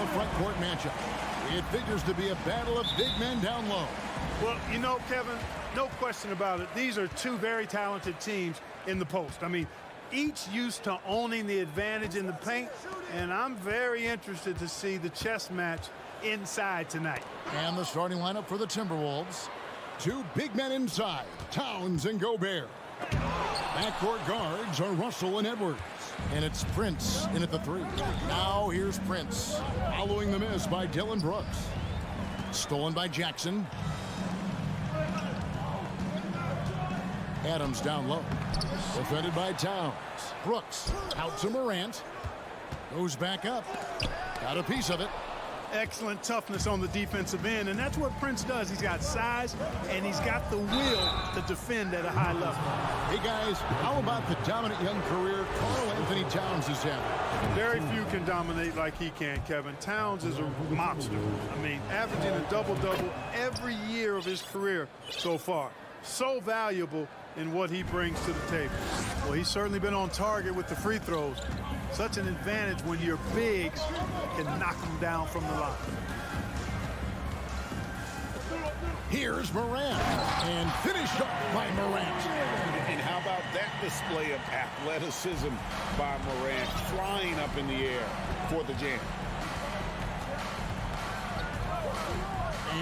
front court matchup. It figures to be a battle of big men down low. Well, you know, Kevin, no question about it. These are two very talented teams in the post. I mean, each used to owning the advantage in the paint, and I'm very interested to see the chess match inside tonight. And the starting lineup for the Timberwolves. Two big men inside, Towns and Gobert. Backcourt guards are Russell and Edwards. And it's Prince in at the 3. Now here's Prince, following the miss by Dillon Brooks. Stolen by Jackson. Adams down low. Defended by Towns. Brooks out to Morant. Goes back up. Got a piece of it. Excellent toughness on the defensive end, and that's what Prince does. He's got size, and he's got the will to defend at a high level. Hey, guys, how about the dominant young career Karl Anthony Towns is having? Very few can dominate like he can, Kevin. Towns is a monster. I mean, averaging a double-double every year of his career so far. So valuable in what he brings to the table. Well, he's certainly been on target with the free throws. Such an advantage when your bigs can knock them down from the line. Here's Morant, and finished off by Morant. And how about that display of athleticism by Morant, flying up in the air for the jam.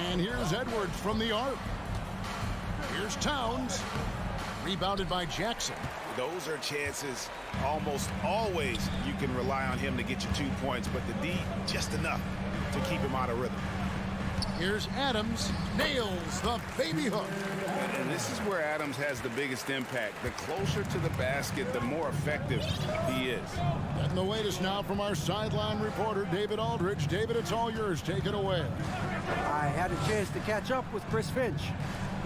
And here's Edwards from the arc. Here's Towns, rebounded by Jackson. Those are chances almost always you can rely on him to get you 2 points, but the D just enough to keep him out of rhythm. Here's Adams, nails the baby hook. And this is where Adams has the biggest impact. The closer to the basket, the more effective he is. Getting the latest now from our sideline reporter, David Aldridge. David, it's all yours. Take it away. I had a chance to catch up with Chris Finch.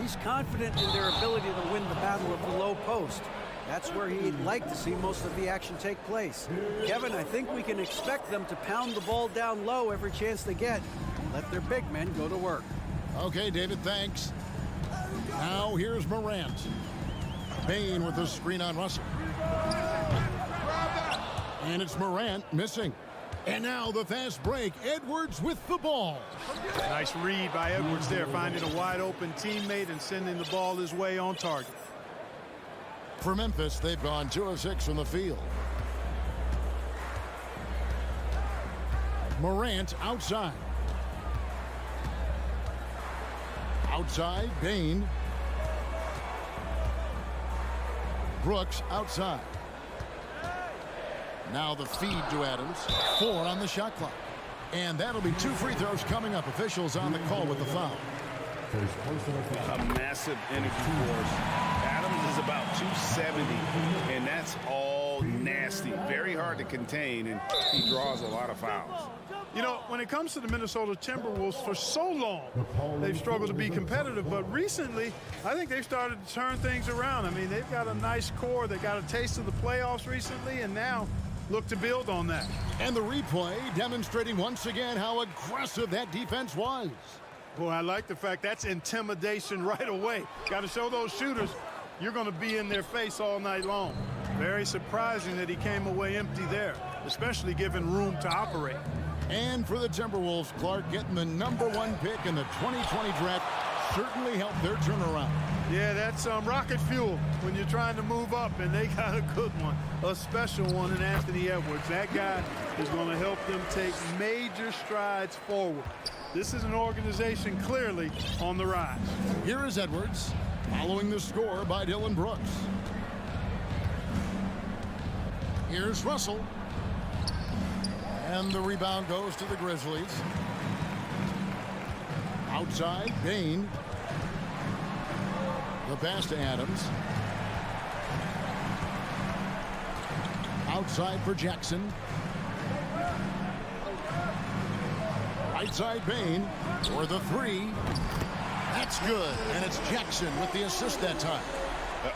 He's confident in their ability to win the battle of the low post. That's where he'd like to see most of the action take place. Kevin, I think we can expect them to pound the ball down low every chance they get. Let their big men go to work. Okay, David, thanks. Now here's Morant. Bain with the screen on Russell. And it's Morant missing. And now the fast break. Edwards with the ball. Nice read by Edwards there, finding a wide open teammate and sending the ball his way on target. For Memphis, they've gone 2 of 6 from the field. Morant outside. Outside, Bain. Brooks outside. Now the feed to Adams. 4 on the shot clock. And that'll be 2 free throws coming up. Officials on the call with the foul. A massive energy force. Adams is about 270, and that's all nasty. Very hard to contain, and he draws a lot of fouls. You know, when it comes to the Minnesota Timberwolves, for so long, they've struggled to be competitive. But recently, I think they've started to turn things around. I mean, they've got a nice core. They got a taste of the playoffs recently, and now look to build on that. And the replay demonstrating once again how aggressive that defense was. Boy, I like the fact that's intimidation right away. Got to show those shooters you're going to be in their face all night long. Very surprising that he came away empty there, especially given room to operate. And for the Timberwolves, Clark getting the #1 pick in the 2020 draft certainly helped their turnaround. Yeah, that's rocket fuel when you're trying to move up, and they got a good one, a special one in Anthony Edwards. That guy is going to help them take major strides forward. This is an organization clearly on the rise. Here is Edwards, following the score by Dillon Brooks. Here's Russell. And the rebound goes to the Grizzlies. Outside, Bain. The pass to Adams. Outside for Jackson. Right side, Bain for the 3. That's good, and it's Jackson with the assist that time.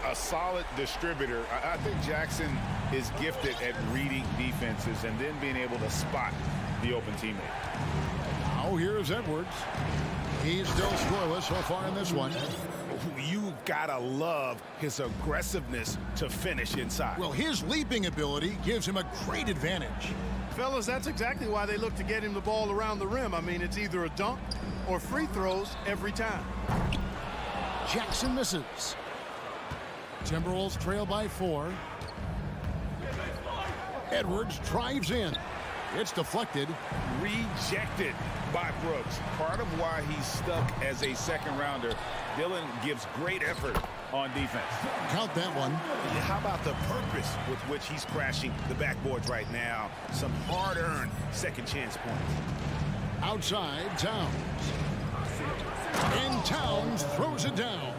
A solid distributor. I think Jackson is gifted at reading defenses and then being able to spot the open teammate. Now here's Edwards. He's still scoreless so far in this one. You gotta love his aggressiveness to finish inside. Well, his leaping ability gives him a great advantage. Fellas, that's exactly why they look to get him the ball around the rim. I mean, it's either a dunk or free throws every time. Jackson misses. Timberwolves trail by 4. Edwards drives in. It's deflected. Rejected by Brooks. Part of why he's stuck as a second rounder. Dillon gives great effort on defense. Count that one. How about the purpose with which he's crashing the backboards right now? Some hard-earned second chance points. Outside, Towns. And Towns throws it down.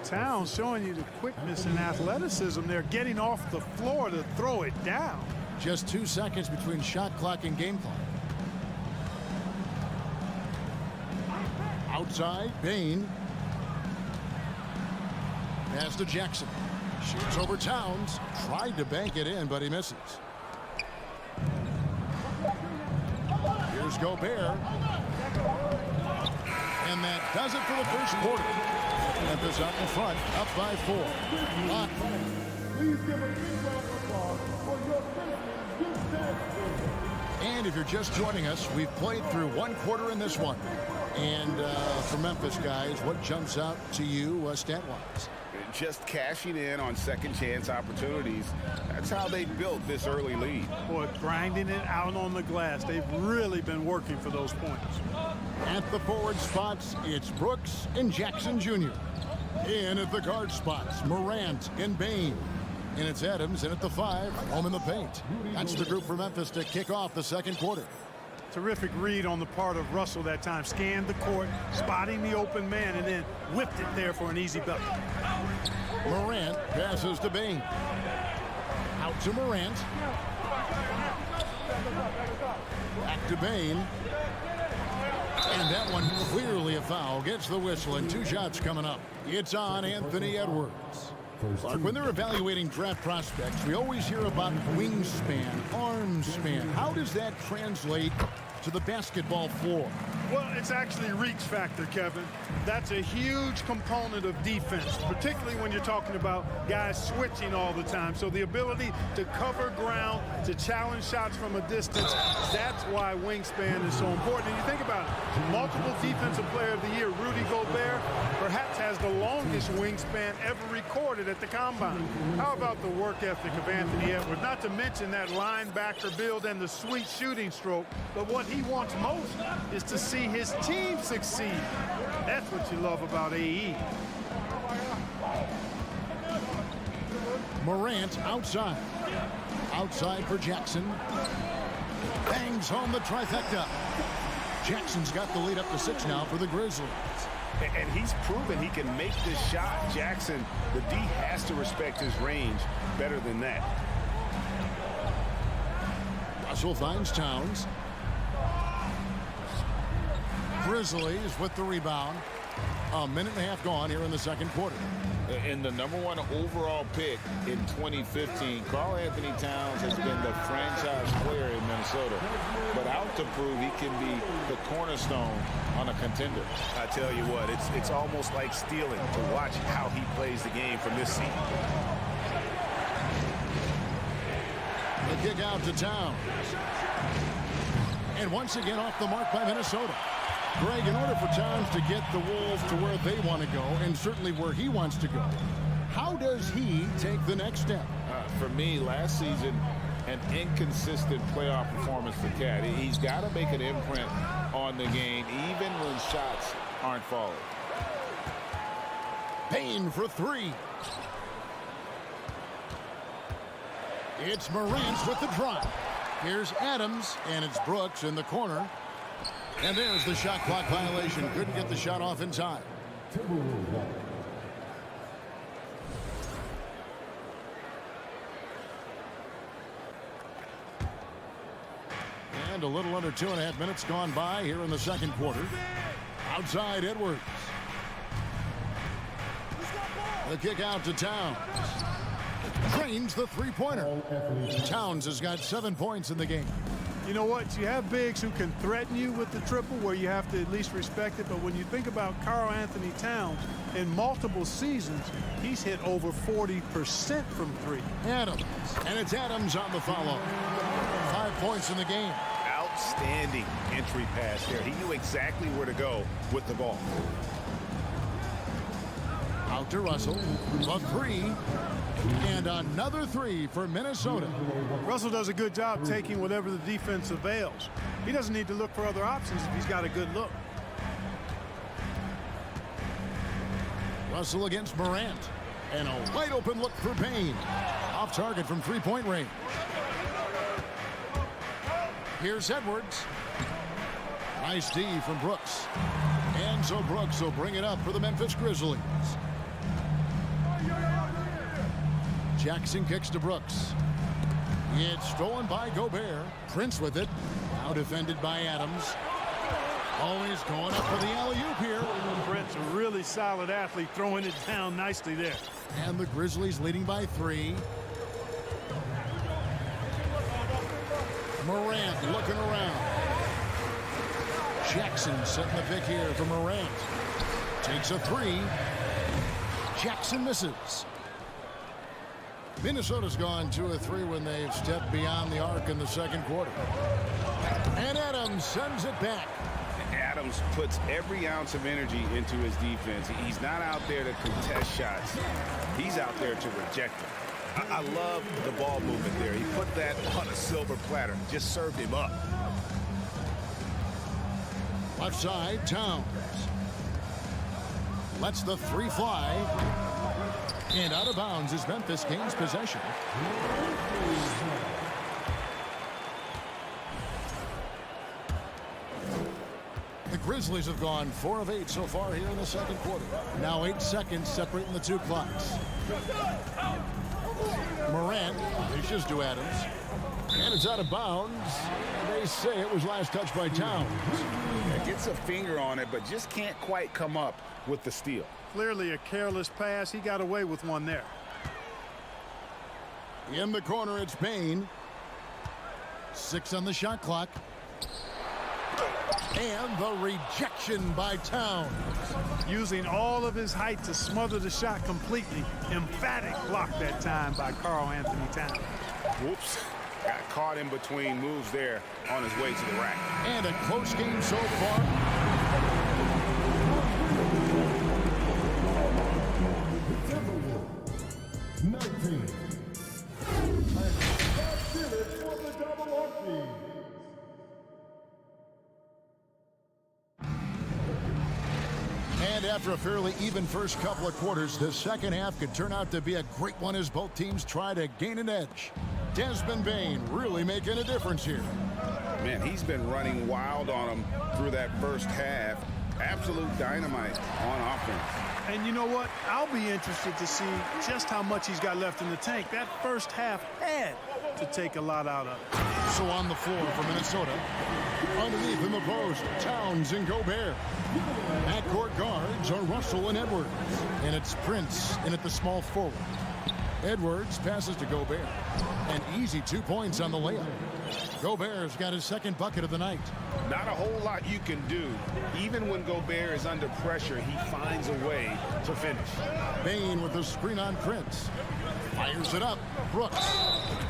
Towns showing you the quickness and athleticism. They're getting off the floor to throw it down. Just 2 seconds between shot clock and game clock. Outside, Bain. Pass to Jackson. Shoots over Towns. Tried to bank it in, but he misses. Here's Gobert. And that does it for the first quarter. Memphis out in front, up by 4. Please give a big round of applause for your Grizzlies. And if you're just joining us, we've played through 1 quarter in this one. And for Memphis, guys, what jumps out to you stat-wise? Just cashing in on second chance opportunities. That's how they built this early lead. Boy, grinding it out on the glass. They've really been working for those points. At the forward spots, it's Brooks and Jackson Jr. In at the guard spots, Morant and Bain. And it's Adams in at the 5, home in the paint. That's the group for Memphis to kick off the second quarter. Terrific read on the part of Russell that time. Scanned the court, spotting the open man, and then whipped it there for an easy bucket. Morant passes to Bain. Out to Morant. Back to Bain. And that one clearly a foul. Gets the whistle, and 2 shots coming up. It's on Anthony Edwards. Clark, when they're evaluating draft prospects, we always hear about wingspan, arm span. How does that translate to the basketball floor? Well, it's actually reach factor, Kevin. That's a huge component of defense, particularly when you're talking about guys switching all the time. So the ability to cover ground, to challenge shots from a distance, that's why wingspan is so important. And you think about it, multiple defensive player of the year, Rudy Gobert, perhaps has the longest wingspan ever recorded at the combine. How about the work ethic of Anthony Edwards? Not to mention that linebacker build and the sweet shooting stroke, but what he wants most is to see his team succeed. That's what you love about AE. Morant outside. Outside for Jackson. Bangs home the trifecta. Jackson's got the lead up to 6 now for the Grizzlies. And he's proven he can make this shot. Jackson, the D has to respect his range better than that. Russell finds Towns. Grizzlies with the rebound. A minute and a half gone here in the second quarter. And the #1 overall pick in 2015, Karl Anthony Towns has been the franchise player in Minnesota, but out to prove he can be the cornerstone on a contender. I tell you what, it's almost like stealing to watch how he plays the game from this seat. The kick out to Towns. And once again off the mark by Minnesota. Greg, in order for Towns to get the Wolves to where they want to go, and certainly where he wants to go, how does he take the next step? For me, last season, an inconsistent playoff performance for Cat. He's got to make an imprint on the game, even when shots aren't falling. Payne for 3. It's Morant with the drop. Here's Adams, and it's Brooks in the corner. And there's the shot clock violation. Couldn't get the shot off in time. And a little under 2.5 minutes gone by here in the second quarter. Outside Edwards. The kick out to Towns. Drains the three-pointer. Towns has got 7 points in the game. You know what? You have bigs who can threaten you with the triple where you have to at least respect it. But when you think about Karl Anthony Towns, in multiple seasons, he's hit over 40% from 3. Adams. And it's Adams on the follow. 5 points in the game. Outstanding entry pass there. He knew exactly where to go with the ball. Out to Russell. A three. And another three for Minnesota. Russell does a good job taking whatever the defense avails. He doesn't need to look for other options if he's got a good look. Russell against Morant. And a wide open look for Payne. Off target from three-point range. Here's Edwards. Nice D from Brooks. And so Brooks will bring it up for the Memphis Grizzlies. Jackson kicks to Brooks. It's stolen by Gobert. Prince with it. Now defended by Adams. Always going up for the alley-oop here. Prince, a really solid athlete, throwing it down nicely there. And the Grizzlies leading by 3. Morant looking around. Jackson setting the pick here for Morant. Takes a 3. Jackson misses. Minnesota's gone 2 of 3 when they've stepped beyond the arc in the second quarter. And Adams sends it back. Adams puts every ounce of energy into his defense. He's not out there to contest shots. He's out there to reject them. I love the ball movement there. He put that on a silver platter. Just served him up. Left side, Towns. Lets the 3 fly. And out of bounds as Memphis gains possession. The Grizzlies have gone 4 of 8 so far here in the second quarter. Now 8 seconds separating the 2 clocks. Morant dishes to Adams. And it's out of bounds. They say it was last touched by Towns. Gets a finger on it, but just can't quite come up with the steal. Clearly a careless pass. He got away with one there. In the corner, it's Payne. 6 on the shot clock. And the rejection by Towns. Using all of his height to smother the shot completely. Emphatic block that time by Karl Anthony Towns. Whoops. Got caught in between moves there on his way to the rack. And a close game so far. Timberwolves, 19. And that did it for the double up. And after a fairly even first couple of quarters, the second half could turn out to be a great one as both teams try to gain an edge. Desmond Bane really making a difference here. Man, he's been running wild on him through that first half. Absolute dynamite on offense. And you know what? I'll be interested to see just how much he's got left in the tank. That first half had to take a lot out of it. So on the floor for Minnesota. Underneath in the post, Towns and Gobert. Backcourt guards are Russell and Edwards. And it's Prince in at the small forward. Edwards passes to Gobert. An easy 2 points on the layup. Gobert's got his second bucket of the night. Not a whole lot you can do. Even when Gobert is under pressure, he finds a way to finish. Bane with the screen on Prince. Fires it up. Brooks.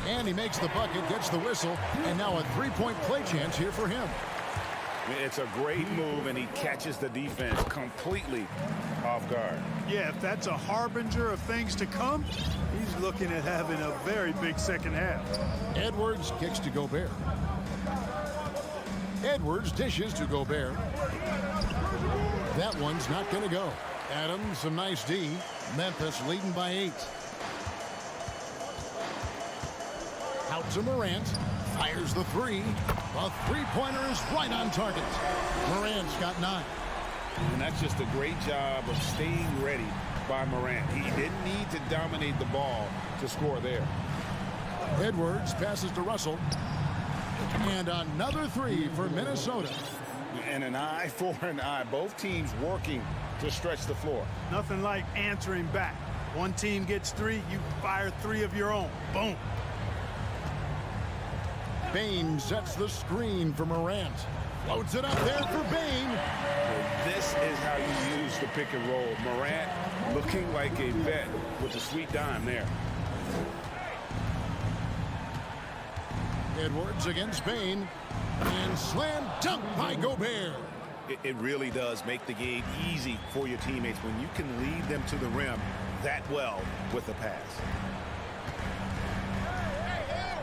And he makes the bucket, gets the whistle, and now a 3-point play chance here for him. It's a great move, and he catches the defense completely off guard. Yeah, if that's a harbinger of things to come, he's looking at having a very big second half. Edwards kicks to Gobert. Edwards dishes to Gobert. That one's not going to go. Adams, some nice D. Memphis leading by 8. Out to Morant. Fires the 3. The three-pointer is right on target. Morant's got 9. And that's just a great job of staying ready by Morant. He didn't need to dominate the ball to score there. Edwards passes to Russell. And another 3 for Minnesota. And an eye for an eye. Both teams working to stretch the floor. Nothing like answering back. One team gets 3, you fire 3 of your own. Boom. Bane sets the screen for Morant. Loads it up there for Bane. This is how you use the pick and roll. Morant looking like a vet with a sweet dime there. Edwards against Bain. And slam dunk by Gobert. It really does make the game easy for your teammates when you can lead them to the rim that well with a pass.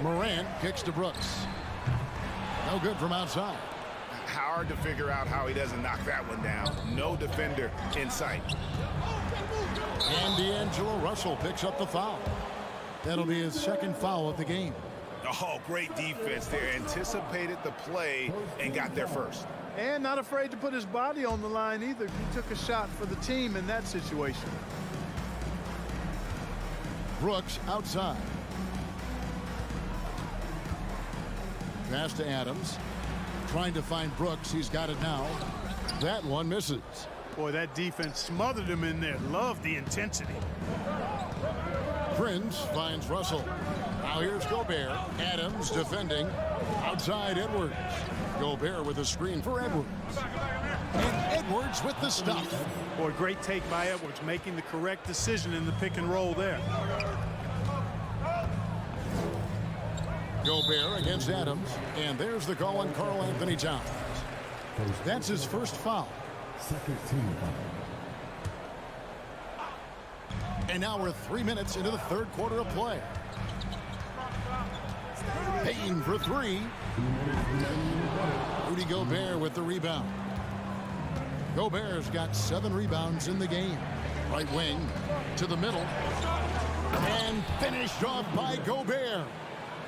Morant kicks to Brooks. No good from outside. Hard to figure out how he doesn't knock that one down. No defender in sight. And D'Angelo Russell picks up the foul. That'll be his second foul of the game. Oh, great defense there. Anticipated the play and got there first. And not afraid to put his body on the line either. He took a shot for the team in that situation. Brooks outside. Pass to Adams. Trying to find Brooks. He's got it now. That one misses. Boy, that defense smothered him in there. Love the intensity. Prince finds Russell. Now here's Gobert. Adams defending. Outside Edwards. Gobert with a screen for Edwards. And Edwards with the stuff. Boy, great take by Edwards, making the correct decision in the pick and roll there. Gobert against Adams. And there's the call on Karl Anthony Towns. That's his first foul. Second team foul. And now we're 3 minutes into the third quarter of play. Payne for three. Rudy Gobert with the rebound. Gobert's got 7 rebounds in the game. Right wing to the middle. And finished off by Gobert.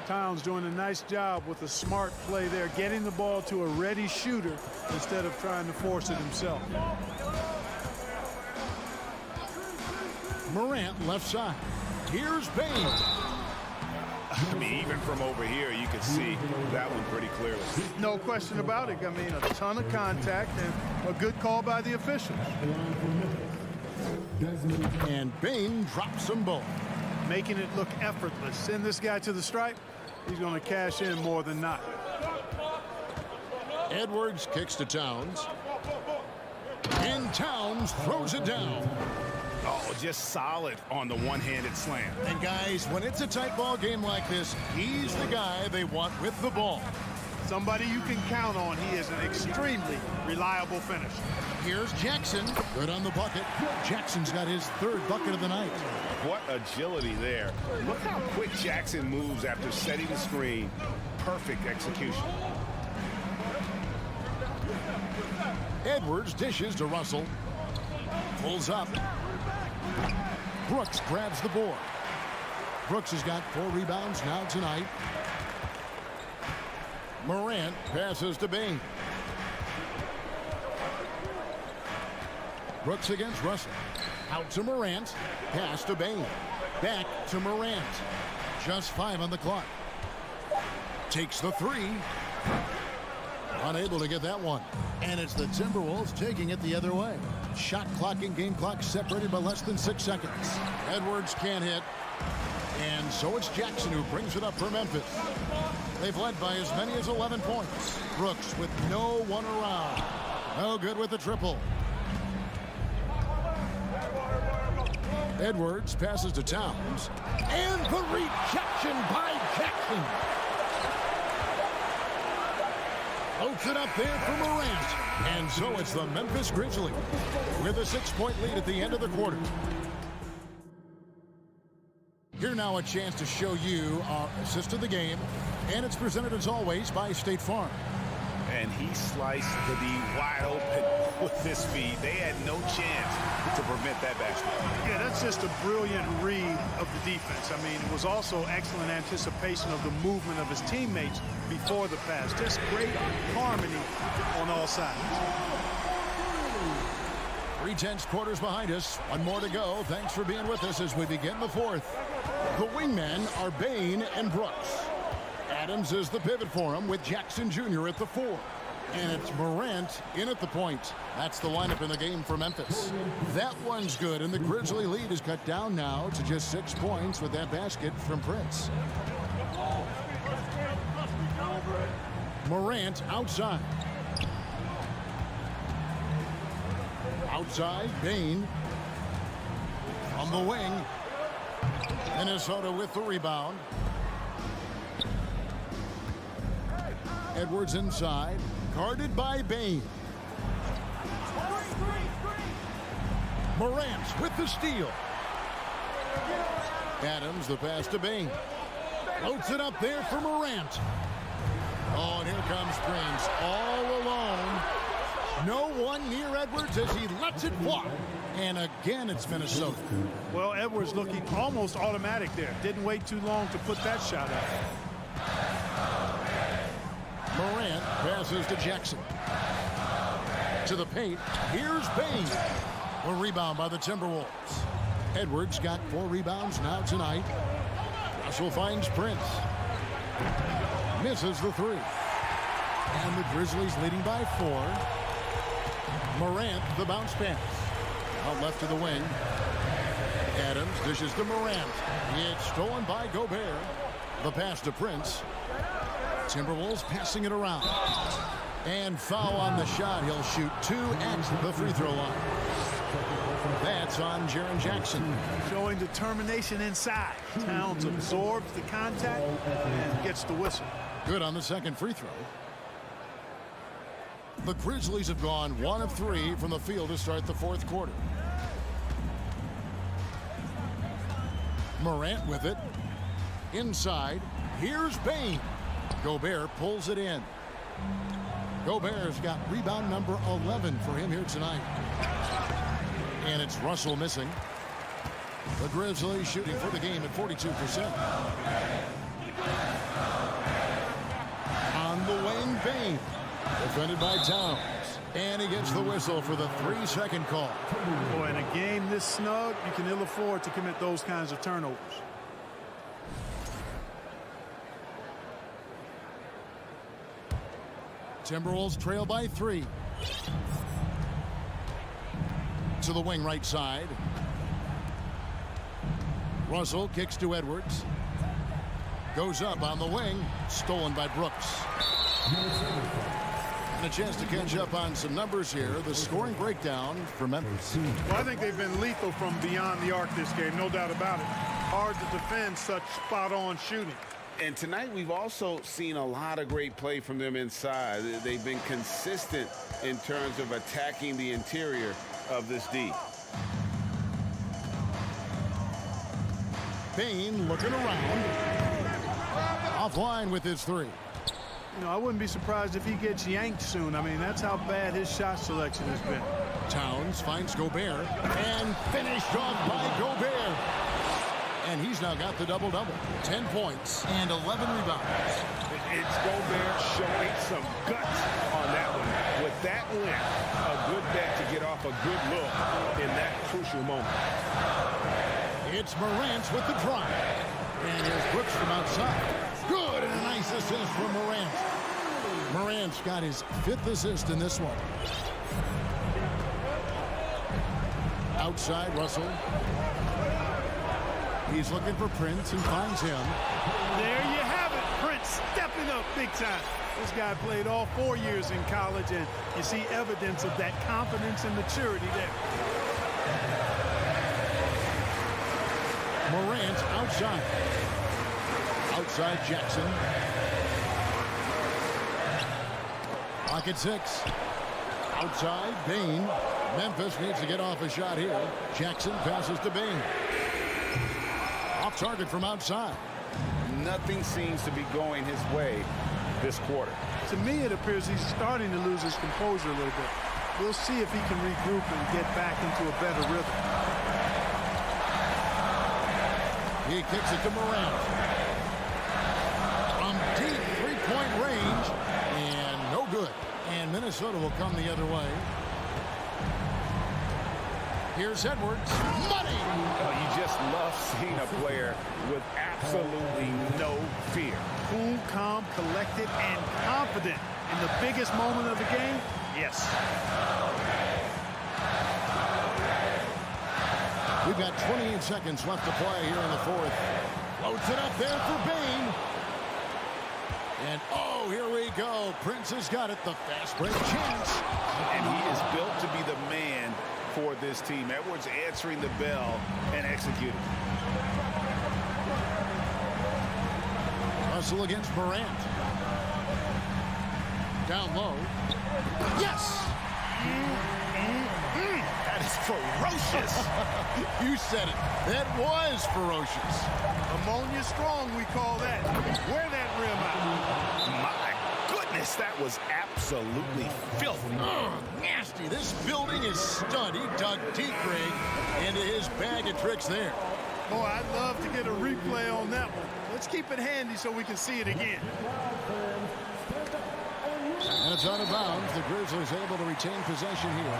Towns doing a nice job with a smart play there, getting the ball to a ready shooter instead of trying to force it himself. Morant left side. Here's Bain. I mean, even from over here, you can see that one pretty clearly. No question about it. I mean, a ton of contact and a good call by the officials. And Bain drops them both. Making it look effortless. Send this guy to the stripe. He's going to cash in more than not. Edwards kicks to Towns. And Towns throws it down. Oh, just solid on the one-handed slam. And guys, when it's a tight ball game like this, he's the guy they want with the ball. Somebody you can count on. He is an extremely reliable finisher. Here's Jackson. Good on the bucket. Jackson's got his 3rd bucket of the night. What agility there. Look how quick Jackson moves after setting the screen. Perfect execution. Edwards dishes to Russell. Pulls up. Brooks grabs the board. Brooks has got 4 rebounds now tonight. Morant passes to Bain. Brooks against Russell. Out to Morant. Pass to Bain. Back to Morant. Just 5 on the clock. Takes the 3. Unable to get that one. And it's the Timberwolves taking it the other way. Shot clock and game clock separated by less than 6 seconds. Edwards can't hit. And so it's Jackson who brings it up for Memphis. They've led by as many as 11 points. Brooks with no one around. No good with the triple. Edwards passes to Towns. And the rejection by Jackson. Floats it up there for Morant. And so it's the Memphis Grizzlies with a 6-point lead at the end of the quarter. Here now a chance to show you our assist of the game. And it's presented as always by State Farm. And he sliced the D wide open with his feet. They had no chance to prevent that basket. Yeah, that's just a brilliant read of the defense. I mean, it was also excellent anticipation of the movement of his teammates before the pass. Just great harmony on all sides. 3/10 quarters behind us. 1 more to go. Thanks for being with us as we begin the 4th. The wingmen are Bain and Brooks. Adams is the pivot for him with Jackson Jr. at the 4. And it's Morant in at the point. That's the lineup in the game for Memphis. That one's good, and the Grizzly lead is cut down now to just 6 points with that basket from Prince. Morant outside. Outside, Bain. On the wing. Minnesota with the rebound. Edwards inside, guarded by Bain. Morant with the steal. Adams, the pass to Bain. Floats it up there for Morant. Oh, and here comes Prince all alone. No one near Edwards as he lets it fly. And again, it's Minnesota. Well, Edwards looking almost automatic there. Didn't wait too long to put that shot up. Morant passes to Jackson. To the paint. Here's Bain. A rebound by the Timberwolves. Edwards got 4 rebounds now tonight. Russell finds Prince. Misses the 3. And the Grizzlies leading by 4. Morant, the bounce pass. Out left to the wing. Adams dishes to Morant. It's stolen by Gobert. The pass to Prince. Timberwolves passing it around. And foul on the shot. He'll shoot 2 at the free throw line. That's on Jaren Jackson. Showing determination inside. Towns absorbs the contact and gets the whistle. Good on the second free throw. The Grizzlies have gone 1 of 3 from the field to start the 4th quarter. Morant with it. Inside. Here's Bain. Gobert pulls it in. Gobert's got rebound number 11 for him here tonight. And it's Russell missing. The Grizzlies shooting for the game at 42%. On the wing, Bain. Defended by Towns. And he gets the whistle for the 3-second call. Boy, in a game this snug, you can ill afford to commit those kinds of turnovers. Timberwolves trail by 3. To the wing right side. Russell kicks to Edwards. Goes up on the wing. Stolen by Brooks. And a chance to catch up on some numbers here. The scoring breakdown for Memphis. Well, I think they've been lethal from beyond the arc this game, no doubt about it. Hard to defend such spot-on shooting. And tonight we've also seen a lot of great play from them inside. They've been consistent in terms of attacking the interior of this D. Bain looking around. Offline with his 3. You know, I wouldn't be surprised if he gets yanked soon. I mean, that's how bad his shot selection has been. Towns finds Gobert. And finished off by Gobert. And he's now got the double-double. 10 points and 11 rebounds. It's Gobert showing some guts on that one. With that win, a good bet to get off a good look in that crucial moment. It's Morant with the drive. And here's Brooks from outside. Good, and a nice assist from Morant. Morant's got his 5th assist in this one. Outside, Russell. He's looking for Prince and finds him. There you have it. Prince stepping up big time. This guy played all 4 years in college, and you see evidence of that confidence and maturity there. Morant outside. Outside Jackson. Clock at 6. Outside Bain. Memphis needs to get off a shot here. Jackson passes to Bain. Off target from outside. Nothing seems to be going his way this quarter. To me, it appears he's starting to lose his composure a little bit. We'll see if he can regroup and get back into a better rhythm. He kicks it to Morant. From deep three-point range. And no good. And Minnesota will come the other way. Here's Edwards. Money! You just love seeing a player with absolutely no fear. Cool, calm, collected, and confident in the biggest moment of the game. Yes. We've got 28 seconds left to play here in the 4th. Loads it up there for Bain. And, oh, here we go. Prince has got it. The fast break chance. And he is built to be the man for this team. Edwards answering the bell and executing. Russell against Morant. Down low. Yes! That is ferocious. You said it. That was ferocious. Ammonia strong, we call that. Wear that rim out. My goodness, that was absolutely filthy. Nasty. This building is stunned. He dug deep, Greg, into his bag of tricks there. Boy, I'd love to get a replay on that one. Let's keep it handy so we can see it again. And it's out of bounds. The Grizzlies able to retain possession here.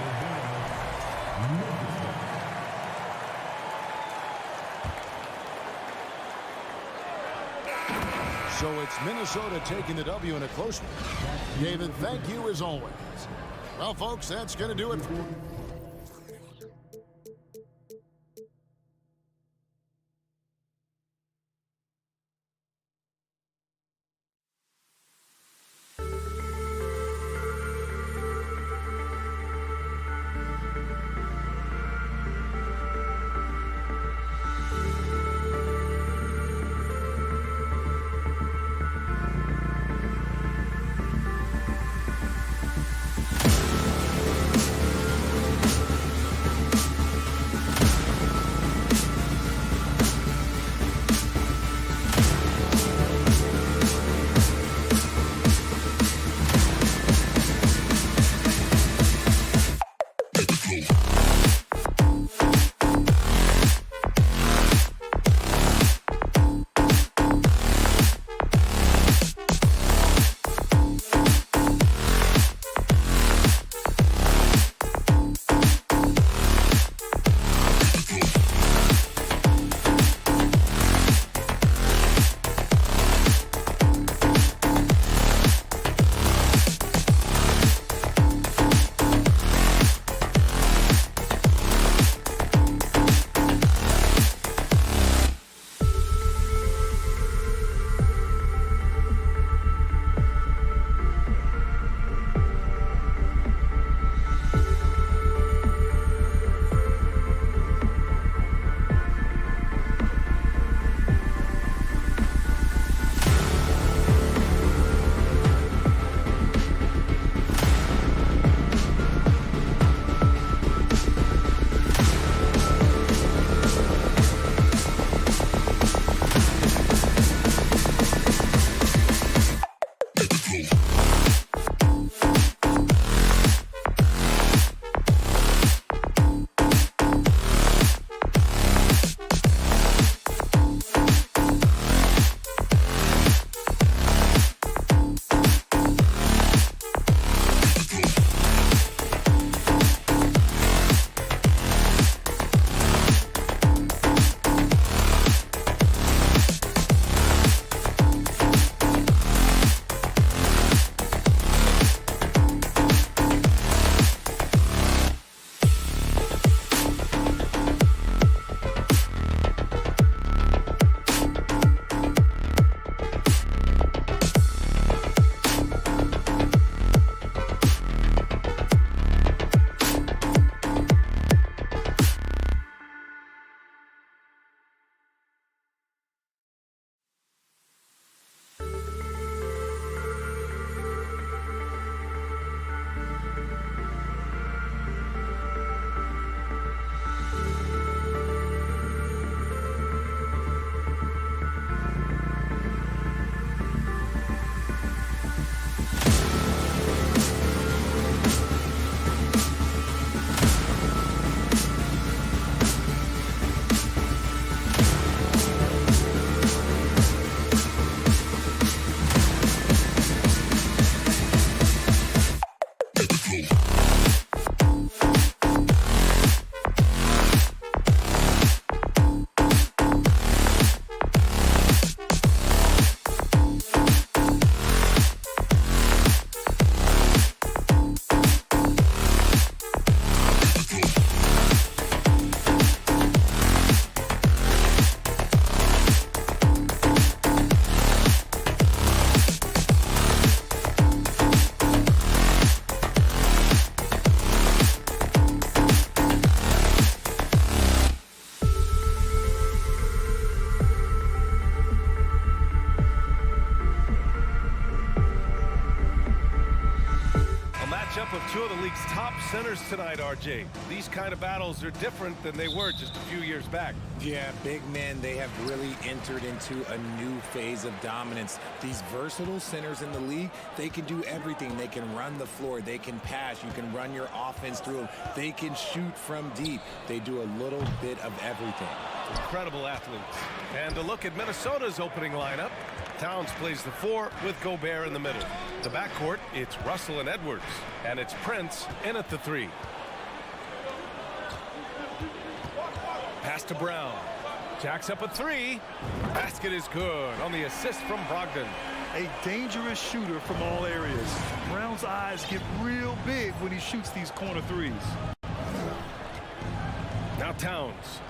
So it's Minnesota taking the W in a close one. David, thank you as always. Well, folks, that's going to do it. up with two of the league's top centers tonight, RJ. These kind of battles are different than they were just a few years back. Yeah, big men, they have really entered into a new phase of dominance. These versatile centers in the league, they can do everything. They can run the floor. They can pass. You can run your offense through them. They can shoot from deep. They do a little bit of everything. Incredible athletes. And a look at Minnesota's opening lineup. Towns plays the 4 with Gobert in the middle. The backcourt, it's Russell and Edwards. And it's Prince in at the 3. Pass to Brown. Jacks up a 3. Basket is good on the assist from Brogdon. A dangerous shooter from all areas. Brown's eyes get real big when he shoots these corner threes. Now Towns.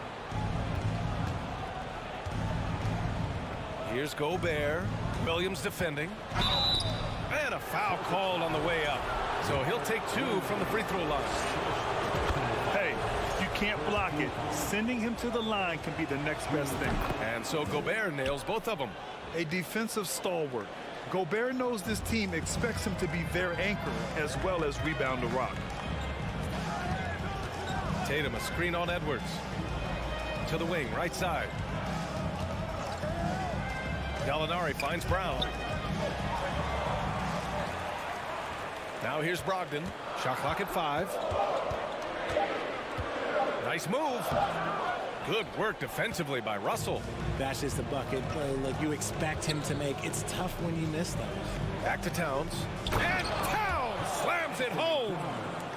Here's Gobert. Williams defending. And a foul called on the way up. So he'll take 2 from the free throw line. Hey, you can't block it. Sending him to the line can be the next best thing. And so Gobert nails both of them. A defensive stalwart. Gobert knows this team expects him to be their anchor as well as rebound the rock. Tatum, a screen on Edwards. To the wing, right side. Gallinari finds Brown. Now here's Brogdon. Shot clock at 5. Nice move. Good work defensively by Russell. That's just a bucket play. Look, you expect him to make. It's tough when you miss those. Back to Towns. And Towns slams it home.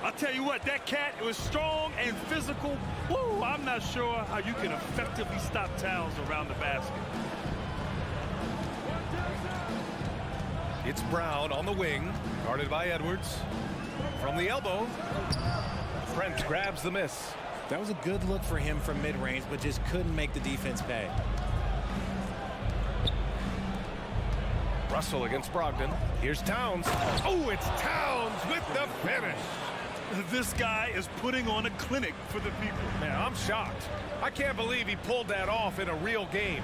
I'll tell you what, that cat was strong and physical. Woo, I'm not sure how you can effectively stop Towns around the basket. It's Brown on the wing, guarded by Edwards. From the elbow, Brent grabs the miss. That was a good look for him from mid-range, but just couldn't make the defense pay. Russell against Brogdon. Here's Towns. Oh, it's Towns with the finish. This guy is putting on a clinic for the people. Man, I'm shocked. I can't believe he pulled that off in a real game.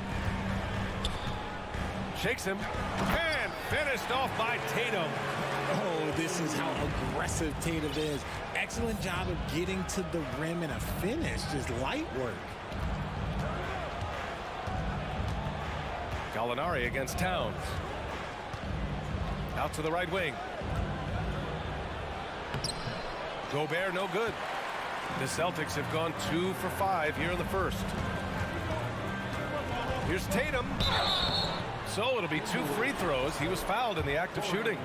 Shakes him. And finished off by Tatum. Oh, this is how aggressive Tatum is. Excellent job of getting to the rim and a finish. Just light work. Gallinari against Towns. Out to the right wing. Gobert no good. The Celtics have gone 2 for 5 here in the first. Here's Tatum. So it'll be 2 free throws. He was fouled in the act of shooting.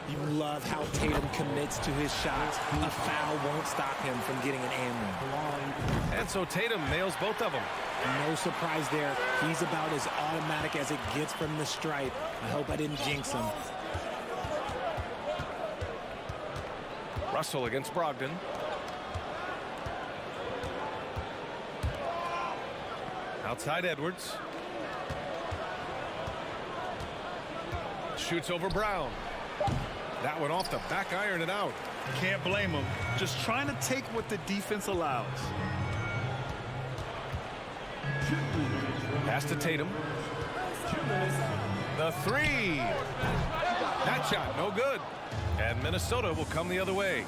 You love how Tatum commits to his shots. A foul won't stop him from getting an and-one. And so Tatum nails both of them. No surprise there. He's about as automatic as it gets from the stripe. I hope I didn't jinx him. Russell against Brogdon. Outside Edwards. Shoots over Brown. That one off the back iron and out. Can't blame him. Just trying to take what the defense allows. Pass to Tatum. The 3. That shot no good. And Minnesota will come the other way.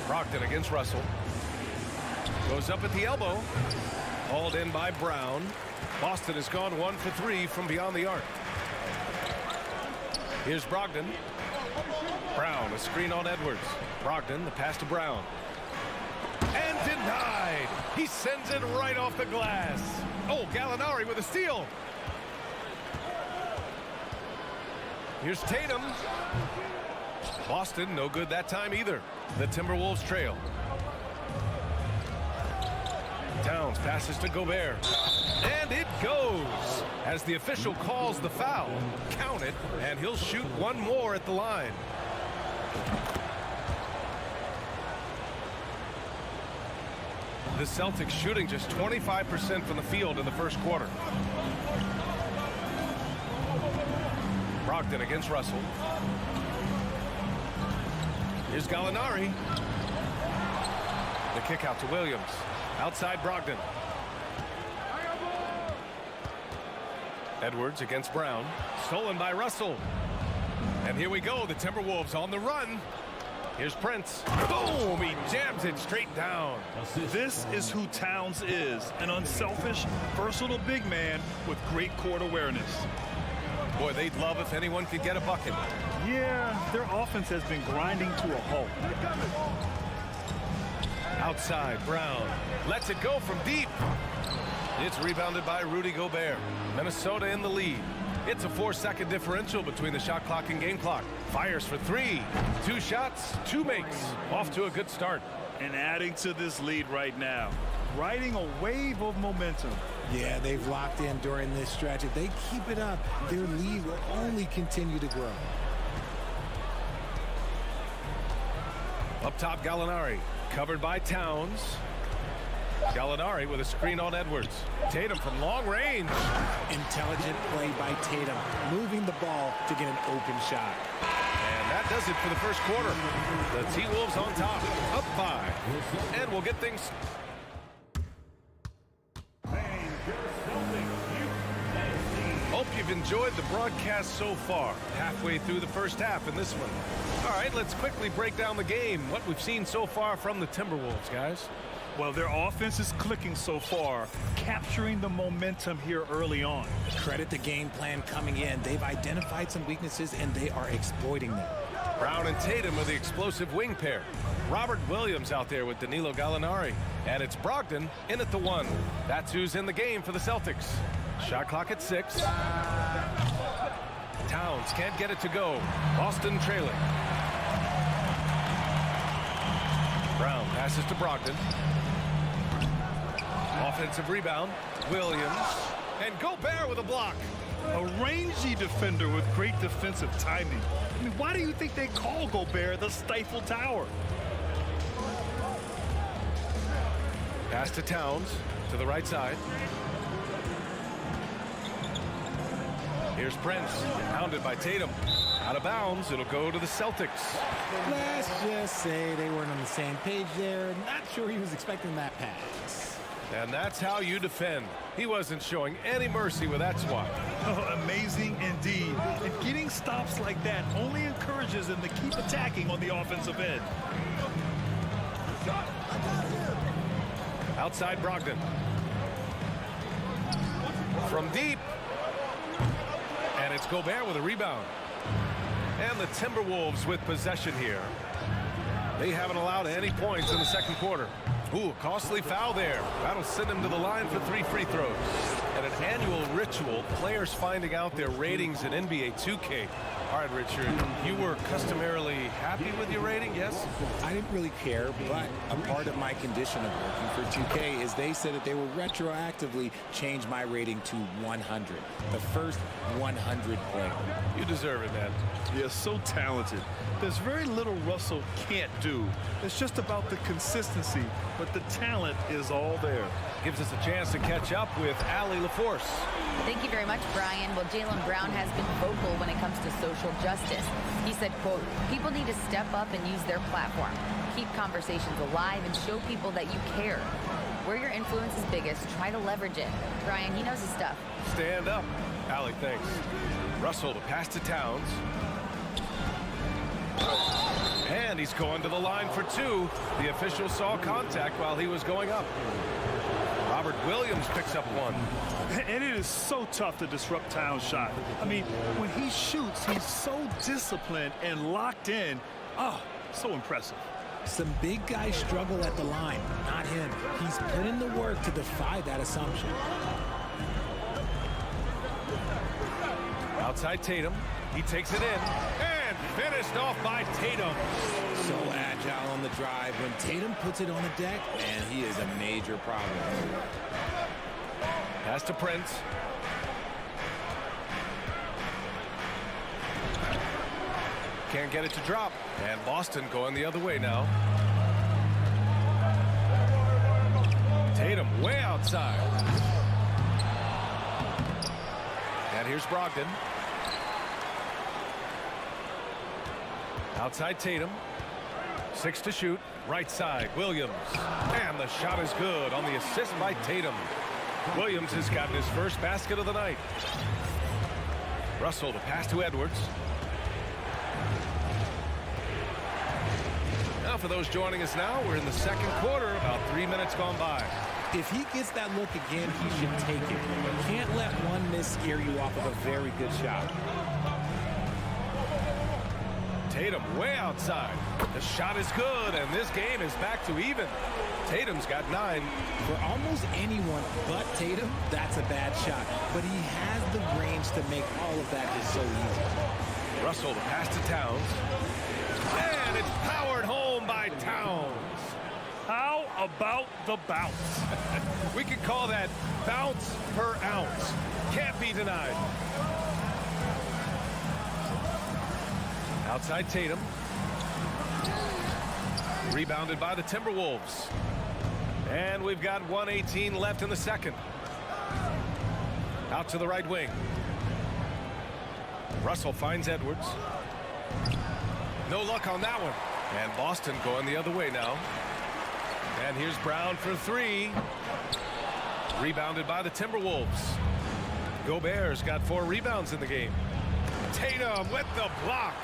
Brogdon against Russell. Goes up at the elbow. Hauled in by Brown. Boston has gone 1 for 3 from beyond the arc. Here's Brogdon. Brown, a screen on Edwards. Brogdon, the pass to Brown. And denied. He sends it right off the glass. Oh, Gallinari with a steal. Here's Tatum. Boston, no good that time either. The Timberwolves trail. Towns passes to Gobert. And it goes. As the official calls the foul. Count it, and he'll shoot one more at the line. The Celtics shooting just 25% from the field in the first quarter. Brogdon against Russell. Here's Gallinari. The kick out to Williams. Outside Brogdon. Edwards against Brown. Stolen by Russell. And here we go, the Timberwolves on the run. Here's Prince. Boom! He jams it straight down. This is who Towns is, an unselfish, versatile big man with great court awareness. Boy, they'd love if anyone could get a bucket. Yeah, their offense has been grinding to a halt. Outside, Brown lets it go from deep. It's rebounded by Rudy Gobert. Minnesota in the lead. It's a 4-second differential between the shot clock and game clock. Fires for 3. 2 shots, 2 makes. Off to a good start. And adding to this lead right now, riding a wave of momentum. Yeah, they've locked in during this stretch. If they keep it up, their lead will only continue to grow. Up top, Gallinari. Covered by Towns. Gallinari with a screen on Edwards. Tatum from long range. Intelligent play by Tatum, moving the ball to get an open shot. And that does it for the first quarter. The T-Wolves on top, up 5. And we'll get things... Hope you've enjoyed the broadcast so far. Halfway through the first half in this one. All right, let's quickly break down the game. What we've seen so far from the Timberwolves, guys. Well, their offense is clicking so far, capturing the momentum here early on. Credit the game plan coming in. They've identified some weaknesses, and they are exploiting them. Brown and Tatum are the explosive wing pair. Robert Williams out there with Danilo Gallinari. And it's Brogdon in at the 1. That's who's in the game for the Celtics. Shot clock at 6. Towns can't get it to go. Boston trailing. Brown passes to Brogdon. Offensive rebound. Williams. And Gobert with a block. A rangy defender with great defensive timing. I mean, why do you think they call Gobert the Stifle Tower? Pass to Towns to the right side. Here's Prince, pounded by Tatum. Out of bounds, it'll go to the Celtics. Let's just say they weren't on the same page there. Not sure he was expecting that pass. And that's how you defend. He wasn't showing any mercy with that swat. Oh, amazing indeed. And getting stops like that only encourages them to keep attacking on the offensive end. Outside Brogdon. From deep. And it's Gobert with a rebound. And the Timberwolves with possession here. They haven't allowed any points in the second quarter. Ooh, a costly foul there. That'll send him to the line for 3 free throws. And an annual ritual, players finding out their ratings in NBA 2K. All right, Richard, you were customarily happy with your rating, yes? I didn't really care, but a part of my condition of working for 2K is they said that they will retroactively change my rating to 100. The first 100 player. You deserve it, man. You're so talented. There's very little Russell can't do. It's just about the consistency, but the talent is all there. Gives us a chance to catch up with Allie LaForce. Thank you very much, Brian. Well, Jaylen Brown has been vocal when it comes to social justice. He said, quote, people need to step up and use their platform. Keep conversations alive and show people that you care. Where your influence is biggest, try to leverage it. Brian, he knows his stuff. Stand up. Allie, thanks. Russell to pass to Towns. And he's going to the line for 2. The official saw contact while he was going up. Robert Williams picks up 1. And it is so tough to disrupt Towns' shot. I mean, when he shoots, he's so disciplined and locked in. Oh, so impressive. Some big guys struggle at the line, not him. He's put in the work to defy that assumption. Outside Tatum. He takes it in. And finished off by Tatum. So agile on the drive. When Tatum puts it on the deck, man, he is a major problem. Pass to Prince. Can't get it to drop. And Boston going the other way now. Tatum way outside. And here's Brogdon. Outside Tatum. 6 to shoot. Right side, Williams. And the shot is good on the assist by Tatum. Williams has gotten his first basket of the night. Russell, the pass to Edwards. Well, for those joining us now, we're in the second quarter, about 3 minutes gone by. If he gets that look again, he should take it. You can't let one miss scare you off of a very good shot. Tatum way outside. The shot is good, and this game is back to even. Tatum's got 9. For almost anyone but Tatum, that's a bad shot. But he has the range to make all of that just so easy. Russell, the pass to Towns. And it's powered home by Towns. How about the bounce? We could call that bounce per ounce. Can't be denied. Outside Tatum. Rebounded by the Timberwolves. And we've got 1:18 left in the second. Out to the right wing. Russell finds Edwards. No luck on that one. And Boston going the other way now. And here's Brown for 3. Rebounded by the Timberwolves. Gobert's got 4 rebounds in the game. Tatum with the block.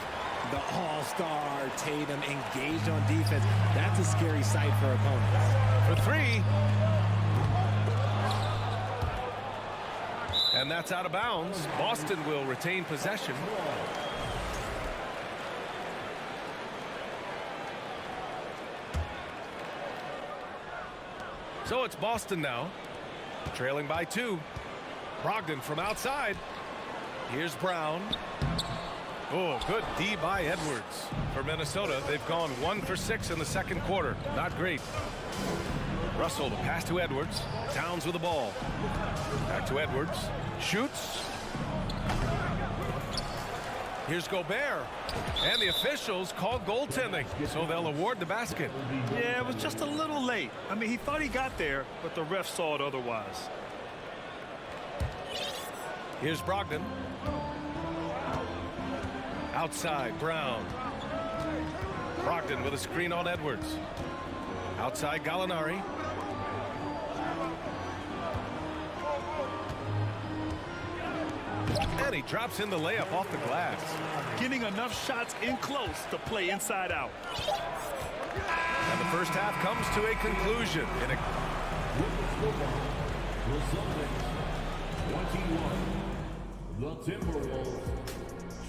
The all-star Tatum engaged on defense. That's a scary sight for opponents. For 3. And that's out of bounds. Boston will retain possession. So it's Boston now, trailing by 2. Brogdon from outside. Here's Brown. Oh, good D by Edwards. For Minnesota, they've gone 1 for 6 in the second quarter. Not great. Russell, the pass to Edwards. Towns with the ball. Back to Edwards. Shoots. Here's Gobert. And the officials called goaltending, so they'll award the basket. Yeah, it was just a little late. I mean, he thought he got there, but the ref saw it otherwise. Here's Brogdon. Outside, Brown. Brogdon with a screen on Edwards. Outside, Gallinari. And he drops in the layup off the glass. Getting enough shots in close to play inside out. And the first half comes to a conclusion. In a... The Timberwolves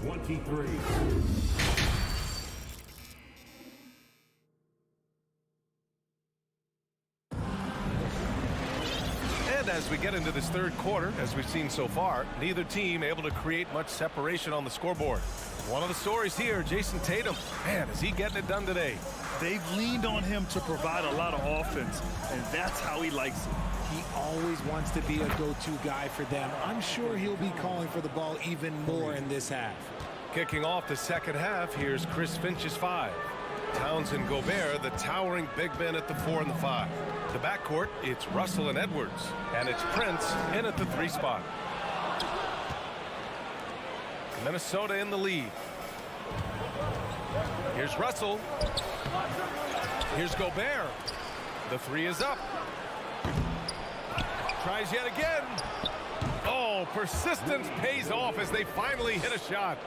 23. And as we get into this third quarter, as we've seen so far, neither team able to create much separation on the scoreboard. One of the stories here, Jason Tatum. Man, is he getting it done today? They've leaned on him to provide a lot of offense, and that's how he likes it. He always wants to be a go-to guy for them. I'm sure he'll be calling for the ball even more in this half. Kicking off the second half, here's Chris Finch's 5. Towns and Gobert, the towering big men at the 4 and the 5. The backcourt, it's Russell and Edwards. And it's Prince in at the 3 spot. Minnesota in the lead. Here's Russell. Here's Gobert. The 3 is up. Tries yet again. Oh, persistence pays off as they finally hit a shot.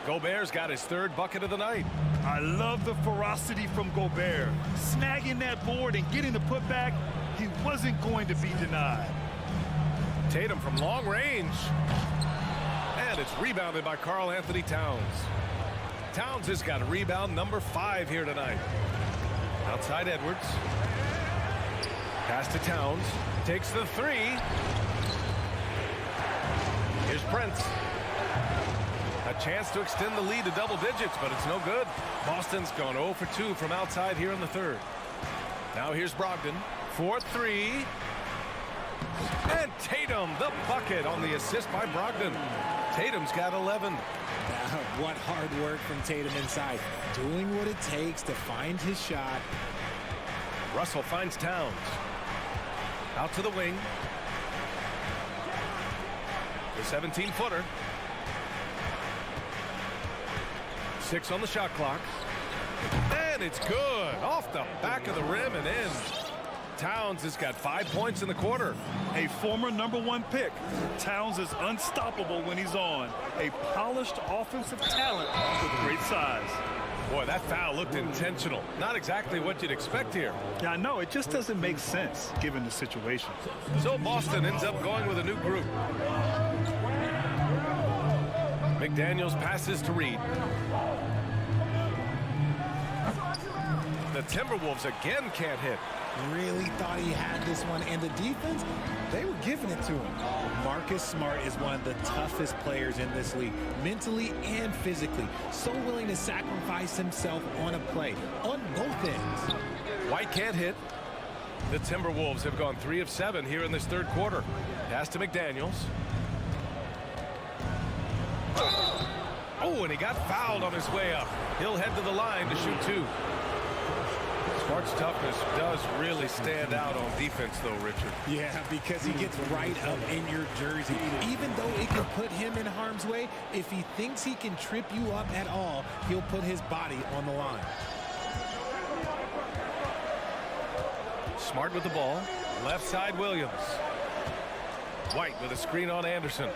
Gobert's got his 3rd bucket of the night. I love the ferocity from Gobert. Snagging that board and getting the putback, he wasn't going to be denied. Tatum from long range. And it's rebounded by Karl Anthony Towns. Towns has got rebound number 5 here tonight. Outside Edwards. Pass to Towns. Takes the 3. Here's Prince. A chance to extend the lead to double digits, but it's no good. Boston's gone 0 for 2 from outside here in the third. Now here's Brogdon. 4-3. And Tatum, the bucket on the assist by Brogdon. Tatum's got 11. What hard work from Tatum inside. Doing what it takes to find his shot. Russell finds Towns. Out to the wing. The 17-footer. 6 on the shot clock. And it's good. Off the back of the rim and in. Towns has got 5 points in the quarter. A former #1 pick. Towns is unstoppable when he's on. A polished offensive talent with great size. Boy, that foul looked intentional. Not exactly what you'd expect here. Yeah, I know. It just doesn't make sense given the situation. So Boston ends up going with a new group. McDaniels passes to Reed. The Timberwolves again can't hit. Really thought he had this one, and the defense, they were giving it to him. Marcus Smart is one of the toughest players in this league, mentally and physically. So willing to sacrifice himself on a play, on both ends. White can't hit. The Timberwolves have gone 3 of 7 here in this third quarter. Pass to McDaniels. Oh, and he got fouled on his way up. He'll head to the line to shoot 2. Smart's toughness does really stand out on defense, though, Richard. Yeah, because he gets right up in your jersey. Even though it can put him in harm's way, if he thinks he can trip you up at all, he'll put his body on the line. Smart with the ball. Left side, Williams. White with a screen on Anderson.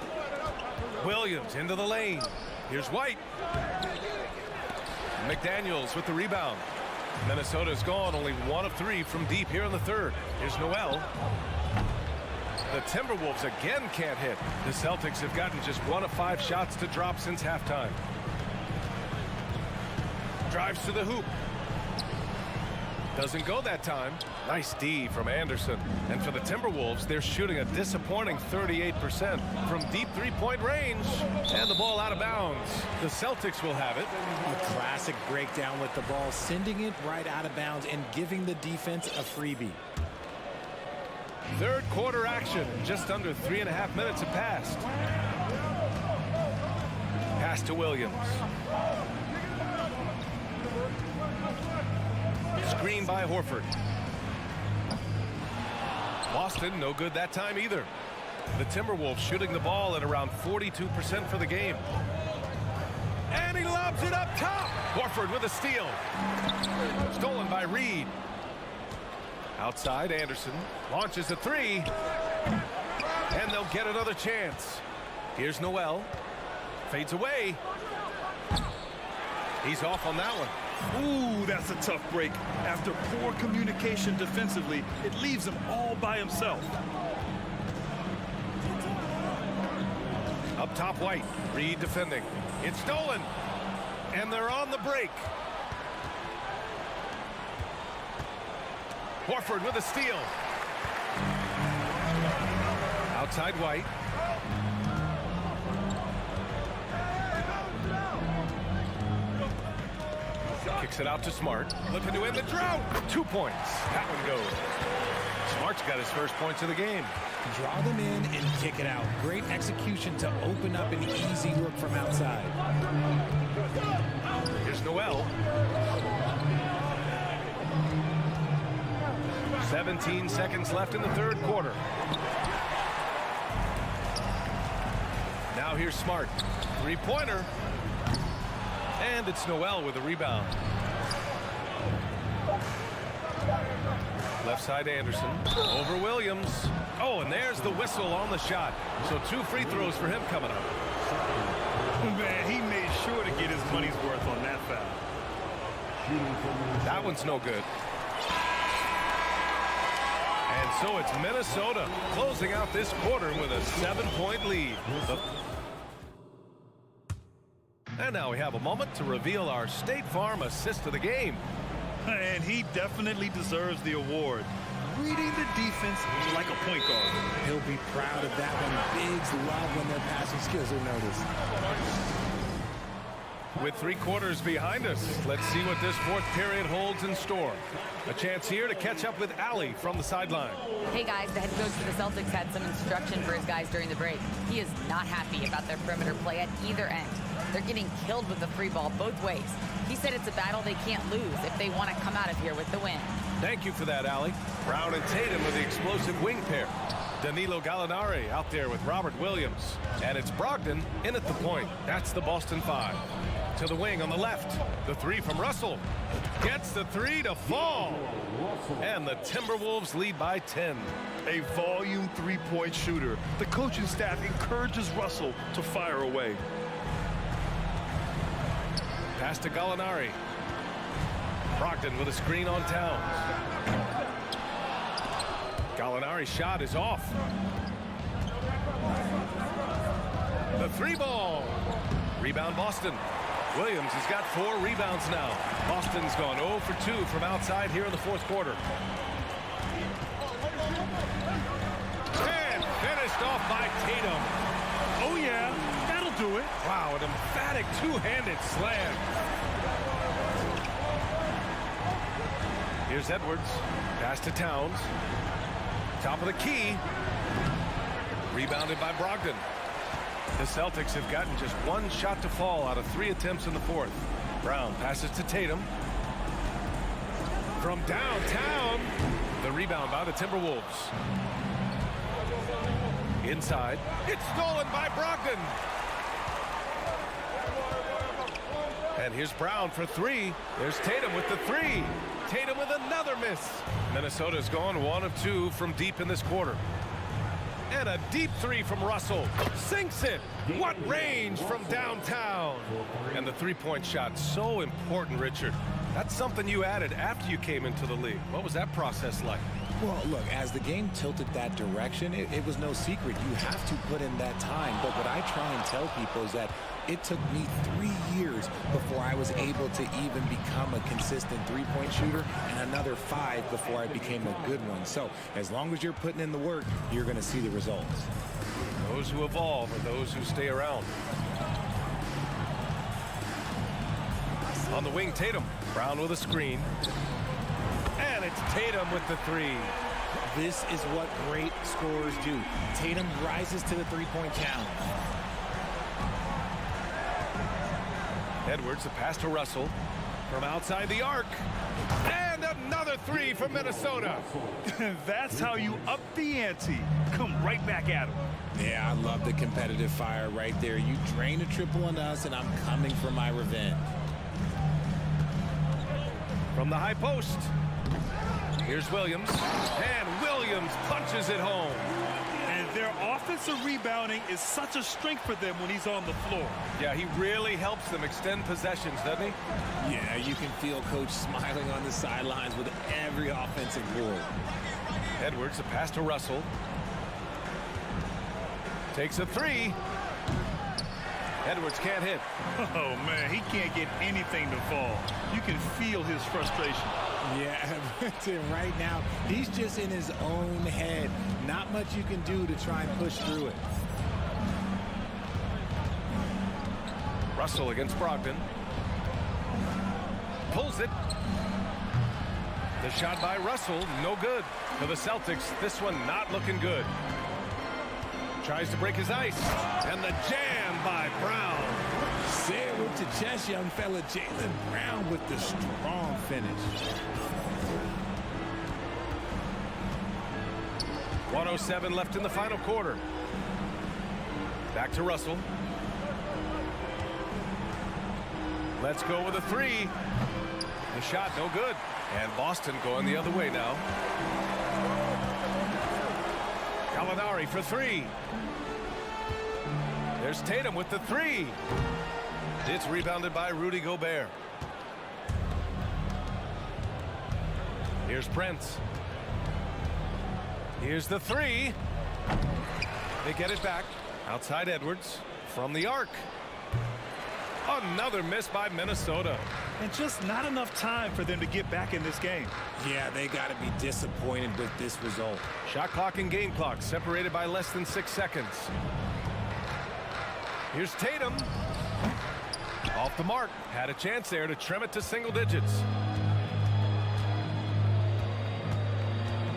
Williams into the lane. Here's White. McDaniels with the rebound. Minnesota's gone only 1 of 3 from deep here in the third. Here's Noel. The Timberwolves again can't hit. The Celtics have gotten just 1 of 5 shots to drop since halftime. Drives to the hoop. Doesn't go that time. Nice D from Anderson. And for the Timberwolves, they're shooting a disappointing 38% from deep three-point range. And the ball out of bounds. The Celtics will have it. A classic breakdown with the ball, sending it right out of bounds and giving the defense a freebie. Third quarter action. Just under 3.5 minutes have passed. Pass to Williams. Screen by Horford. Boston, no good that time either. The Timberwolves shooting the ball at around 42% for the game. And he lobs it up top. Horford with a steal. Stolen by Reed. Outside, Anderson launches a 3. And they'll get another chance. Here's Noel. Fades away. He's off on that one. Ooh, that's a tough break. After poor communication defensively, it leaves him all by himself. Up top, White. Reed defending. It's stolen. And they're on the break. Horford with a steal. Outside, White. Kicks it out to Smart. Looking to end the drought. 2 points. That one goes. Smart's got his first points of the game. Draw them in and kick it out. Great execution to open up an easy look from outside. Here's Noel. 17 seconds left in the third quarter. Now here's Smart. Three-pointer. And it's Noel with a rebound. Left side, Anderson. Over Williams. Oh, and there's the whistle on the shot. So 2 free throws for him coming up. Man, he made sure to get his money's worth on that foul. That one's no good. And so it's Minnesota closing out this quarter with a 7-point lead. And now we have a moment to reveal our State Farm assist of the game. And he definitely deserves the award. Reading the defense like a point guard. He'll be proud of that one. Bigs love when their passing skills are noticed. With 3 quarters behind us, let's see what this fourth period holds in store. A chance here to catch up with Allie from the sideline. Hey guys, the head coach for the Celtics had some instruction for his guys during the break. He is not happy about their perimeter play at either end. They're getting killed with the free ball both ways. He said it's a battle they can't lose if they want to come out of here with the win. Thank you for that, Allie. Brown and Tatum with the explosive wing pair. Danilo Gallinari out there with Robert Williams. And it's Brogdon in at the point. That's the Boston 5. To the wing on the left. The 3 from Russell. Gets the 3 to fall. And the Timberwolves lead by 10. A volume 3-point shooter. The coaching staff encourages Russell to fire away. Pass to Gallinari. Brogdon with a screen on Towns. Gallinari's shot is off. The 3-ball. Rebound Boston. Williams has got 4 rebounds now. Boston's gone 0 for 2 from outside here in the fourth quarter. And finished off by Tatum. Oh, yeah, that'll do it. Wow, an emphatic two-handed slam. Here's Edwards. Pass to Towns. Top of the key. Rebounded by Brogdon. The Celtics have gotten just 1 shot to fall out of 3 attempts in the fourth. Brown passes to Tatum. From downtown. The rebound by the Timberwolves. Inside. It's stolen by Brogdon. And here's Brown for 3. There's Tatum with the 3. Tatum with another miss. Minnesota's gone 1 of 2 from deep in this quarter. And a deep 3 from Russell. Sinks it. What range from downtown. And the 3-point shot, so important, Richard. That's something you added after you came into the league. What was that process like? Well, look, as the game tilted that direction, it was no secret. You have to put in that time. But what I try and tell people is that it took me 3 years before I was able to even become a consistent 3-point shooter, and another 5 before I became a good one. So as long as you're putting in the work, you're going to see the results. Those who evolve are those who stay around. On the wing, Tatum. Brown with a screen. And it's Tatum with the 3. This is what great scorers do. Tatum rises to the 3-point challenge. Edwards, a pass to Russell. From outside the arc. And another 3 from Minnesota. That's how you up the ante. Come right back at him. Yeah, I love the competitive fire right there. You drain a triple on us, and I'm coming for my revenge. From the high post. Here's Williams. And Williams punches it home. And their offensive rebounding is such a strength for them when he's on the floor. Yeah, he really helps them extend possessions, doesn't he? Yeah, you can feel Coach smiling on the sidelines with every offensive board. Edwards, a pass to Russell. Takes a 3. Edwards can't hit. Oh, man, he can't get anything to fall. You can feel his frustration. Yeah, right now, he's just in his own head. Not much you can do to try and push through it. Russell against Brogdon. Pulls it. The shot by Russell, no good. For the Celtics, this one not looking good. Tries to break his ice. And the jam by Brown. Say it with your chest, young fella. Jaylen Brown with the strong finish. 1:07 left in the final quarter. Back to Russell. Let's go with a 3. The shot no good. And Boston going the other way now. Gallinari for 3. There's Tatum with the 3. It's rebounded by Rudy Gobert. Here's Prince. Here's the 3. They get it back. Outside Edwards. From the arc. Another miss by Minnesota. And just not enough time for them to get back in this game. Yeah, they got to be disappointed with this result. Shot clock and game clock separated by less than 6 seconds. Here's Tatum. Off the mark. Had a chance there to trim it to single digits.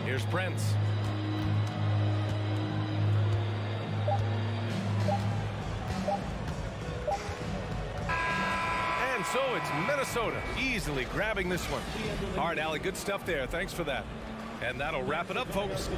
Here's Prince. And so it's Minnesota easily grabbing this one. All right, Allie, good stuff there. Thanks for that. And that'll wrap it up, folks.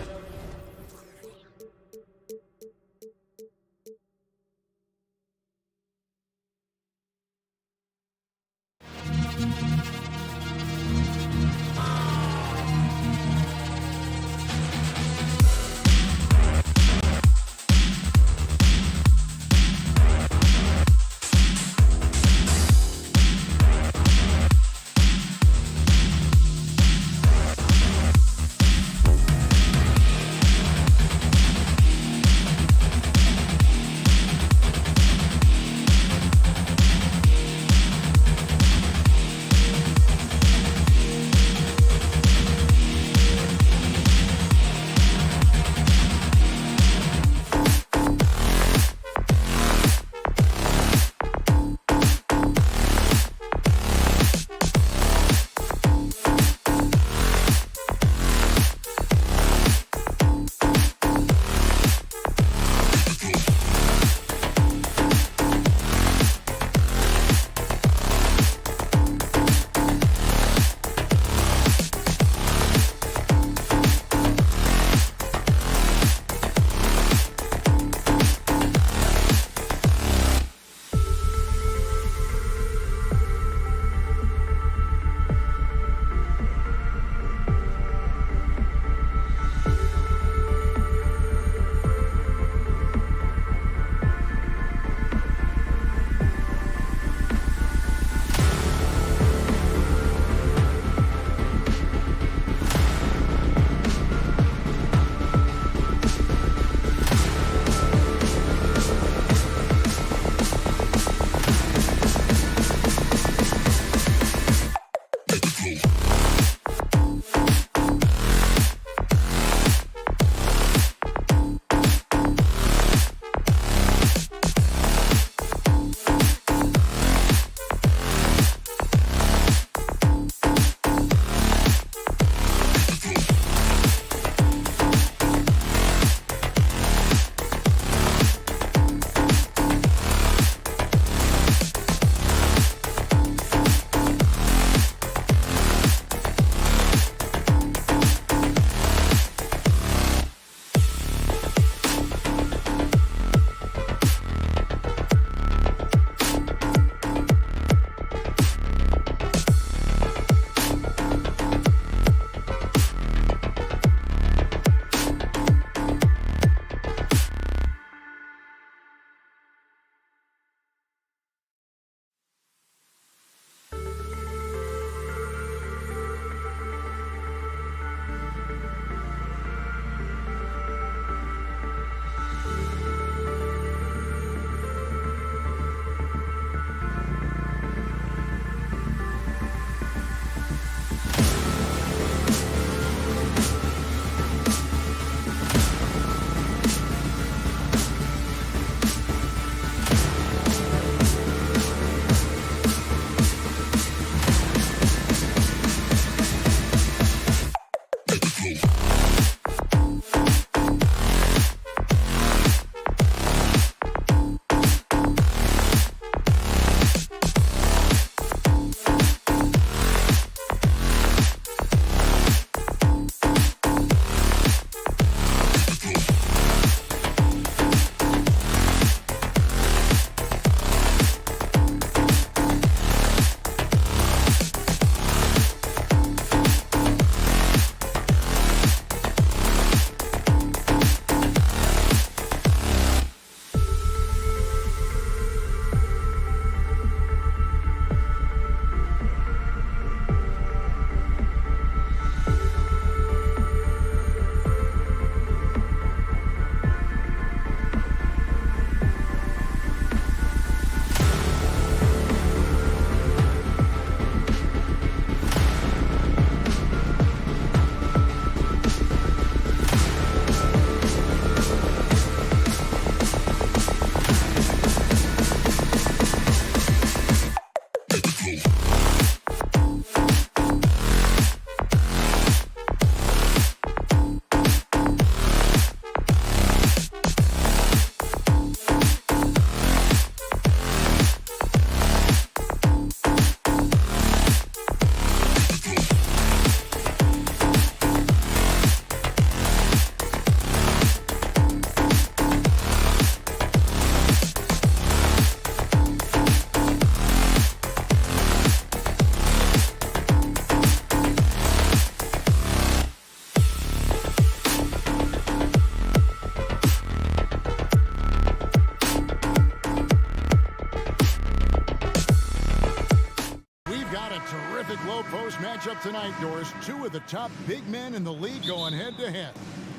terrific low post matchup tonight, Doris. Two of the top big men in the league going head-to-head.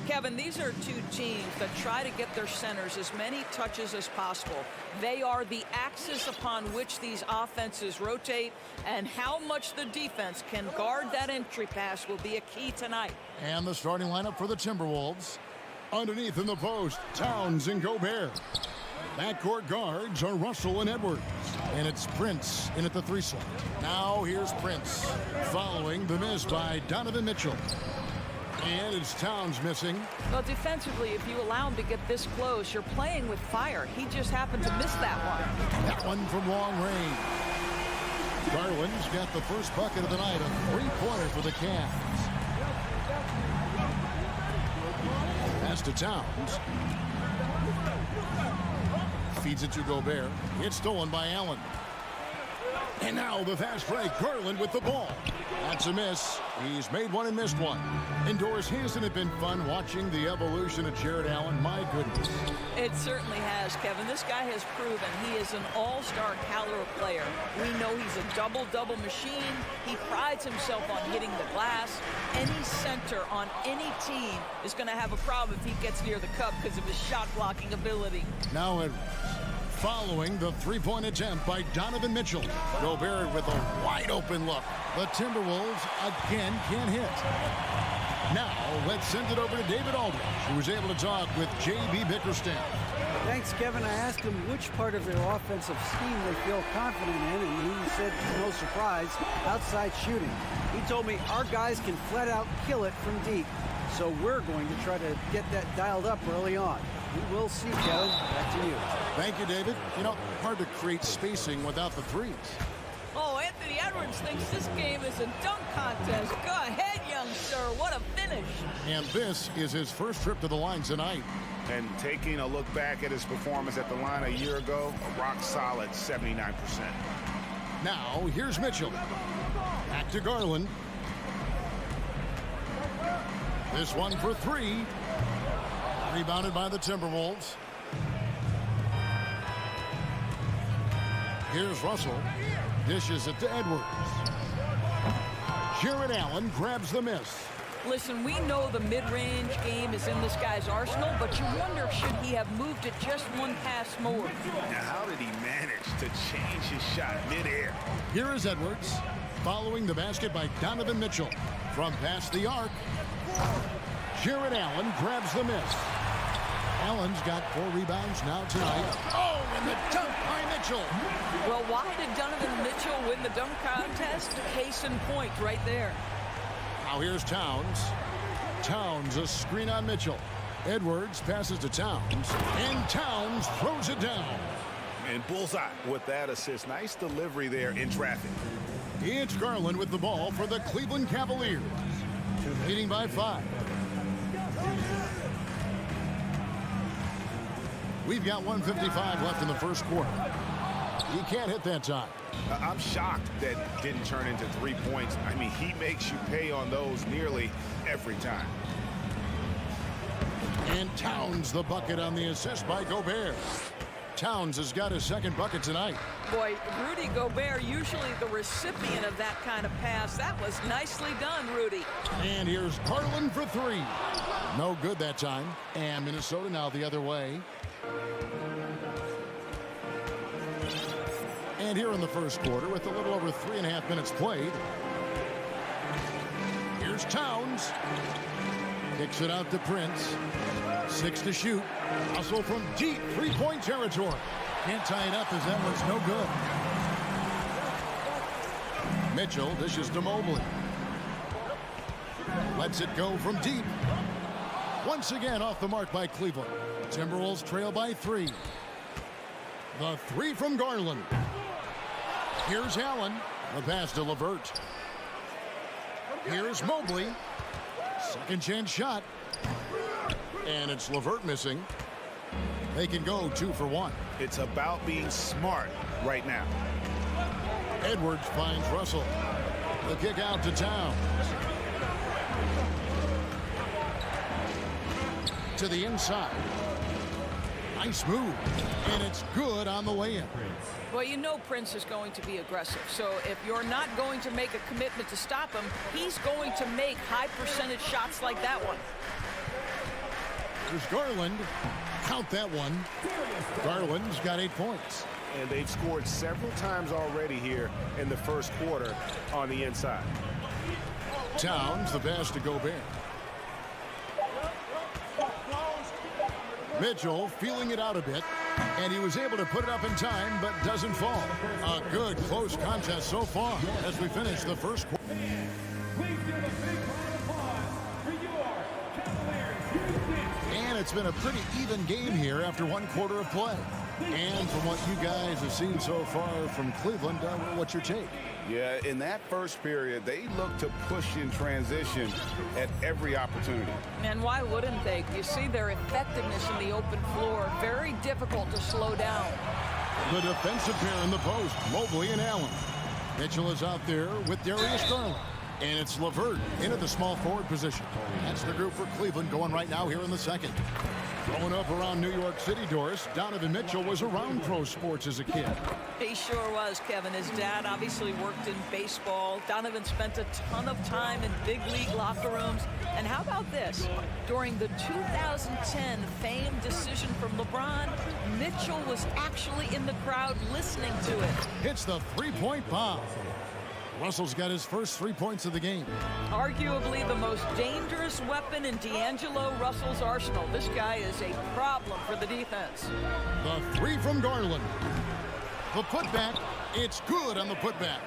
Kevin, these are two teams that try to get their centers as many touches as possible. They are the axis upon which these offenses rotate, and how much the defense can guard that entry pass will be a key tonight. And the starting lineup for the Timberwolves. Underneath in the post, Towns and Gobert. Backcourt guards are Russell and Edwards. And it's Prince in at the 3 slot. Now here's Prince, following the miss by Donovan Mitchell. And it's Towns missing. Well, defensively, if you allow him to get this close, you're playing with fire. He just happened to miss that one. That one from long range. Garland's got the first bucket of the night, a 3-pointer for the Cavs. Pass to Towns. Feeds it to Gobert. It's stolen by Allen. And now the fast break. Garland with the ball. That's a miss. He's made one and missed one. Indoors, hasn't it been fun watching the evolution of Jared Allen? My goodness. It certainly has, Kevin. This guy has proven he is an all-star caliber player. We know he's a double-double machine. He prides himself on hitting the glass. Any center on any team is going to have a problem if he gets near the cup because of his shot-blocking ability. Now Edwards. Following the 3-point attempt by Donovan Mitchell. Gobert with a wide-open look. The Timberwolves again can't hit. Now, let's send it over to David Aldridge, who was able to talk with J.B. Bickerstaff. Thanks, Kevin. I asked him which part of their offensive scheme they feel confident in, and he said, no surprise, outside shooting. He told me our guys can flat out kill it from deep, so we're going to try to get that dialed up early on. We will see, Kevin. Back to you. Thank you, David. You know, hard to create spacing without the threes. Oh, Anthony Edwards thinks this game is a dunk contest. Go ahead, young sir. What a finish. And this is his first trip to the line tonight. And taking a look back at his performance at the line a year ago, a rock-solid 79%. Now, here's Mitchell. Back to Garland. This one for 3. Rebounded by the Timberwolves. Here's Russell. Dishes it to Edwards. Jared Allen grabs the miss. Listen, we know the mid-range game is in this guy's arsenal, but you wonder, should he have moved it just one pass more? Now, how did he manage to change his shot mid-air? Here is Edwards, following the basket by Donovan Mitchell. From past the arc, Jared Allen grabs the miss. Allen's got 4 rebounds now tonight. Oh, and the dunk by Mitchell. Well, why did Donovan Mitchell win the dunk contest? Case in point right there. Now here's Towns. Towns, a screen on Mitchell. Edwards passes to Towns, and Towns throws it down. And bullseye with that assist. Nice delivery there in traffic. It's Garland with the ball for the Cleveland Cavaliers. Leading by 5. We've got 1:55 left in the first quarter. He can't hit that time. I'm shocked that didn't turn into 3 points. I mean, he makes you pay on those nearly every time. And Towns the bucket on the assist by Gobert. Towns has got his second bucket tonight. Boy, Rudy Gobert, usually the recipient of that kind of pass. That was nicely done, Rudy. And here's Garland for 3. No good that time. And Minnesota now the other way. And here in the first quarter, with a little over 3.5 minutes played, here's Towns. Kicks it out to Prince. 6 to shoot. Hustle from deep 3-point territory. Can't tie it up as that one's no good. Mitchell dishes to Mobley. Lets it go from deep. Once again off the mark by Cleveland. Timberwolves trail by 3. The 3 from Garland. Here's Allen. The pass to LeVert. Here's Mobley. Second chance shot. And it's LeVert missing. They can go 2 for 1. It's about being smart right now. Edwards finds Russell. The kick out to Towns. To the inside. Nice move. And it's good on the way in. Well, you know Prince is going to be aggressive. So if you're not going to make a commitment to stop him, he's going to make high percentage shots like that one. There's Garland. Count that one. Garland's got 8 points. And they've scored several times already here in the first quarter on the inside. Towns, the pass to Gobert. Mitchell feeling it out a bit, and he was able to put it up in time, but doesn't fall. A good close contest so far as we finish the first quarter. Please give a big round of applause for your Cavaliers. And it's been a pretty even game here after 1 quarter of play. And from what you guys have seen so far from Cleveland, what's your take? Yeah, in that first period, they looked to push in transition at every opportunity. And why wouldn't they? You see their effectiveness in the open floor. Very difficult to slow down. The defensive pair in the post, Mobley and Allen. Mitchell is out there with Darius Garland. And it's LeVert into the small forward position. That's the group for Cleveland going right now here in the second. Growing up around New York City, Doris, Donovan Mitchell was around pro sports as a kid. He sure was, Kevin. His dad obviously worked in baseball. Donovan spent a ton of time in big league locker rooms. And how about this? During the 2010 famed decision from LeBron, Mitchell was actually in the crowd listening to it. Hits the three-point bomb. Russell's got his first 3 points of the game. Arguably the most dangerous weapon in D'Angelo Russell's arsenal. This guy is a problem for the defense. The 3 from Garland. The putback, it's good on the putback.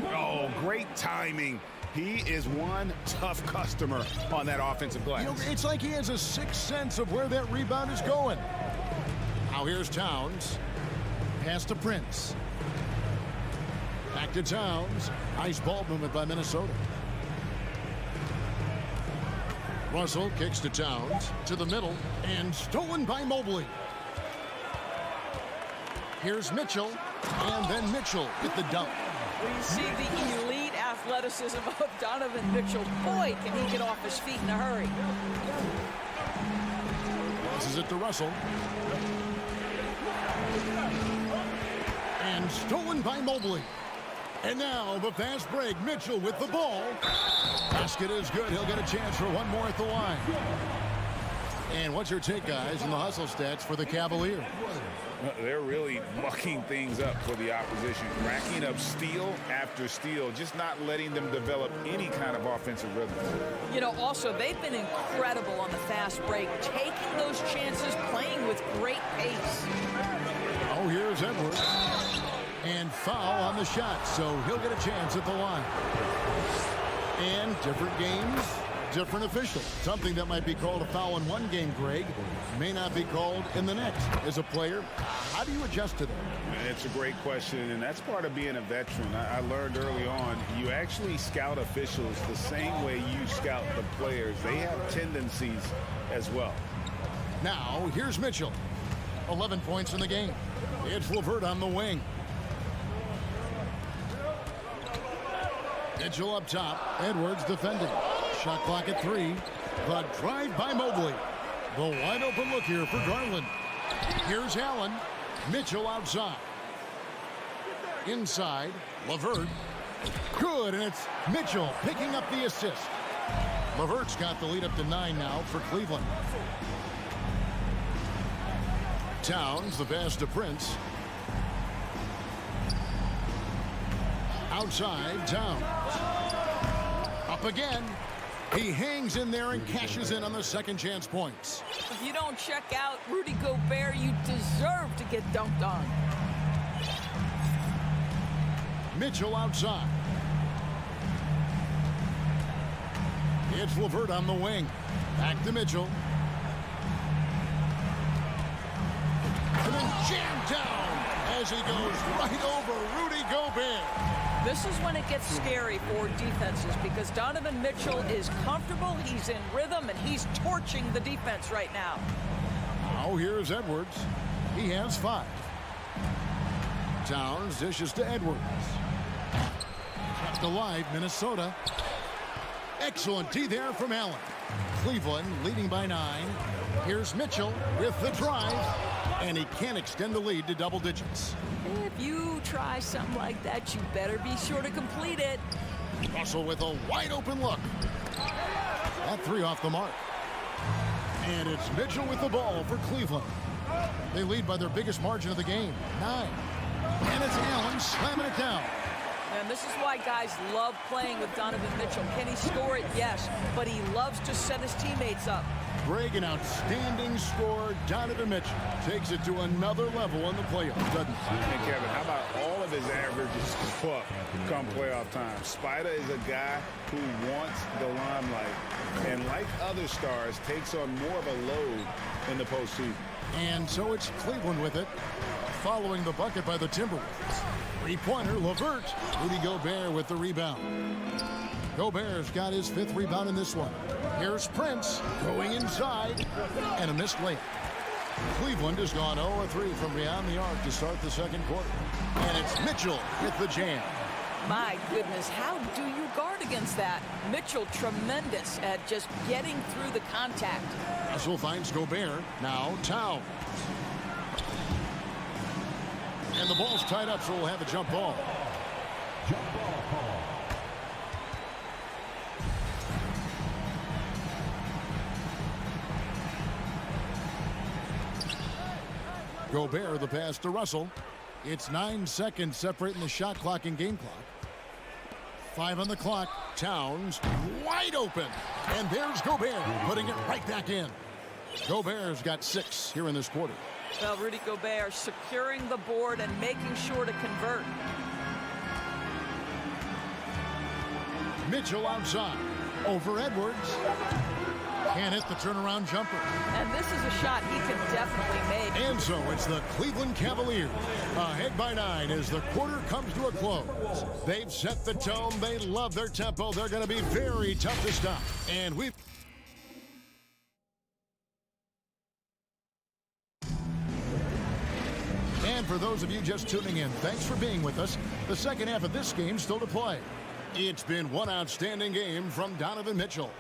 Oh, great timing. He is one tough customer on that offensive glass. You know, it's like he has a sixth sense of where that rebound is going. Now here's Towns. Pass to Prince. Back to Towns. Nice ball movement by Minnesota. Russell kicks to Towns. To the middle. And stolen by Mobley. Here's Mitchell. And then Mitchell with the dunk. We see the elite athleticism of Donovan Mitchell. Boy, can he get off his feet in a hurry. Passes it to Russell. And stolen by Mobley. And now the fast break. Mitchell with the ball. Basket is good. He'll get a chance for one more at the line. And what's your take, guys, in the hustle stats for the Cavaliers? They're really mucking things up for the opposition, racking up steal after steal, just not letting them develop any kind of offensive rhythm. You know, also, they've been incredible on the fast break, taking those chances, playing with great pace. Oh, here's Edwards. And foul on the shot, so he'll get a chance at the line. And different games, different official. Something that might be called a foul in one game, Greg, may not be called in the next. As a player, how do you adjust to that? It's a great question, and that's part of being a veteran. I learned early on, you actually scout officials the same way you scout the players. They have tendencies as well. Now, here's Mitchell. 11 points in the game. It's LeVert on the wing. Mitchell up top. Edwards defending. Shot clock at 3. The drive by Mobley. The wide open look here for Garland. Here's Allen. Mitchell outside. Inside. LeVert. Good, and it's Mitchell picking up the assist. LeVert's got the lead up to 9 now for Cleveland. Towns, the pass to Prince. Outside, Towns. Up again. He hangs in there and cashes in on the second chance points. If you don't check out Rudy Gobert, you deserve to get dunked on. Mitchell outside. It's LeVert on the wing. Back to Mitchell. And then jammed down as he goes right over Rudy Gobert. This is when it gets scary for defenses because Donovan Mitchell is comfortable, he's in rhythm, and he's torching the defense right now. Now here's Edwards. He has 5. Towns dishes to Edwards. Kept alive, Minnesota. Excellent D there from Allen. Cleveland leading by 9. Here's Mitchell with the drive. And he can't extend the lead to double digits. If you try something like that, you better be sure to complete it. Russell with a wide open look. That three off the mark. And it's Mitchell with the ball for Cleveland. They lead by their biggest margin of the game, 9. And it's Allen slamming it down. And this is why guys love playing with Donovan Mitchell. Can he score it? Yes. But he loves to set his teammates up. Greg, an outstanding scorer. Donovan Mitchell takes it to another level in the playoffs, doesn't he? And Kevin, how about all of his averages come playoff time? Spider is a guy who wants the limelight, and like other stars, takes on more of a load in the postseason. And so it's Cleveland with it, following the bucket by the Timberwolves. Three-pointer, LeVert. Rudy Gobert with the rebound. Gobert's got his 5th rebound in this one. Here's Prince going inside, and a missed layup. Cleveland has gone 0-3 from beyond the arc to start the second quarter. And it's Mitchell with the jam. My goodness, how do you guard against that? Mitchell tremendous at just getting through the contact. Russell finds Gobert. Now Towns. And the ball's tied up, so we'll have a jump ball. Jump ball call. Gobert, the pass to Russell. It's 9 seconds separating the shot clock and game clock. 5 on the clock. Towns wide open. And there's Gobert putting it right back in. Gobert's got 6 here in this quarter. Well, Rudy Gobert securing the board and making sure to convert. Mitchell outside. Over Edwards. Can't hit the turnaround jumper. And this is a shot he can definitely make. And so it's the Cleveland Cavaliers ahead by 9 as the quarter comes to a close. They've set the tone. They love their tempo. They're going to be very tough to stop. And we've... And for those of you just tuning in, thanks for being with us. The second half of this game still to play. It's been one outstanding game from Donovan Mitchell.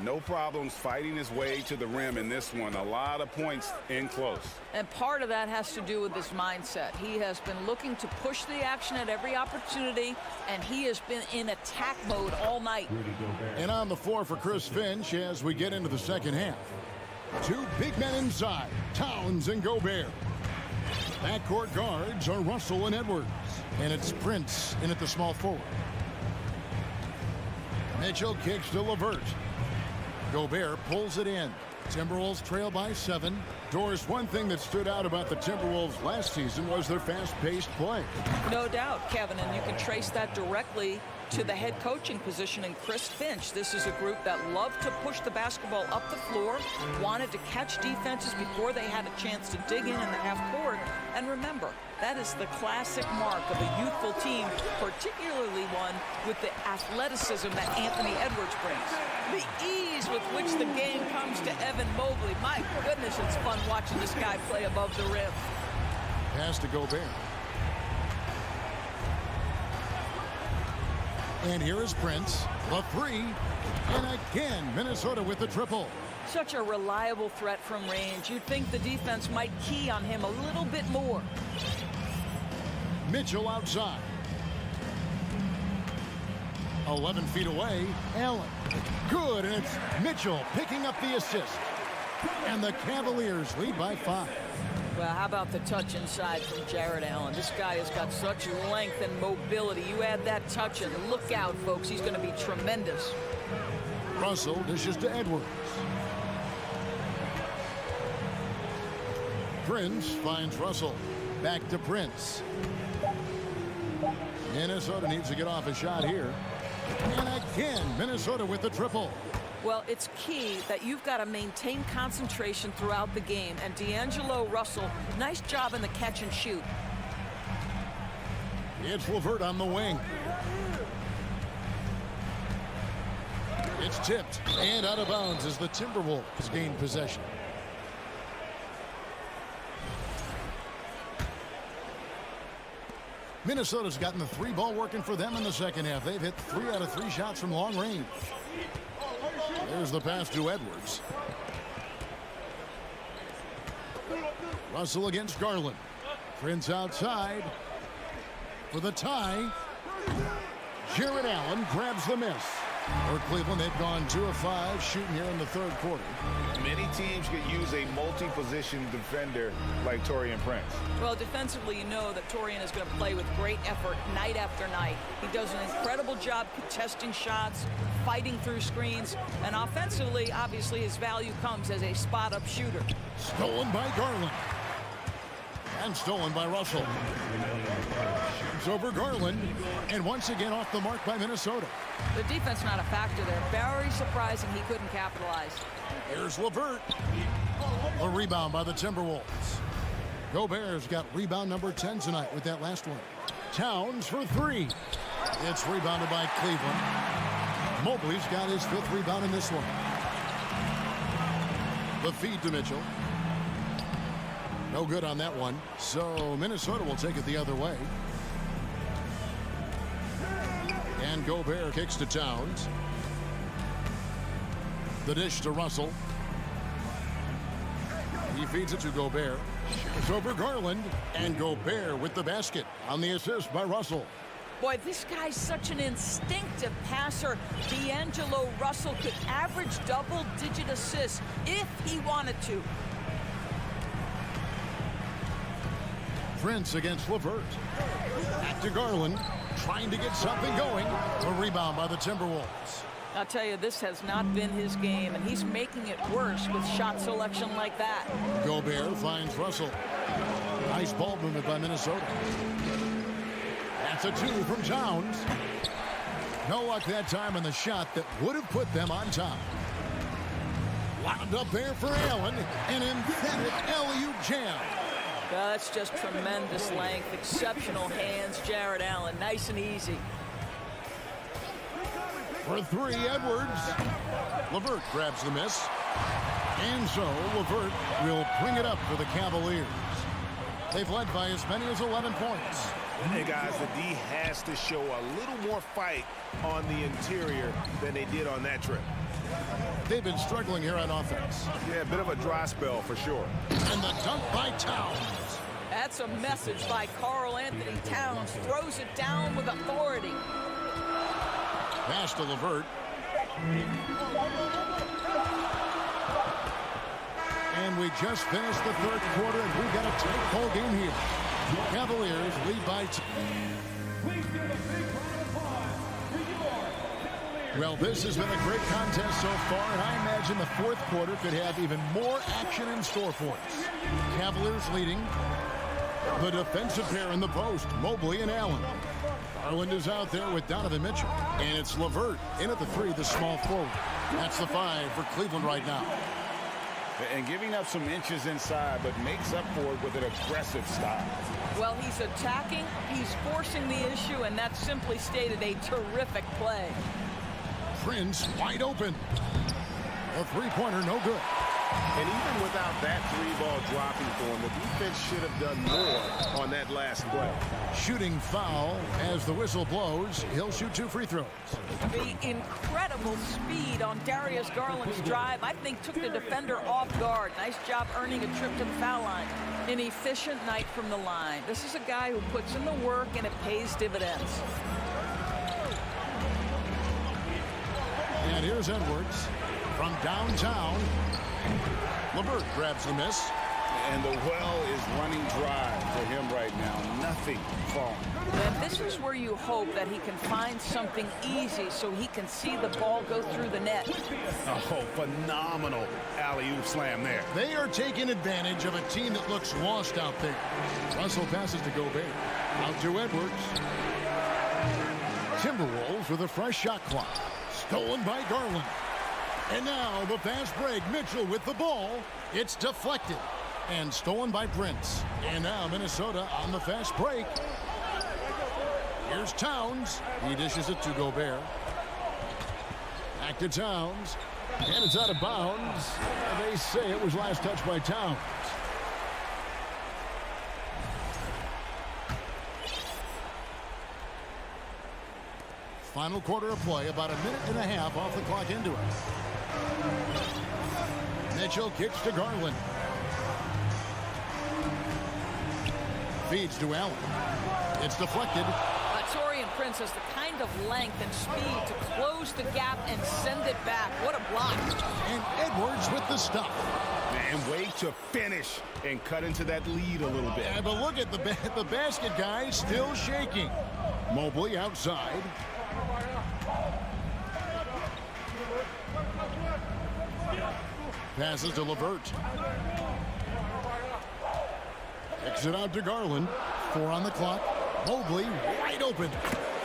No problems fighting his way to the rim in this one. A lot of points in close. And part of that has to do with his mindset. He has been looking to push the action at every opportunity, and he has been in attack mode all night. And on the floor for Chris Finch as we get into the second half. 2 big men inside, Towns and Gobert. Backcourt guards are Russell and Edwards. And it's Prince in at the small forward. Mitchell kicks to LeVert. Gobert pulls it in. Timberwolves trail by 7. Doris, one thing that stood out about the Timberwolves last season was their fast-paced play. No doubt, Kevin, and you can trace that directly to the head coaching position in Chris Finch. This is a group that loved to push the basketball up the floor, wanted to catch defenses before they had a chance to dig in the half court. And remember, that is the classic mark of a youthful team, particularly one with the athleticism that Anthony Edwards brings. The ease with which the game comes to Evan Mobley. My goodness, it's fun watching this guy play above the rim. Pass to Gobert. And here is Prince, the 3. And again, Minnesota with the triple. Such a reliable threat from range. You'd think the defense might key on him a little bit more. Mitchell outside. 11 feet away, Allen. Good, and it's Mitchell picking up the assist. And the Cavaliers lead by 5. Well, how about the touch inside from Jared Allen? This guy has got such length and mobility. You add that touch and look out, folks. He's going to be tremendous. Russell dishes to Edwards. Prince finds Russell. Back to Prince. Minnesota needs to get off a shot here. And again, Minnesota with the triple. Well, it's key that you've got to maintain concentration throughout the game. And D'Angelo Russell, nice job in the catch and shoot. It's LeVert on the wing. It's tipped and out of bounds as the Timberwolves gain possession. Minnesota's gotten the 3 ball working for them in the second half. They've hit 3 out of 3 shots from long range. There's the pass to Edwards. Russell against Garland. Prince outside for the tie. Jared Allen grabs the miss. For Cleveland, they've gone 2 of 5 shooting here in the third quarter. Many teams could use a multi-position defender like Taurean Prince. Well, defensively, you know that Taurean is going to play with great effort night after night. He does an incredible job contesting shots, fighting through screens, and offensively, obviously, his value comes as a spot-up shooter. Stolen by Garland. And stolen by Russell. Shoots over Garland. And once again off the mark by Minnesota. The defense not a factor there. Very surprising he couldn't capitalize. Here's LeVert. A rebound by the Timberwolves. Gobert's got rebound number 10 tonight with that last one. Towns for 3. It's rebounded by Cleveland. Mobley's got his 5th rebound in this one. The feed to Mitchell. No good on that one. So Minnesota will take it the other way. And Gobert kicks to Towns. The dish to Russell. He feeds it to Gobert. It's over Garland. And Gobert with the basket on the assist by Russell. Boy, this guy's such an instinctive passer. D'Angelo Russell could average double-digit assists if he wanted to. Prince against LeVert. Back to Garland. Trying to get something going. A rebound by the Timberwolves. I'll tell you, this has not been his game, and he's making it worse with shot selection like that. Gobert finds Russell. Nice ball movement by Minnesota. That's a 2 from Towns. No luck that time on the shot that would have put them on top. Wound up there for Allen. An emphatic alley-oop jam. That's just tremendous length, exceptional hands. Jared Allen, nice and easy. For 3, Edwards. LeVert grabs the miss. And so LeVert will bring it up for the Cavaliers. They've led by as many as 11 points. Hey, guys, the D has to show a little more fight on the interior than they did on that trip. They've been struggling here on offense. Yeah, a bit of a dry spell for sure. And the dunk by Towns. That's a message by Karl Anthony Towns. Throws it down with authority. Pass to LeVert. And we just finished the third quarter, and we've got a tight ball game here. Cavaliers lead by 2. Well, this has been a great contest so far, and I imagine the fourth quarter could have even more action in store for us. Cavaliers leading. The defensive pair in the post, Mobley and Allen. Garland is out there with Donovan Mitchell. And it's LeVert in at the 3, the small forward. That's the 5 for Cleveland right now. And giving up some inches inside, but makes up for it with an aggressive style. Well, he's attacking, he's forcing the issue, and that's simply stated a terrific play. Prince wide open. A 3-pointer, no good. And even without that 3-ball dropping for him, the defense should have done more on that last play. Shooting foul as the whistle blows. He'll shoot 2 free throws. The incredible speed on Darius Garland's drive, I think, took the defender off guard. Nice job earning a trip to the foul line. An efficient night from the line. This is a guy who puts in the work, and it pays dividends. And here's Edwards from downtown. LeVert grabs the miss. And the well is running dry for him right now. Nothing falling. And this is where you hope that he can find something easy so he can see the ball go through the net. Oh, phenomenal alley-oop slam there. They are taking advantage of a team that looks lost out there. Russell passes to Gobert. Out to Edwards. Timberwolves with a fresh shot clock. Stolen by Garland. And now the fast break. Mitchell with the ball. It's deflected. And stolen by Prince. And now Minnesota on the fast break. Here's Towns. He dishes it to Gobert. Back to Towns. And it's out of bounds. They say it was last touched by Towns. Final quarter of play, about a minute and a half off the clock into it. Mitchell kicks to Garland. Feeds to Allen. It's deflected. Taurean Prince has the kind of length and speed to close the gap and send it back. What a block. And Edwards with the stop. And way to finish and cut into that lead a little bit. Yeah, but look at the basket guy still shaking. Mobley outside. Passes to LeVert. Exit out to Garland. 4 on the clock. Mobley wide open.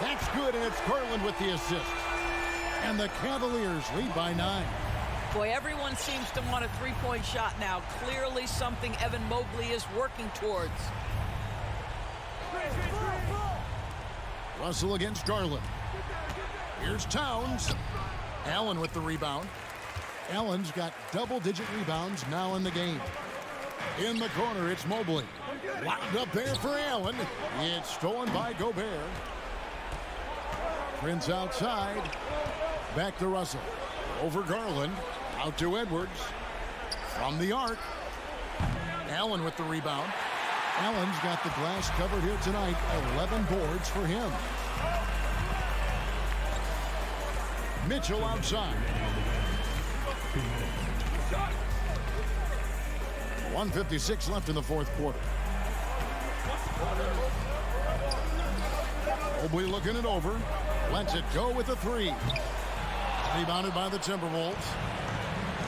That's good, and it's Garland with the assist. And the Cavaliers lead by 9. Boy, everyone seems to want a three-point shot now. Clearly something Evan Mobley is working towards. Russell against Garland. Here's Towns. Allen with the rebound. Allen's got double-digit rebounds now in the game. In the corner, it's Mobley. Wound up there for Allen. It's stolen by Gobert. Prince outside. Back to Russell. Over Garland. Out to Edwards. From the arc. Allen with the rebound. Allen's got the glass covered here tonight. 11 boards for him. Mitchell outside. 1:56 left in the fourth quarter. Mobley looking it over. Lets it go with a 3. Rebounded by the Timberwolves.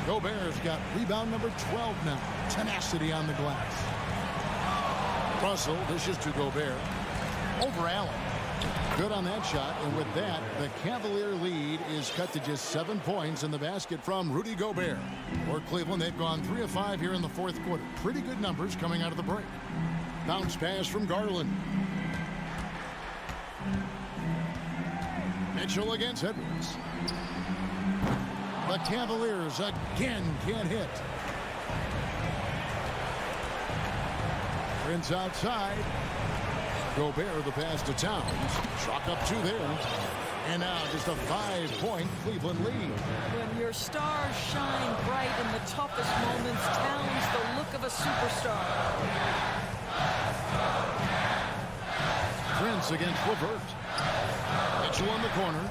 Gobert's got rebound number 12 now. Tenacity on the glass. Russell dishes to Gobert. Over Allen. Good on that shot, and with that, the Cavalier lead is cut to just 7 points in the basket from Rudy Gobert. For Cleveland, they've gone 3 of 5 here in the fourth quarter. Pretty good numbers coming out of the break. Bounce pass from Garland. Mitchell against Edwards. The Cavaliers again can't hit. Prince outside. Gobert the pass to Towns. Chalk up 2 there. And now just a 5-point Cleveland lead. When your stars shine bright in the toughest moments, Towns the look of a superstar. Prince against LeVert. Mitchell in the corner.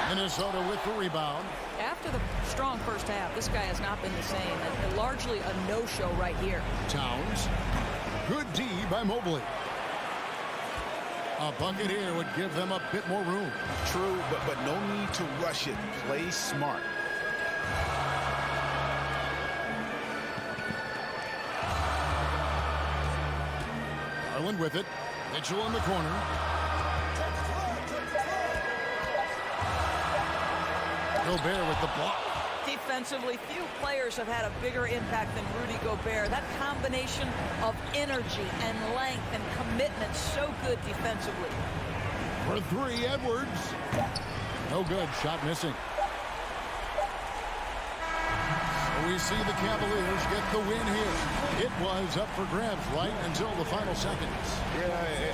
Minnesota with the rebound. After the strong first half, this guy has not been the same, and largely a no-show right here. Towns. Good D by Mobley. A bucket here would give them a bit more room. True, but no need to rush it. Play smart. Garland with it. Mitchell in the corner. Gobert with the block. Defensively, few players have had a bigger impact than Rudy Gobert. That combination of energy and length and commitment, so good defensively. For 3, Edwards. No good. Shot missing. So we see the Cavaliers get the win here. It was up for grabs right until the final seconds. Yeah.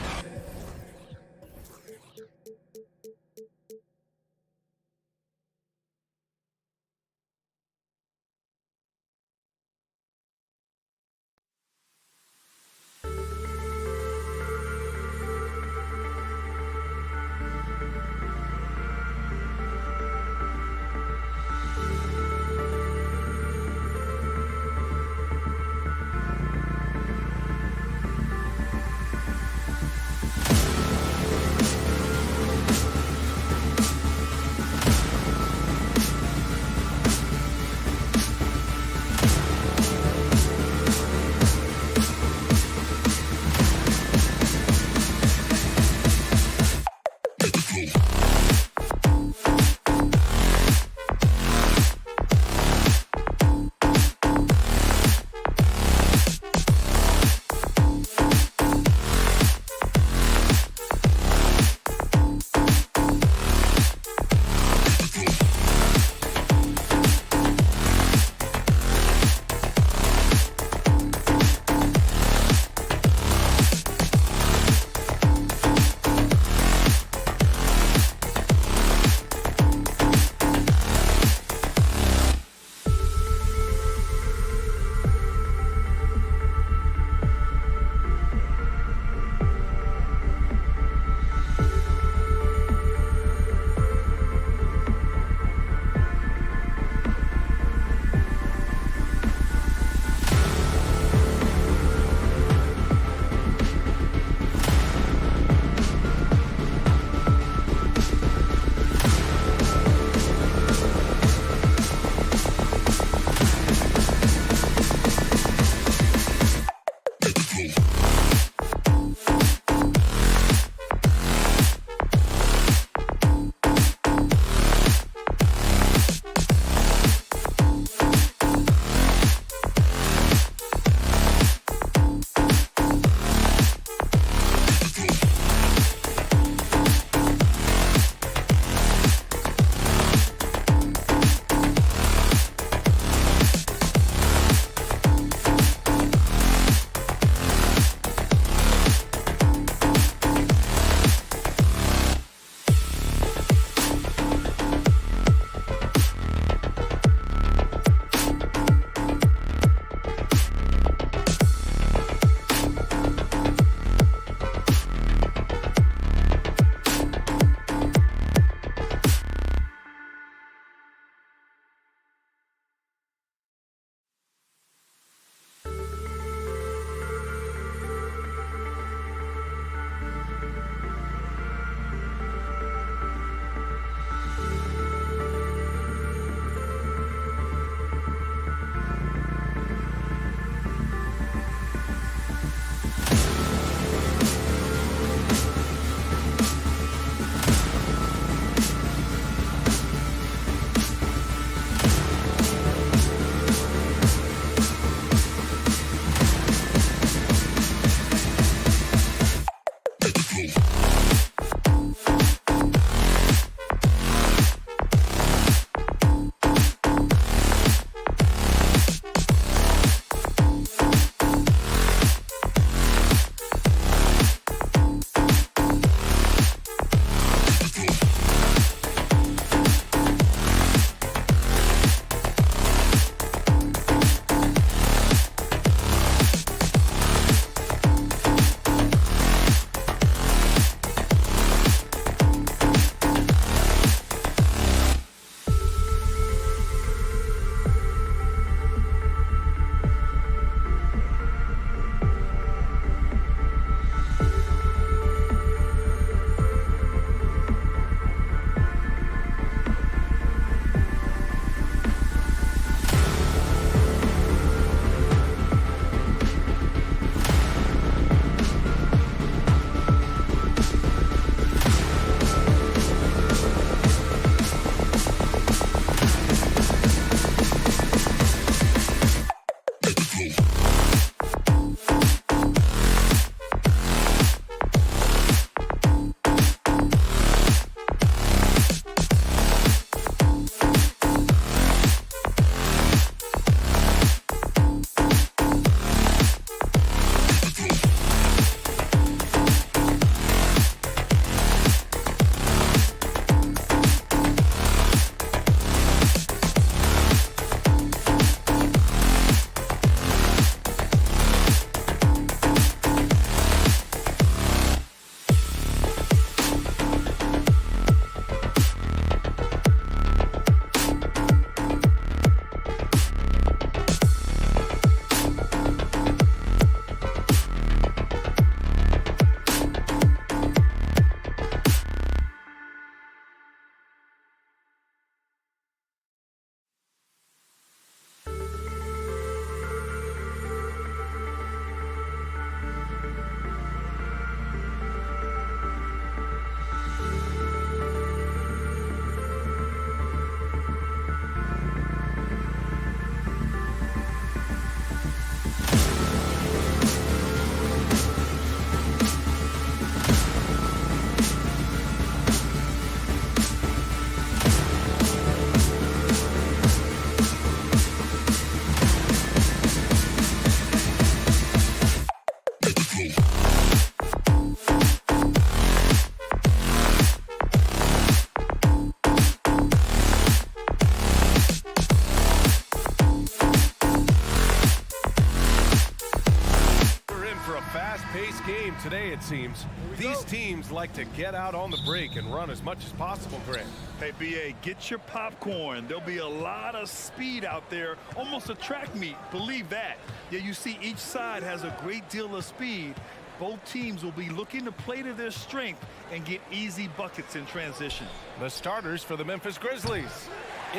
fast-paced game today, it seems. These teams like to get out on the break and run as much as possible, Grant. Hey, B.A., get your popcorn. There'll be a lot of speed out there, almost a track meet. Believe that. Yeah, you see each side has a great deal of speed. Both teams will be looking to play to their strength and get easy buckets in transition. The starters for the Memphis Grizzlies.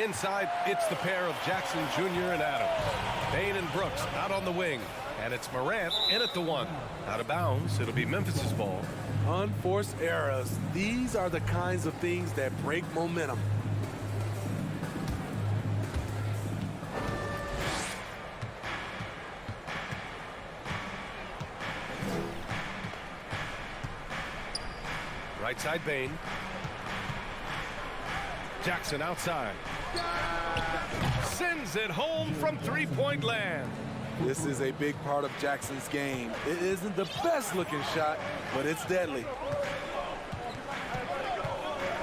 Inside, it's the pair of Jackson Jr. and Adams. Bain and Brooks out on the wing. And it's Morant in at the one. Out of bounds, it'll be Memphis's ball. Unforced errors. These are the kinds of things that break momentum. Right side, Bain. Jackson outside. Sends it home from three-point land. This is a big part of Jackson's game. It isn't the best looking shot, but it's deadly.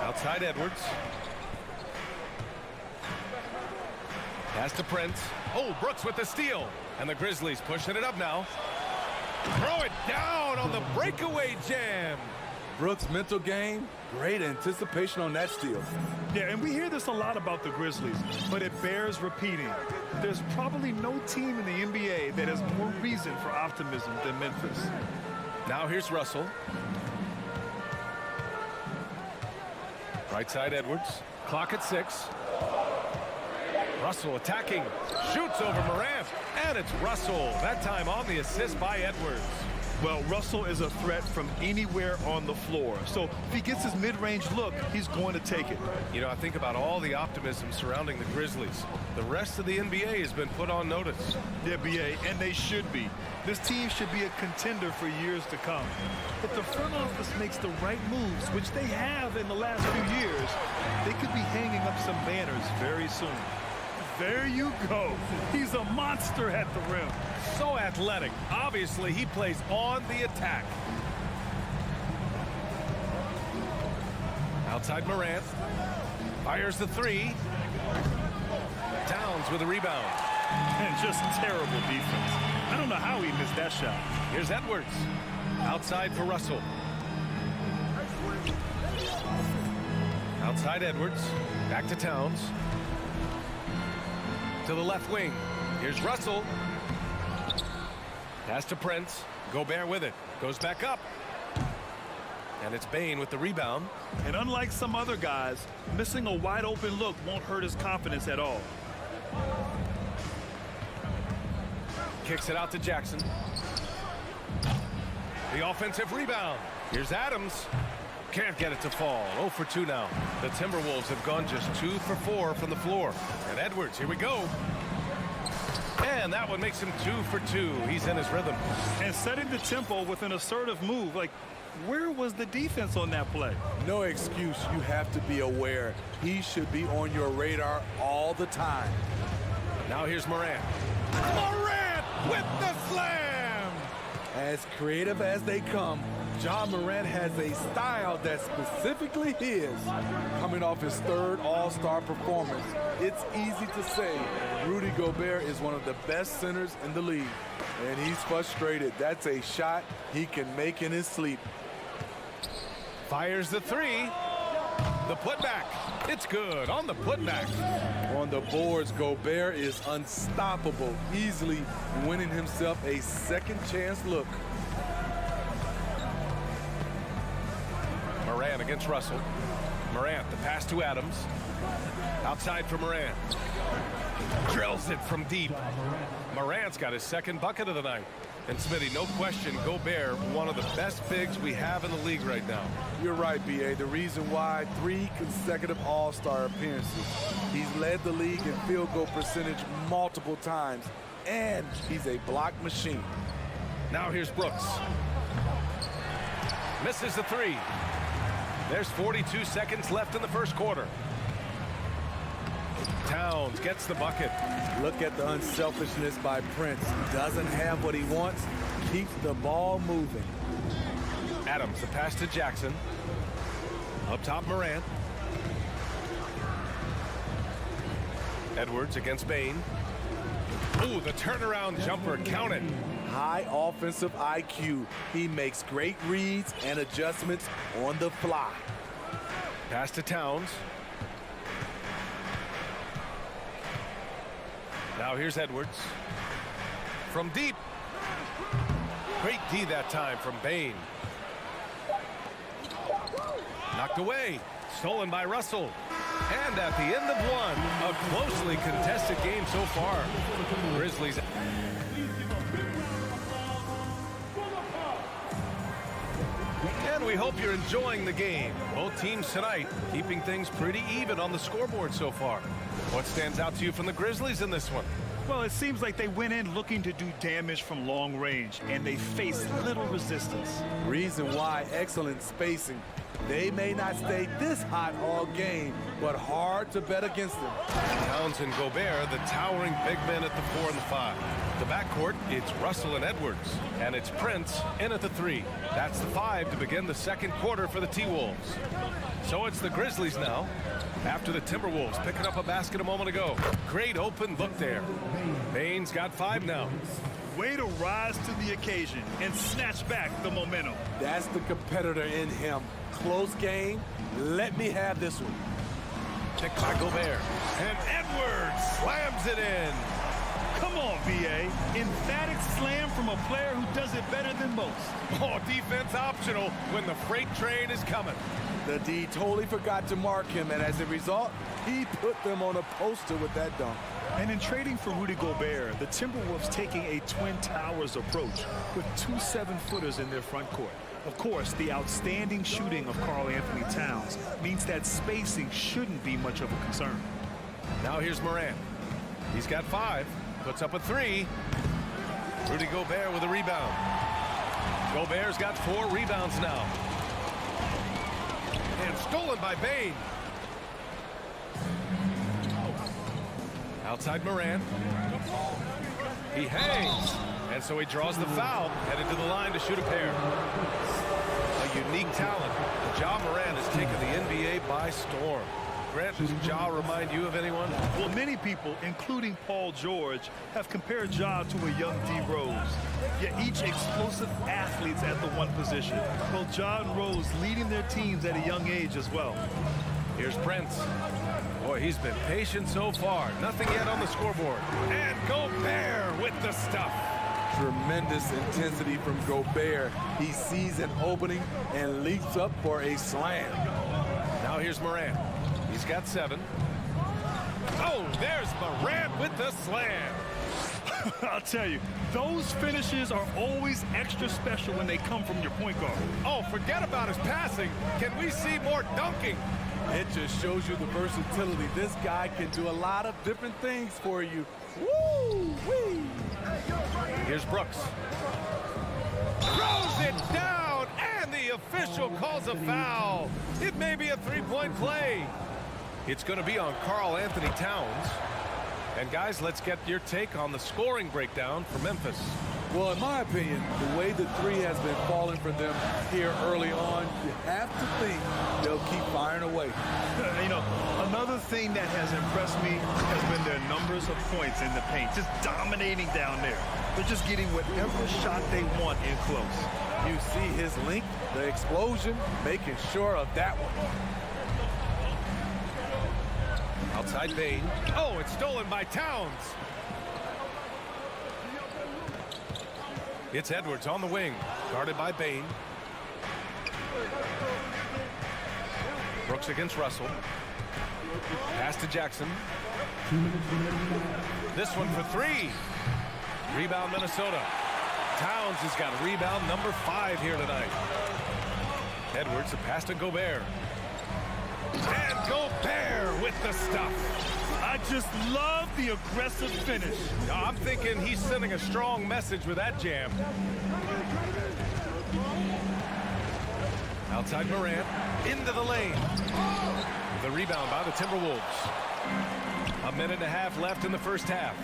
Outside Edwards. Pass to Prince. Oh, Brooks with the steal. And the Grizzlies pushing it up now. Throw it down on the breakaway jam. Brooks' mental game, great anticipation on that steal. Yeah, and we hear this a lot about the Grizzlies, but it bears repeating. There's probably no team in the NBA that has more reason for optimism than Memphis. Now here's Russell. Right side Edwards. Clock at 6. Russell attacking. Shoots over Morant. And it's Russell. That time on the assist by Edwards. Well, Russell is a threat from anywhere on the floor. So if he gets his mid-range look, he's going to take it. You know, I think about all the optimism surrounding the Grizzlies. The rest of the NBA has been put on notice. Yeah, B.A., and they should be. This team should be a contender for years to come. If the front office makes the right moves, which they have in the last few years, they could be hanging up some banners very soon. There you go. He's a monster at the rim. So athletic. Obviously, he plays on the attack. Outside Morant. Fires the three. Towns with a rebound. And just terrible defense. I don't know how he missed that shot. Here's Edwards. Outside for Russell. Outside Edwards. Back to Towns. To the left wing. Here's Russell. Pass to Prince. Gobert with it. Goes back up. And it's Bain with the rebound. And unlike some other guys, missing a wide open look won't hurt his confidence at all. Kicks it out to Jackson. The offensive rebound. Here's Adams. Can't get it to fall. 0 for 2 now. The Timberwolves have gone just 2 for 4 from the floor. And Edwards, here we go. And that one makes him 2 for 2. He's in his rhythm. And setting the tempo with an assertive move. Like, where was the defense on that play? No excuse. You have to be aware. He should be on your radar all the time. Now here's Morant. Morant with the slam! As creative as they come, John Morant has a style that's specifically his. Coming off his third All-Star performance, it's easy to say Rudy Gobert is one of the best centers in the league. And he's frustrated. That's a shot he can make in his sleep. Fires the three. The putback. It's good on the putback. On the boards, Gobert is unstoppable, easily winning himself a second chance look. Morant against Russell. Morant, the pass to Adams. Outside for Morant. Drills it from deep. Morant's got his second bucket of the night. And Smitty, no question, Gobert, one of the best bigs we have in the league right now. You're right, B.A. The reason why 3 consecutive All-Star appearances. He's led the league in field goal percentage multiple times, and he's a block machine. Now here's Brooks. Misses the three. There's 42 seconds left in the first quarter. Towns gets the bucket. Look at the unselfishness by Prince. He doesn't have what he wants, keeps the ball moving. Adams, the pass to Jackson. Up top, Morant. Edwards against Bain. Ooh, the turnaround jumper counted. High offensive IQ. He makes great reads and adjustments on the fly. Pass to Towns. Now here's Edwards. From deep. Great D that time from Bane. Knocked away. Stolen by Russell. And at the end of one, a closely contested game so far. Grizzlies. And we hope you're enjoying the game. Both teams tonight keeping things pretty even on the scoreboard so far. What stands out to you from the Grizzlies in this one? Well, it seems like they went in looking to do damage from long range, and they faced little resistance. Reason why, excellent spacing. They may not stay this hot all game, but hard to bet against them. Towns and Gobert, the towering big men at the 4 and the 5. The backcourt, it's Russell and Edwards. And it's Prince in at the 3. That's the 5 to begin the second quarter for the T-Wolves. So it's the Grizzlies now, after the Timberwolves picking up a basket a moment ago. Great open look there. Bane's got 5 now. Way to rise to the occasion and snatch back the momentum. That's the competitor in him. Close game. Let me have this one. Picked by Gobert. And Edwards slams it in. Come on, B.A. Emphatic slam from a player who does it better than most. Oh, defense optional when the freight train is coming. The D totally forgot to mark him, and as a result, he put them on a poster with that dunk. And in trading for Rudy Gobert, the Timberwolves taking a Twin Towers approach with 2 7-footers in their front court. Of course, the outstanding shooting of Karl Anthony Towns means that spacing shouldn't be much of a concern. Now here's Morant. He's got 5, puts up a 3. Rudy Gobert with a rebound. Gobert's got 4 rebounds now. And stolen by Bane. Outside Morant. He hangs. And so he draws the foul, headed to the line to shoot a pair. A unique talent. Ja Morant has taken the NBA by storm. Grant, does Ja remind you of anyone? Well, many people, including Paul George, have compared Ja to a young D. Rose. Yet each explosive athletes at the one position. Well, Ja and Rose leading their teams at a young age as well. Here's Prince. Boy, he's been patient so far. Nothing yet on the scoreboard. And Gobert with the stuff. Tremendous intensity from Gobert. He sees an opening and leaps up for a slam. Now here's Morant. He's got 7. Oh, there's Morant with the slam. I'll tell you, those finishes are always extra special when they come from your point guard. Oh, forget about his passing. Can we see more dunking? It just shows you the versatility. This guy can do a lot of different things for you. Woo-wee! Here's Brooks. Throws it down, and the official calls a foul. It may be a 3-point play. It's going to be on Karl Anthony Towns. And guys, let's get your take on the scoring breakdown for Memphis. Well, in my opinion, the way the 3 has been falling for them here early on, you have to think they'll keep firing away. You know, another thing that has impressed me has been their numbers of points in the paint, just dominating down there. They're just getting whatever shot they want in close. You see his length, the explosion, making sure of that one. Outside Bane. Oh, it's stolen by Towns. It's Edwards on the wing, guarded by Bane. Brooks against Russell. Pass to Jackson. This one for 3. Rebound Minnesota. Towns has got rebound number 5 here tonight. Edwards, a pass to Gobert. And Gobert with the stuff. I just love the aggressive finish. I'm thinking he's sending a strong message with that jam. Outside Morant, into the lane. The rebound by the Timberwolves. 1.5 minutes left in the first half.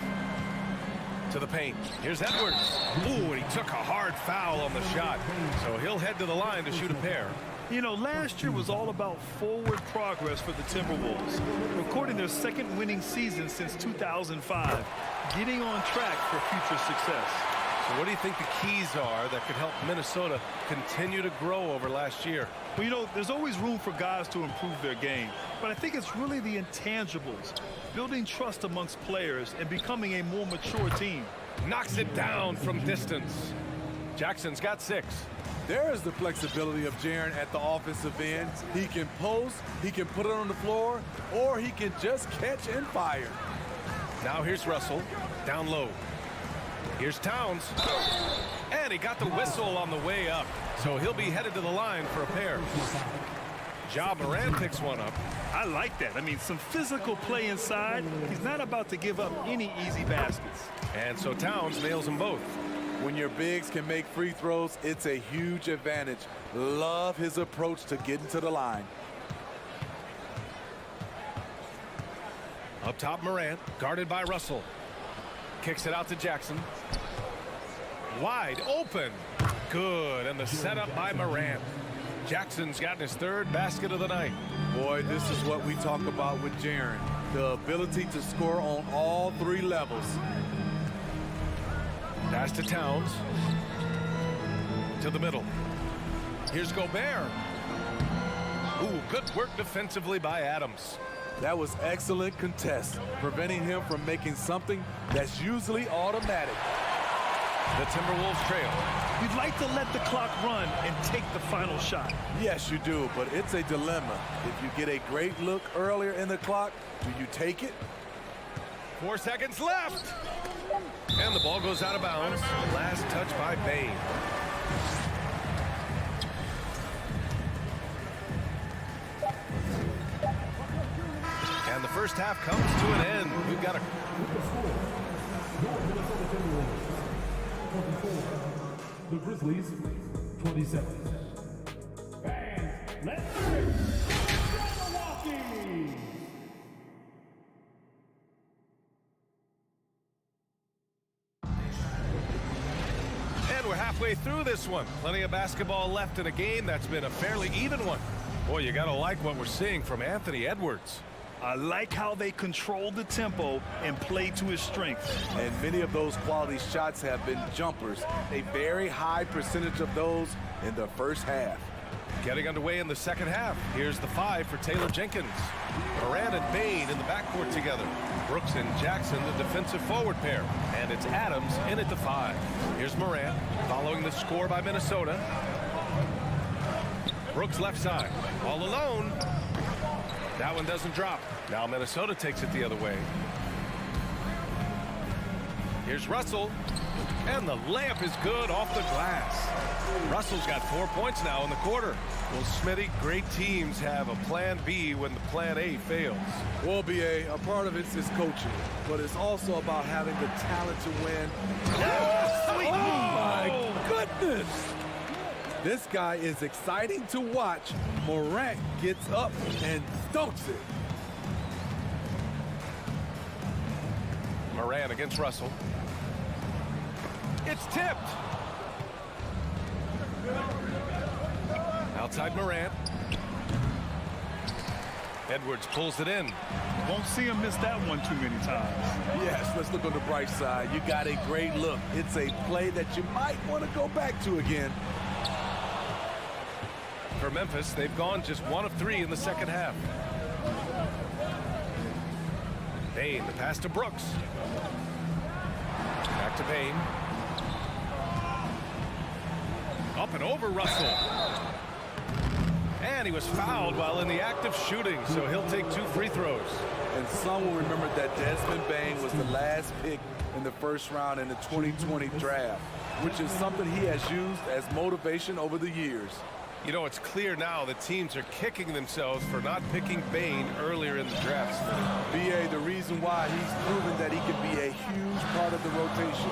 To the paint. Here's Edwards. Ooh, and he took a hard foul on the shot. So he'll head to the line to shoot a pair. You know, last year was all about forward progress for the Timberwolves, recording their second winning season since 2005, getting on track for future success. So what do you think the keys are that could help Minnesota continue to grow over last year? Well, you know, there's always room for guys to improve their game, but I think it's really the intangibles, building trust amongst players and becoming a more mature team. Knocks it down from distance. Jackson's got 6. There is the flexibility of Jaren at the offensive end. He can post, he can put it on the floor, or he can just catch and fire. Now here's Russell, down low. Here's Towns, and he got the whistle on the way up, so he'll be headed to the line for a pair. Ja Morant picks one up. I like that. I mean, some physical play inside. He's not about to give up any easy baskets. And so Towns nails them both. When your bigs can make free throws, it's a huge advantage. Love his approach to getting to the line. Up top, Morant, guarded by Russell. Kicks it out to Jackson. Wide open. Good, and the setup by Morant. Jackson's gotten his 3rd basket of the night. Boy, this is what we talk about with Jaren. The ability to score on all 3 levels. Pass to Towns. To the middle. Here's Gobert. Ooh, good work defensively by Adams. That was excellent contest, preventing him from making something that's usually automatic. The Timberwolves trail. You'd like to let the clock run and take the final shot. Yes, you do, but it's a dilemma. If you get a great look earlier in the clock, do you take it? 4 seconds left. And the ball goes out of bounds. Last touch by Bane. And the first half comes to an end. We've got a... The Grizzlies, 27. Fans, let's hear it. Milwaukee! And we're halfway through this one. Plenty of basketball left in a game that's been a fairly even one. Boy, you gotta like what we're seeing from Anthony Edwards. I like how they control the tempo and play to his strengths. And many of those quality shots have been jumpers. A very high percentage of those in the first half. Getting underway in the second half. Here's the 5 for Taylor Jenkins. Morant and Bane in the backcourt together. Brooks and Jackson, the defensive forward pair. And it's Adams in at the 5. Here's Morant following the score by Minnesota. Brooks left side, all alone. That one doesn't drop. Now Minnesota takes it the other way. Here's Russell, and the layup is good off the glass. Russell's got 4 points now in the quarter. Well, Smitty, great teams have a plan B when the plan A fails. Well, BA, a part of it is coaching, but it's also about having the talent to win. Sweet Oh, my goodness! This guy is exciting to watch. Morant gets up and dunks it. Morant against Russell. It's tipped. Outside Morant. Edwards pulls it in. Won't see him miss that one too many times. Yes, let's look on the bright side. You got a great look. It's a play that you might want to go back to again. For Memphis, they've gone just 1 of 3 in the second half. Bane, the pass to Brooks. Back to Bane. Up and over Russell. And he was fouled while in the act of shooting, so he'll take 2 free throws. And some will remember that Desmond Bane was the last pick in the first round in the 2020 draft, which is something he has used as motivation over the years. You know, it's clear now that teams are kicking themselves for not picking Bane earlier in the draft. BA, the reason why he's proven that he can be a huge part of the rotation.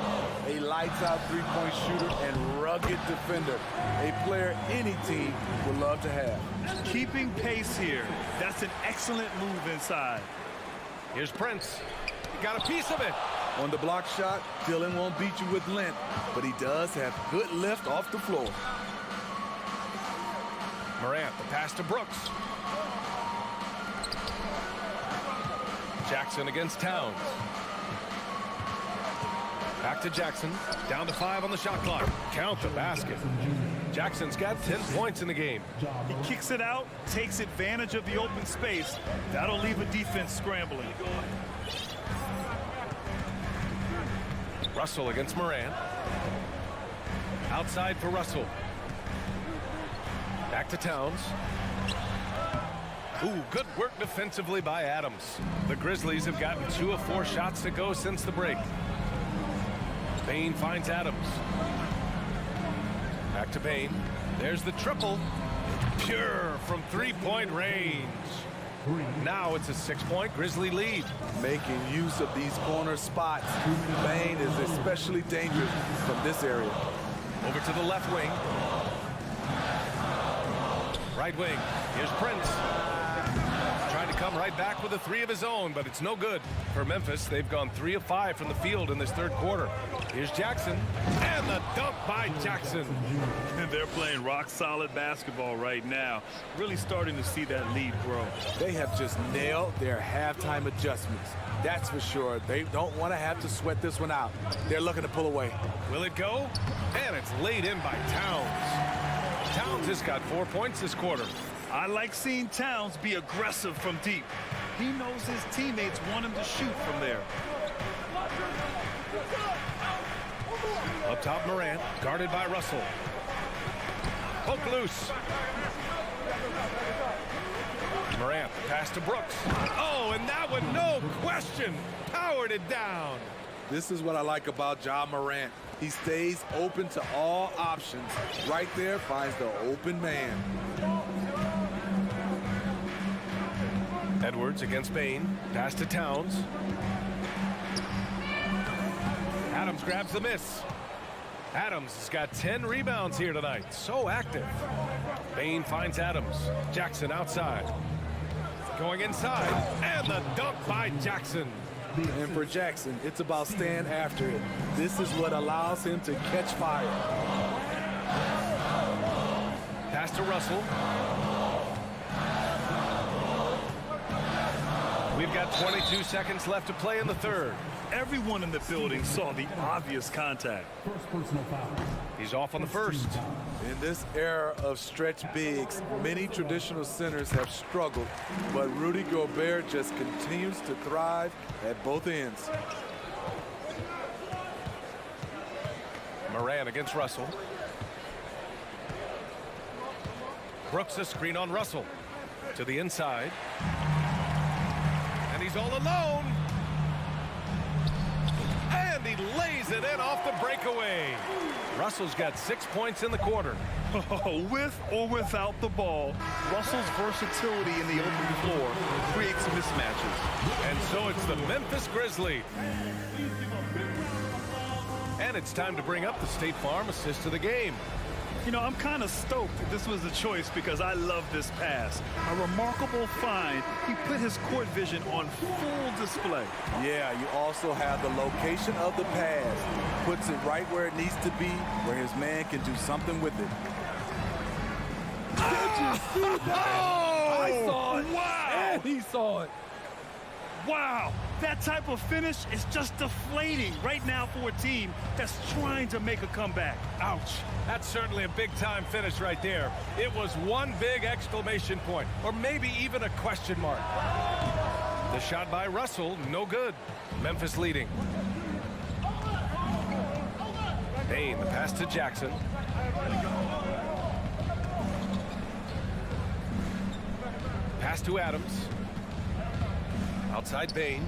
A lights-out three-point shooter and rugged defender. A player any team would love to have. Keeping pace here. That's an excellent move inside. Here's Prince. He got a piece of it. On the block shot, Dillon won't beat you with length, but he does have good lift off the floor. Morant, the pass to Brooks. Jackson against Towns. Back to Jackson. Down to 5 on the shot clock. Count the basket. Jackson's got 10 points in the game. He kicks it out, takes advantage of the open space. That'll leave a defense scrambling. Russell against Morant. Outside for Russell. Back to Towns. Ooh, good work defensively by Adams. The Grizzlies have gotten 2 of 4 shots to go since the break. Payne finds Adams. Back to Payne. There's the triple. Pure from 3-point range. Now it's a 6-point Grizzly lead. Making use of these corner spots. Payne is especially dangerous from this area. Over to the left wing. Right wing. Here's Prince. Trying to come right back with a 3 of his own, but it's no good. For Memphis, they've gone 3 of 5 from the field in this third quarter. Here's Jackson. And the dunk by Jackson. And they're playing rock-solid basketball right now. Really starting to see that lead grow. They have just nailed their halftime adjustments. That's for sure. They don't want to have to sweat this one out. They're looking to pull away. Will it go? And it's laid in by Towns. Towns has got 4 points this quarter. I like seeing Towns be aggressive from deep. He knows his teammates want him to shoot from there. Up top, Morant, guarded by Russell. Poke loose. Morant, pass to Brooks. Oh, and that one, no question, powered it down. This is what I like about Ja Morant. He stays open to all options. Right there finds the open man. Edwards against Payne. Pass to Towns. Adams grabs the miss. Adams has got 10 rebounds here tonight. So active. Payne finds Adams. Jackson outside. Going inside. And the dunk by Jackson. And for Jackson, it's about staying after it. This is what allows him to catch fire. Pass to Russell. We've got 22 seconds left to play in the third. Everyone in the building saw the obvious contact. First personal foul. He's off on the first. In this era of stretch bigs, many traditional centers have struggled, but Rudy Gobert just continues to thrive at both ends. Morant against Russell. Brooks a screen on Russell. To the inside. And he's all alone. And he lays it in off the breakaway. Russell's got 6 points in the quarter. With or without the ball, Russell's versatility in the open floor creates mismatches. And so it's the Memphis Grizzlies. And it's time to bring up the State Farm assist of the game. You know, I'm kind of stoked that this was a choice because I love this pass. A remarkable find. He put his court vision on full display. Yeah, you also have the location of the pass. Puts it right where it needs to be, where his man can do something with it. I saw it. Wow. And he saw it. Wow. That type of finish is just deflating right now for a team that's trying to make a comeback. Ouch. That's certainly a big-time finish right there. It was one big exclamation point, or maybe even a question mark. The shot by Russell, no good. Memphis leading. Payne, the pass to Jackson. Pass to Adams. Outside Payne.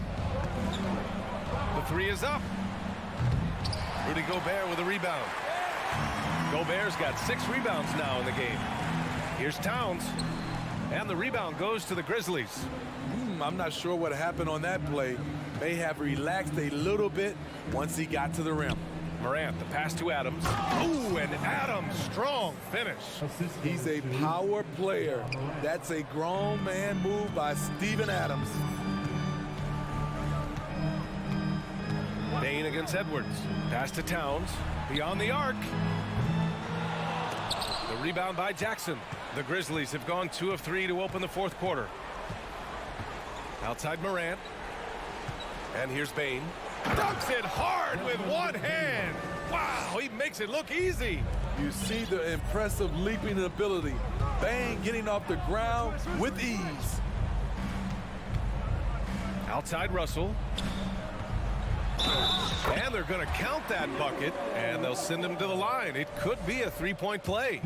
The three is up. Rudy Gobert with a rebound. Gobert's got 6 rebounds now in the game. Here's Towns. And the rebound goes to the Grizzlies. I'm not sure what happened on that play. May have relaxed a little bit once he got to the rim. Morant, the pass to Adams. Ooh, and Adams, strong finish. He's a power player. That's a grown man move by Steven Adams. Payne against Edwards. Pass to Towns. Beyond the arc. The rebound by Jackson. The Grizzlies have gone 2 of 3 to open the fourth quarter. Outside Morant. And here's Bane. Dunks it hard with one hand. Wow, he makes it look easy. You see the impressive leaping ability. Bane getting off the ground with ease. Outside Russell. And they're going to count that bucket, and they'll send him to the line. It could be a three-point play.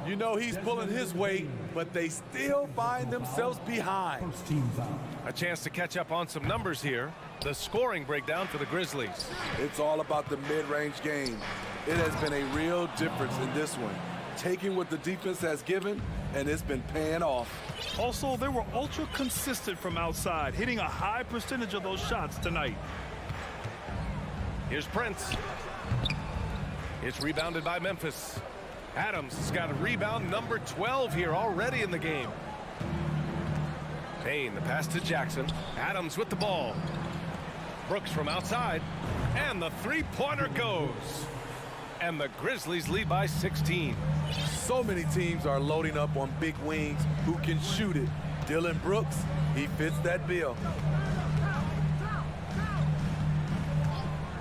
You know he's pulling his weight, but they still find themselves behind. A chance to catch up on some numbers here. The scoring breakdown for the Grizzlies. It's all about the mid-range game. It has been a real difference in this one. Taking what the defense has given, and it's been paying off. Also, they were ultra consistent from outside, hitting a high percentage of those shots tonight. Here's Prince. It's rebounded by Memphis. Adams has got a rebound number 12 here already in the game. Payne, the pass to Jackson. Adams with the ball. Brooks from outside. And the three-pointer goes. And the Grizzlies lead by 16. So many teams are loading up on big wings who can shoot it. Dylan Brooks, he fits that bill.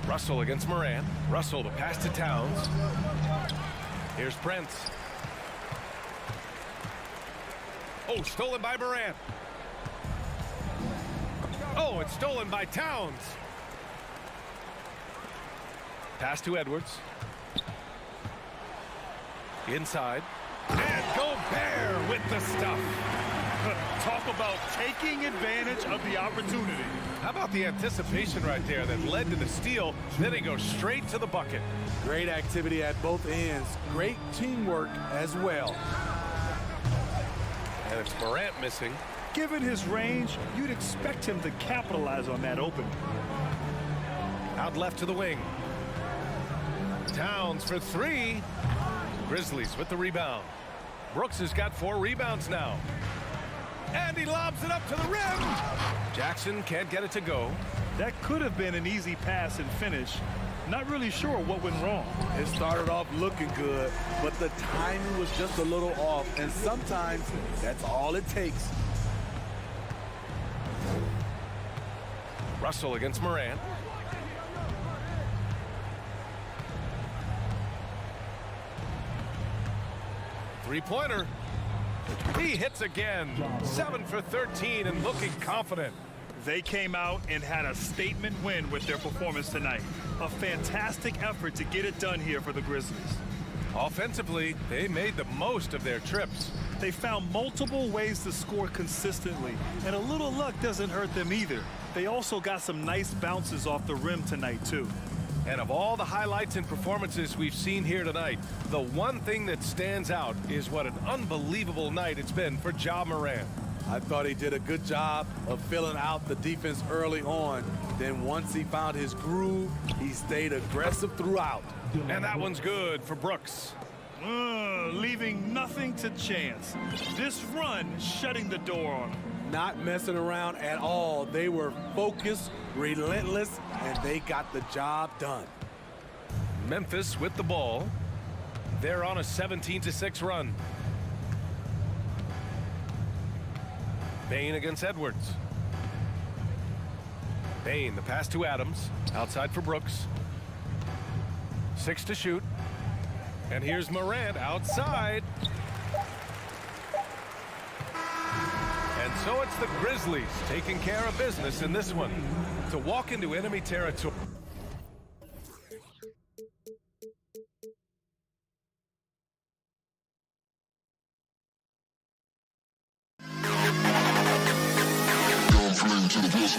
Russell against Morant. Russell the pass to Towns. Here's Prince. Oh, stolen by Morant. Oh, it's stolen by Towns. Pass to Edwards. Inside. And Gobert with the stuff. Talk about taking advantage of the opportunity. How about the anticipation right there that led to the steal? Then he goes straight to the bucket. Great activity at both ends. Great teamwork as well. And it's Morant missing. Given his range, you'd expect him to capitalize on that opening. Out left to the wing. Towns for 3. Grizzlies with the rebound. Brooks has got 4 rebounds now. And he lobs it up to the rim. Jackson can't get it to go. That could have been an easy pass and finish. Not really sure what went wrong. It started off looking good, but the timing was just a little off, and sometimes that's all it takes. Russell against Morant. Three-pointer. He hits again. 7 for 13 and looking confident. They came out and had a statement win with their performance tonight. A fantastic effort to get it done here for the Grizzlies. Offensively, they made the most of their trips. They found multiple ways to score consistently, and a little luck doesn't hurt them either. They also got some nice bounces off the rim tonight, too. And of all the highlights and performances we've seen here tonight, the one thing that stands out is what an unbelievable night it's been for Ja Morant. I thought he did a good job of filling out the defense early on. Then once he found his groove, he stayed aggressive throughout. And that one's good for Brooks. Leaving nothing to chance. This run shutting the door on him. Not messing around at all. They were focused, relentless, and they got the job done. Memphis with the ball. They're on a 17-6 run. Bane against Edwards. Bane, the pass to Adams. Outside for Brooks. 6 to shoot. And here's Morant outside. And so it's the Grizzlies taking care of business in this one to walk into enemy territory. To the best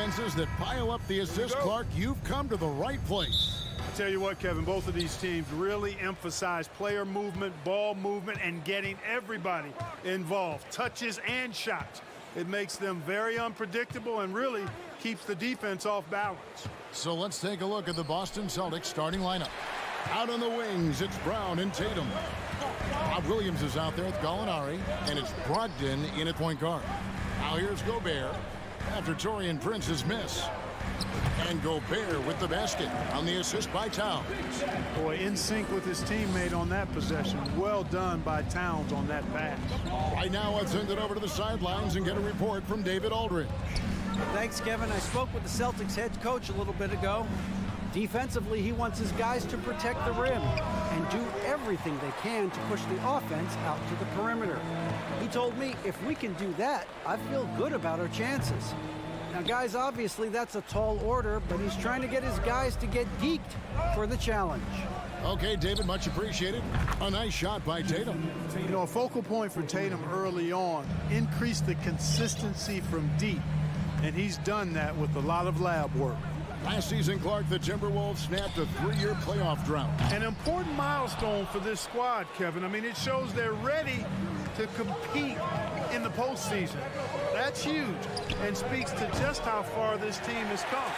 defenses that pile up the assists, Clark, you've come to the right place. I tell you what, Kevin, both of these teams really emphasize player movement, ball movement, and getting everybody involved, touches and shots. It makes them very unpredictable and really keeps the defense off balance. So let's take a look at the Boston Celtics starting lineup. Out on the wings, it's Brown and Tatum. Rob Williams is out there with Gallinari, and it's Brogdon in at point guard. Now here's Gobert after Taurean Prince's miss. And Gobert with the basket on the assist by Towns. Boy, in sync with his teammate on that possession. Well done by Towns on that pass. Right now, let's send it over to the sidelines and get a report from David Aldridge. Thanks, Kevin. I spoke with the Celtics head coach a little bit ago. Defensively, he wants his guys to protect the rim and do everything they can to push the offense out to the perimeter. He told me if we can do that, I feel good about our chances. Now, guys, obviously that's a tall order, but he's trying to get his guys to get geeked for the challenge. Okay, David, much appreciated. A nice shot by Tatum. You know, a focal point for Tatum early on, increase the consistency from deep, and he's done that with a lot of lab work. Last season, Clark, the Timberwolves snapped a 3-year playoff drought. An important milestone for this squad, Kevin. I mean, it shows they're ready to compete in the postseason. That's huge and speaks to just how far this team has come.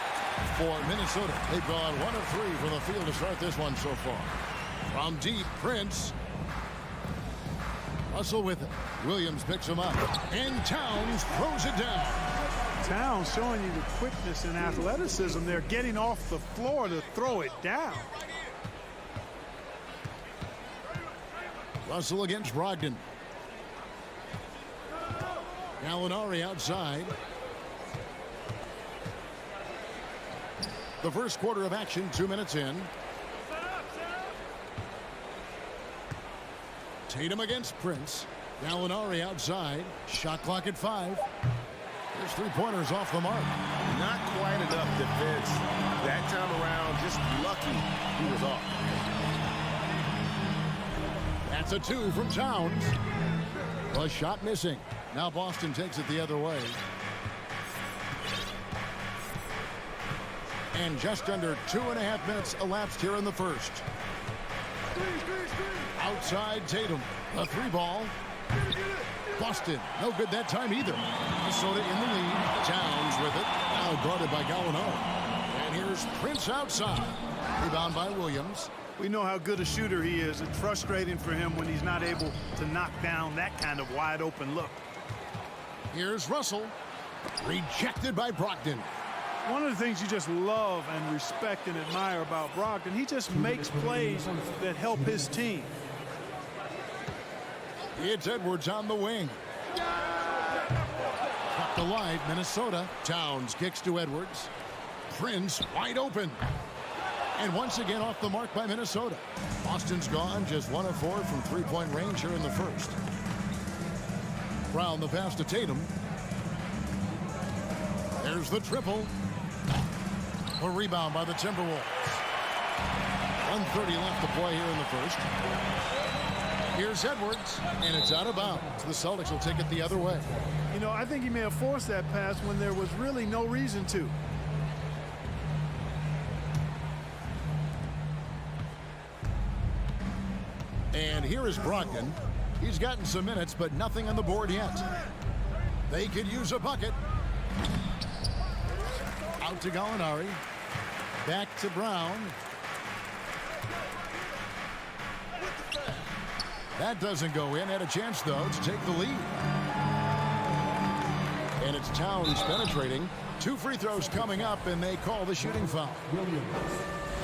For Minnesota, they've gone 1 of 3 from the field to start this one so far. From deep, Prince. Russell with it. Williams picks him up. And Towns throws it down. Towns showing you the quickness and athleticism. They're getting off the floor to throw it down. Russell against Brogdon. Gallinari outside. The first quarter of action, 2 minutes in. Tatum against Prince. Gallinari outside. Shot clock at 5. There's 3-pointers off the mark. Not quite enough defense that time around. Just lucky he was off. That's a 2 from Towns. A shot missing. Now Boston takes it the other way. And just under 2.5 minutes elapsed here in the first. Outside Tatum. A 3-ball. Boston. No good that time either. Minnesota in the lead. Towns with it. Now guarded by Gallinari. And here's Prince outside. Rebound by Williams. We know how good a shooter he is. It's frustrating for him when he's not able to knock down that kind of wide open look. Here's Russell. Rejected by Brogdon. One of the things you just love and respect and admire about Brogdon, he just makes plays that help his team. It's Edwards on the wing. Cut the line, Minnesota. Towns kicks to Edwards. Prince wide open. And once again off the mark by Minnesota. Boston's gone just 1 of 4 from 3-point range here in the first. Brown the pass to Tatum. There's the triple. A rebound by the Timberwolves. 1:30 left to play here in the first. Here's Edwards, and it's out of bounds. The Celtics will take it the other way. You know, I think he may have forced that pass when there was really no reason to. And here is Brogdon. He's gotten some minutes, but nothing on the board yet. They could use a bucket. Out to Gallinari. Back to Brown. That doesn't go in. Had a chance, though, to take the lead. And it's Towns penetrating. 2 free throws coming up, and they call the shooting foul.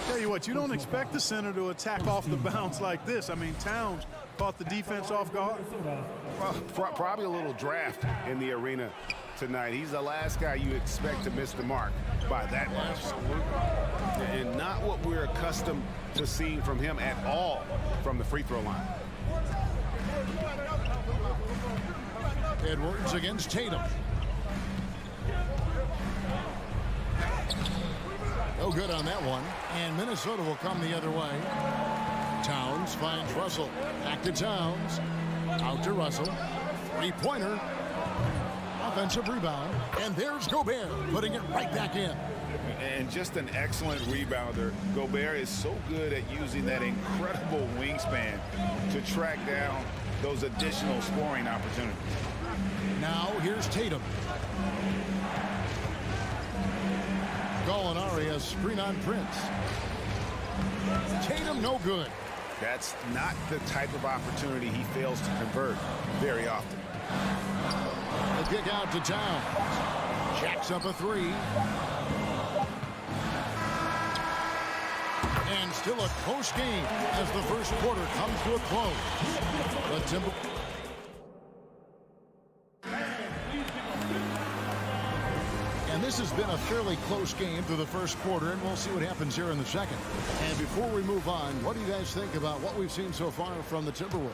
Tell you what, you don't expect the center to attack off the bounce like this. I mean, Towns caught the defense off guard. Well, probably a little draft in the arena tonight. He's the last guy you expect to miss the mark by that much. And not what we're accustomed to seeing from him at all from the free throw line. Edwards against Tatum. No good on that one. And Minnesota will come the other way. Towns finds Russell. Back to Towns. Out to Russell. 3-pointer. offensive rebound. And there's Gobert putting it right back in. And just an excellent rebounder. Gobert is so good at using that incredible wingspan to track down those additional scoring opportunities. Now here's Tatum. Gallinari has screen on Prince. Tatum no good. That's not the type of opportunity he fails to convert very often. The kick out to Towns. Jacks up a three. And still a close game as the first quarter comes to a close. The Timber. And this has been a fairly close game through the first quarter, and we'll see what happens here in the second. And before we move on, what do you guys think about what we've seen so far from the Timberwolves?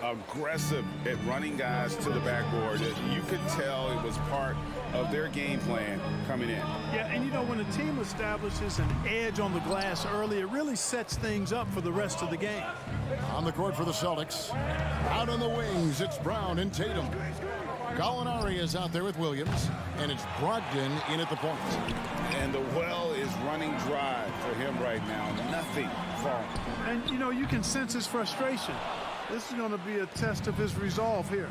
Aggressive at running guys to the backboard. You could tell it was part of their game plan coming in. Yeah, and you know, when a team establishes an edge on the glass early, it really sets things up for the rest of the game. On the court for the Celtics. Out on the wings, it's Brown and Tatum. Gallinari is out there with Williams, and it's Brogdon in at the point. And the well is running dry for him right now. Nothing falling. And, you know, you can sense his frustration. This is going to be a test of his resolve here.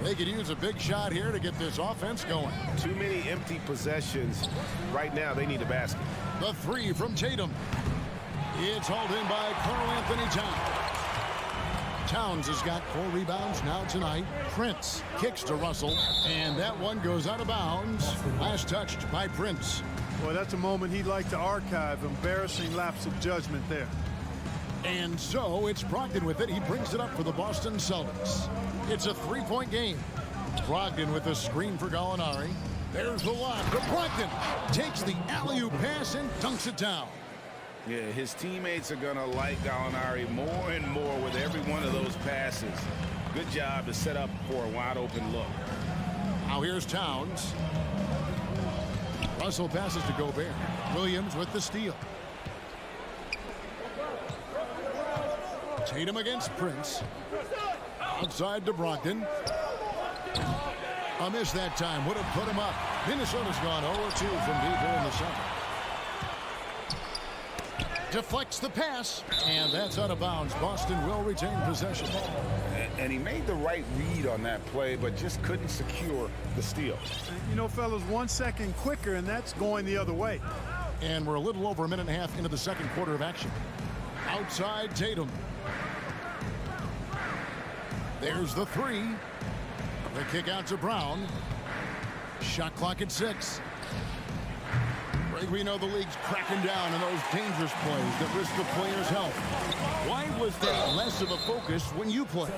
They could use a big shot here to get this offense going. Too many empty possessions. Right now, they need a basket. The three from Tatum. It's hauled in by Karl Anthony Towns. Towns has got 4 rebounds now tonight. Prince kicks to Russell, and that one goes out of bounds. Last touched by Prince. Boy, that's a moment he'd like to archive. Embarrassing lapse of judgment there. And so it's Brogdon with it. He brings it up for the Boston Celtics. It's a 3-point game. Brogdon with a screen for Gallinari. There's the lob. But Brogdon takes the alley-oop pass and dunks it down. Yeah, his teammates are going to like Gallinari more and more with every one of those passes. Good job to set up for a wide-open look. Now here's Towns. Russell passes to Gobert. Williams with the steal. Tatum against Prince. Outside to Brogdon. A miss that time. Would have put him up. Minnesota's gone 0-2 from deep here in the second. Deflects the pass, and that's out of bounds. Boston will retain possession. And he made the right read on that play, but just couldn't secure the steal. You know, fellas, 1 second quicker, and that's going the other way. And we're a little over a minute and a half into the second quarter of action. Outside Tatum. There's the three. The kick out to Brown. Shot clock at 6. We know the league's cracking down on those dangerous plays that risk the player's health. Why was that less of a focus when you play?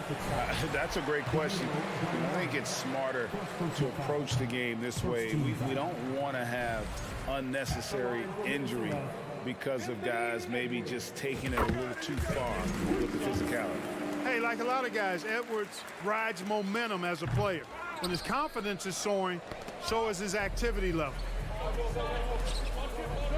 That's a great question. I think it's smarter to approach the game this way. We don't want to have unnecessary injury because of guys maybe just taking it a little too far with the physicality. Hey, like a lot of guys, Edwards rides momentum as a player. When his confidence is soaring, so is his activity level.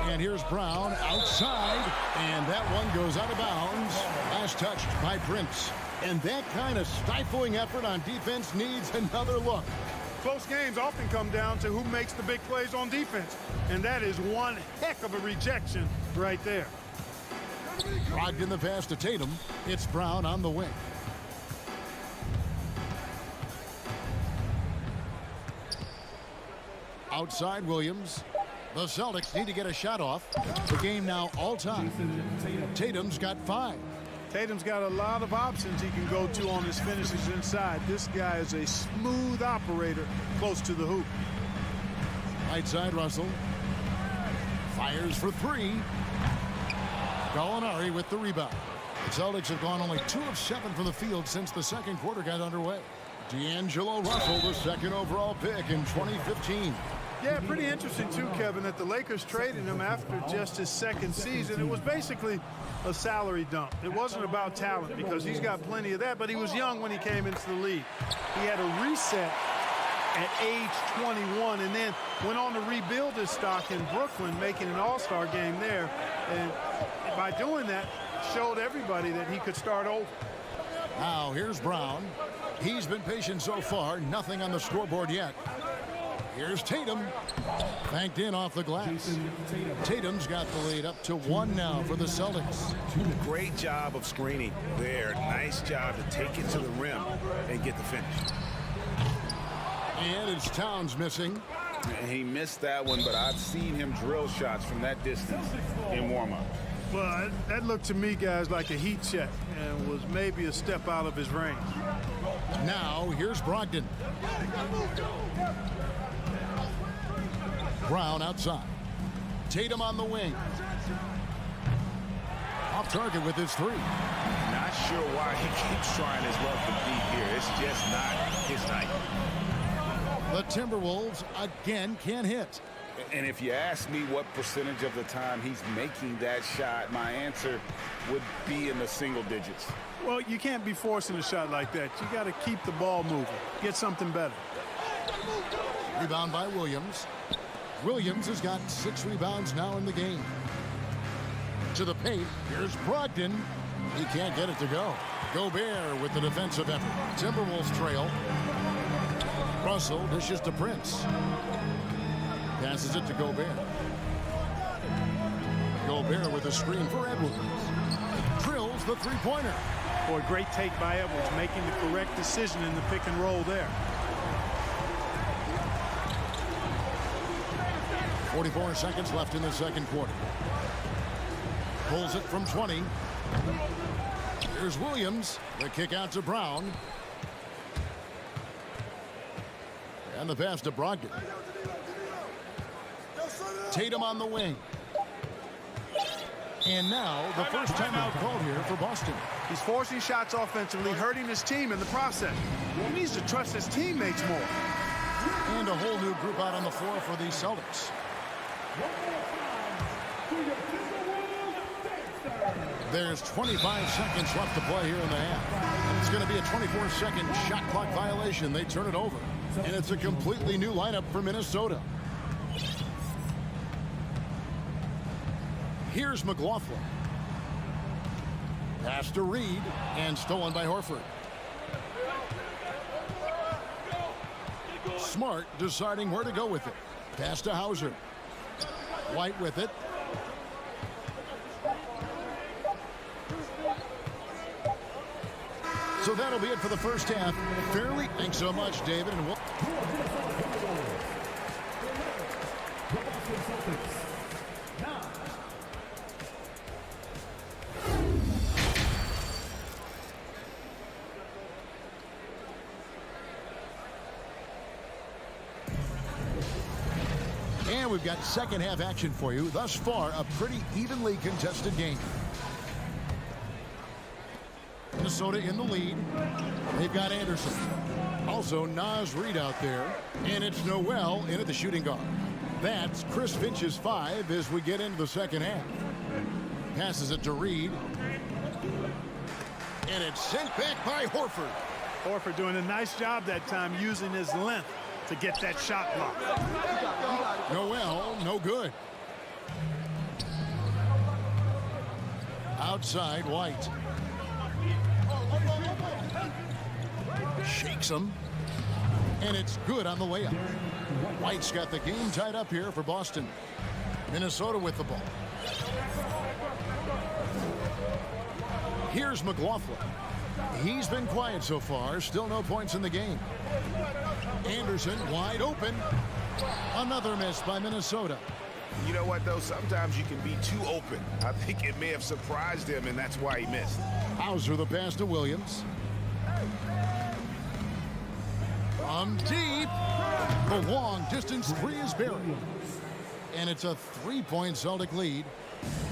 And here's Brown outside, and that one goes out of bounds. Last touched by Prince. And that kind of stifling effort on defense needs another look. Close games often come down to who makes the big plays on defense. And that is one heck of a rejection right there. Brogdon the pass to Tatum. It's Brown on the wing. Outside Williams. The Celtics need to get a shot off. The game now all time. Tatum's got 5. Tatum's got a lot of options he can go to on his finishes inside. This guy is a smooth operator close to the hoop. Right side Russell. Fires for 3. Gallinari with the rebound. The Celtics have gone only 2 of 7 from the field since the second quarter got underway. D'Angelo Russell, the second overall pick in 2015. Yeah, pretty interesting too, Kevin, that the Lakers traded him after just his second season. It was basically a salary dump. It wasn't about talent because he's got plenty of that, but he was young when he came into the league. He had a reset at age 21 and then went on to rebuild his stock in Brooklyn, making an all-star game there. And by doing that, showed everybody that he could start over. Now here's Brown. He's been patient so far. Nothing on the scoreboard yet. Here's Tatum. Banked in off the glass. Tatum's got the lead up to 1 now for the Celtics. Great job of screening there. Nice job to take it to the rim and get the finish. And it's Towns missing. He missed that one, but I've seen him drill shots from that distance in warm-up. Well, that looked to me, guys, like a heat check and was maybe a step out of his range. Now, here's Brogdon. Brown outside. Tatum on the wing. Off target with his 3. Not sure why he keeps trying his luck with deep here. It's just not his night. The Timberwolves again can't hit. And if you ask me what percentage of the time he's making that shot, my answer would be in the single digits. Well, you can't be forcing a shot like that. You got to keep the ball moving. Get something better. Rebound by Williams. Williams has got 6 rebounds now in the game. To the paint, here's Brogdon. He can't get it to go. Gobert with the defensive effort. Timberwolves trail. Russell dishes to Prince. Passes it to Gobert. Gobert with a screen for Edwards. Drills the 3-pointer. Boy, great take by Edwards, making the correct decision in the pick and roll there. 44 seconds left in the second quarter. Pulls it from 20. Here's Williams. The kick out to Brown. And the pass to Brogdon. Tatum on the wing. And now the first timeout called here for Boston. He's forcing shots offensively, hurting his team in the process. He needs to trust his teammates more. And a whole new group out on the floor for the Celtics. There's 25 seconds left to play here in the half. It's going to be a 24-second shot clock violation. They turn it over. And it's a completely new lineup for Minnesota. Here's McLaughlin. Pass to Reed and stolen by Horford. Smart deciding where to go with it. Pass to Hauser. White with it. So that'll be it for the first half. Fairly. Thanks so much, David. And we'll And we've got second half action for you. Thus far, a pretty evenly contested game. Minnesota in the lead. They've got Anderson. Also, Naz Reid out there. And it's Noel in at the shooting guard. That's Chris Finch's 5 as we get into the second half. Passes it to Reid. And it's sent back by Horford. Horford doing a nice job that time using his length to get that shot block. Noel, no good. Outside, White. Shakes him. And it's good on the layup. White's got the game tied up here for Boston. Minnesota with the ball. Here's McLaughlin. He's been quiet so far. Still no points in the game. Anderson wide open. Another miss by Minnesota. You know what, though? Sometimes you can be too open. I think it may have surprised him, and that's why he missed. Hauser the pass to Williams. From deep. The long distance 3 is buried. And it's a 3-point Celtic lead.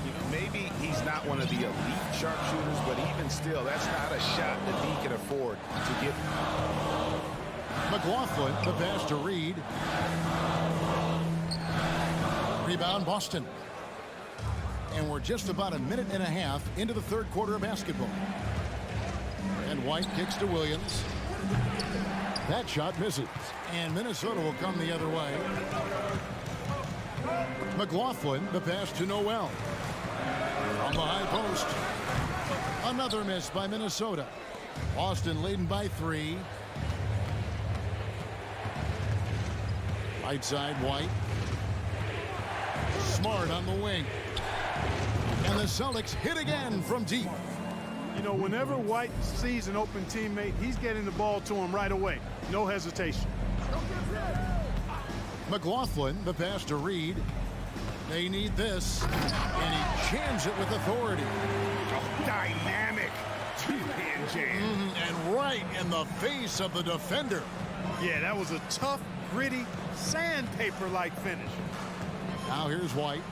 You know, maybe he's not one of the elite sharpshooters, but even still, that's not a shot that he can afford to get. McLaughlin, the pass to Reed. Rebound, Boston. And we're just about a minute and a half into the third quarter of basketball. And White kicks to Williams. That shot misses. And Minnesota will come the other way. McLaughlin, the pass to Noel. On the high post. Another miss by Minnesota. Boston leading by 3. Right side, White. Smart on the wing. And the Celtics hit again from deep. You know, whenever White sees an open teammate, he's getting the ball to him right away. No hesitation. McLaughlin, the pass to Reed. They need this. And he jams it with authority. Oh, dynamic two-hand jam. And right in the face of the defender. Yeah, that was a tough, gritty, sandpaper-like finish. Now here's White.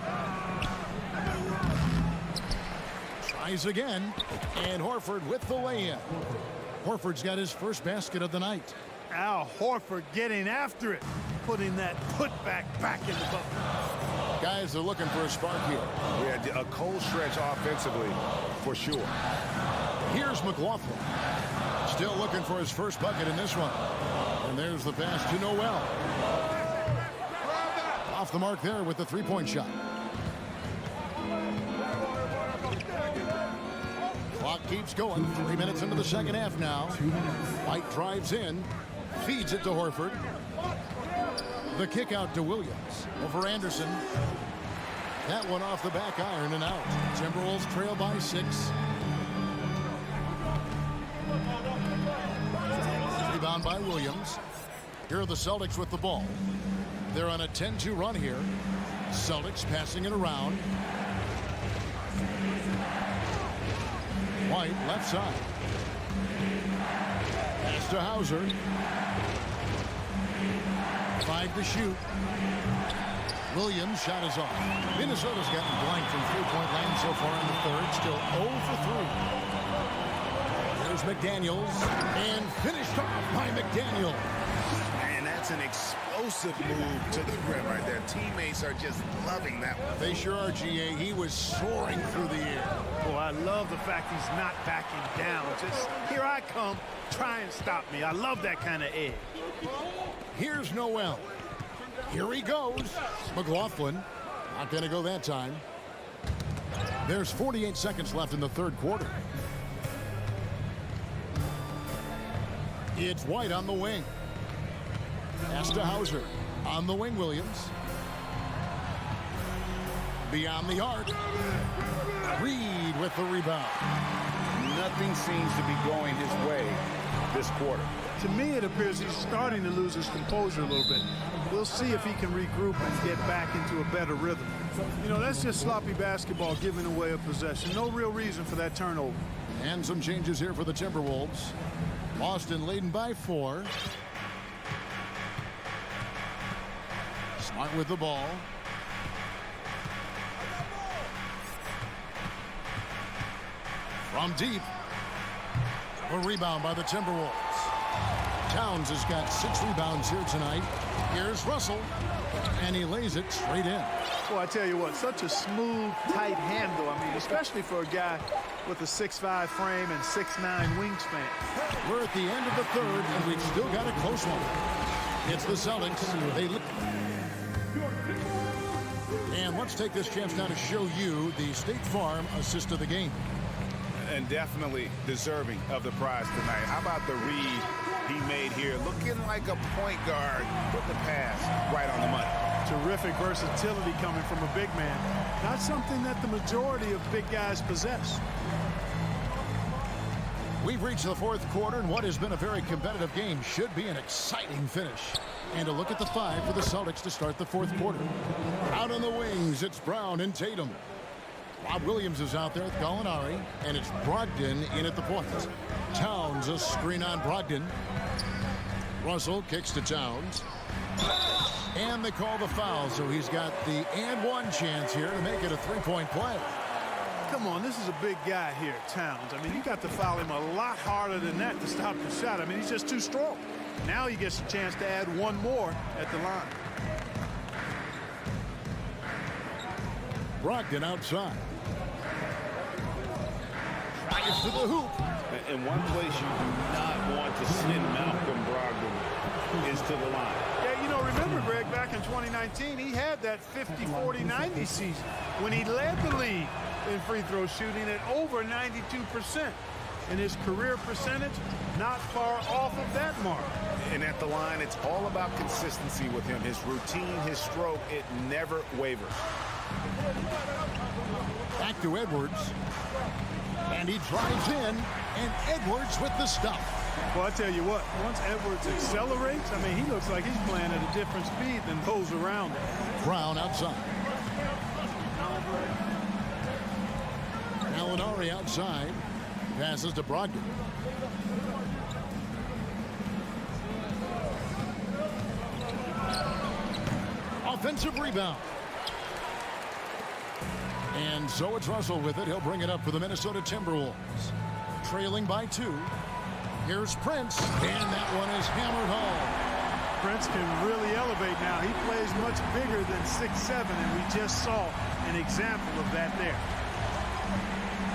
Tries again. And Horford with the lay-in. Horford's got his first basket of the night. Al Horford getting after it, putting that putback back in the bucket. Guys are looking for a spark here. Yeah, a cold stretch offensively, for sure. Here's McLaughlin. Still looking for his first bucket in this one. And there's the pass to Noel. Off the mark there with the three-point shot. Clock keeps going. 3 minutes into the second half now. White drives in. Feeds it to Horford. The kick out to Williams. Over Anderson. That one off the back iron and out. Timberwolves trail by 6. Rebound by Williams. Here are the Celtics with the ball. They're on a 10-2 run here. Celtics passing it around. White left side. Pass to Hauser. 5 to shoot. Williams shot is off. Minnesota's gotten blank from three-point land so far in the third. Still 0 for 3. There's McDaniels. And finished off by McDaniels. Man, that's an explosive move to the rim right there. Teammates are just loving that one. They sure are, GA. He was soaring through the air. Boy, I love the fact he's not backing down. Just, here I come, try and stop me. I love that kind of edge. Here's Noel. Here he goes. McLaughlin. Not going to go that time. There's 48 seconds left in the third quarter. It's White on the wing. Pass to Hauser. On the wing, Williams. Beyond the arc. Reed with the rebound. Nothing seems to be going his way this quarter. To me, it appears he's starting to lose his composure a little bit. We'll see if he can regroup and get back into a better rhythm. You know, that's just sloppy basketball, giving away a possession. No real reason for that turnover. And some changes here for the Timberwolves. Boston leading by 4. Smart with the ball. From deep. A rebound by the Timberwolves. Towns has got 6 rebounds here tonight. Here's Russell. And he lays it straight in. Well, I tell you what, such a smooth, tight handle. I mean, especially for a guy with a 6'5" frame and 6'9" wingspan. We're at the end of the third, and we've still got a close one. It's the Celtics. They look. And let's take this chance now to show you the State Farm assist of the game. And definitely deserving of the prize tonight. How about the read he made here? Looking like a point guard. Put the pass right on the money. Terrific versatility coming from a big man. Not something that the majority of big guys possess. We've reached the fourth quarter, and what has been a very competitive game should be an exciting finish. And a look at the 5 for the Celtics to start the fourth quarter. Out on the wings, it's Brown and Tatum. Rob Williams is out there with Gallinari, and it's Brogdon in at the point. Towns, a screen on Brogdon. Russell kicks to Towns. And they call the foul, so he's got the and one chance here to make it a three-point play. Come on, this is a big guy here, Towns. I mean, you got to foul him a lot harder than that to stop the shot. I mean, he's just too strong. Now he gets a chance to add one more at the line. Brogdon outside. Tries to the hoop. In one place you do not want to send Malcolm Brogdon is to the line. Yeah, you know, remember, Greg, back in 2019, he had that 50-40-90 season when he led the league in free throw shooting at over 92%. and his career percentage not far off of that mark. And at the line, it's all about consistency with him. His routine, his stroke, it never wavers. Back to Edwards. And he drives in, and Edwards with the stuff. Well, I tell you what, once Edwards accelerates, I mean, he looks like he's playing at a different speed than those around him. Brown outside. Gallinari outside. Passes to Brogdon. Offensive rebound. And so it's Russell with it. He'll bring it up for the Minnesota Timberwolves. Trailing by 2. Here's Prince, and that one is hammered home. Prince can really elevate now. He plays much bigger than 6'7", and we just saw an example of that there.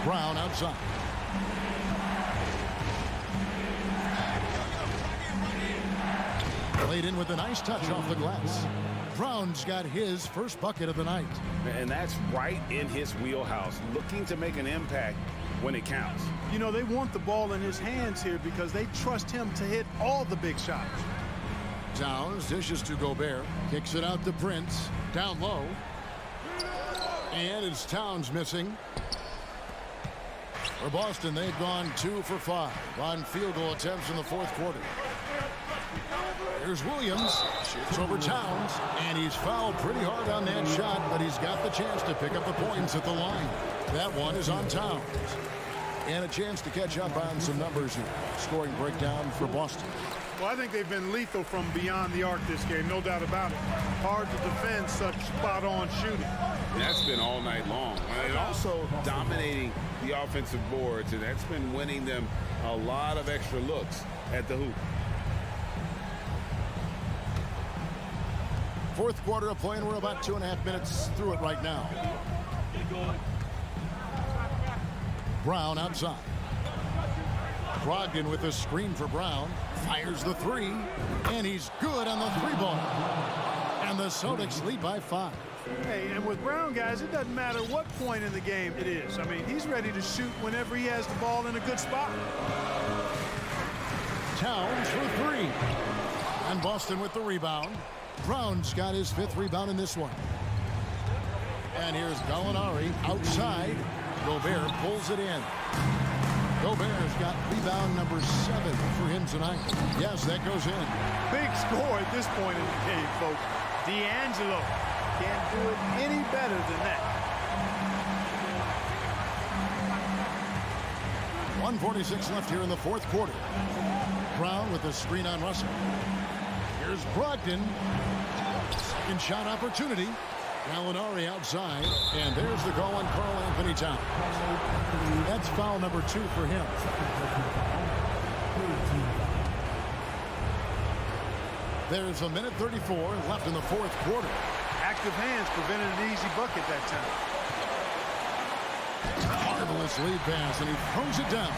Brown outside. Played in with a nice touch off the glass. Brown's got his first bucket of the night. And that's right in his wheelhouse, looking to make an impact when it counts. You know, they want the ball in his hands here because they trust him to hit all the big shots. Towns dishes to Gobert. Kicks it out to Prince. Down low. And it's Towns missing. For Boston, they've gone 2 for 5 on field goal attempts in the fourth quarter. Here's Williams. It's over Towns. And he's fouled pretty hard on that shot, but he's got the chance to pick up the points at the line. That one is on Towns. And a chance to catch up on some numbers here. Scoring breakdown for Boston. Well, I think they've been lethal from beyond the arc this game, no doubt about it. Hard to defend such spot-on shooting. That's been all night long. And also dominating the offensive boards, and that's been winning them a lot of extra looks at the hoop. Fourth quarter of play, and we're about 2.5 minutes through it right now. Brown outside. Brogdon with a screen for Brown. Fires the 3, and he's good on the 3-ball. And the Celtics lead by 5. Hey, and with Brown, guys, it doesn't matter what point in the game it is. I mean, he's ready to shoot whenever he has the ball in a good spot. Towns for 3. And Boston with the rebound. Brown's got his 5th rebound in this one. And here's Gallinari outside. Gobert pulls it in. Gobert's got rebound number 7 for him tonight. Yes, that goes in. Big score at this point in the game, folks. D'Angelo can't do it any better than that. 1:46 left here in the fourth quarter. Brown with the screen on Russell. Here's Brogdon. Second shot opportunity. Gallinari outside, and there's the goal on Karl Anthony Towns. That's foul number 2 for him. There's a minute 34 left in the fourth quarter. Active hands prevented an easy bucket that time. Marvelous lead pass, and he throws it down.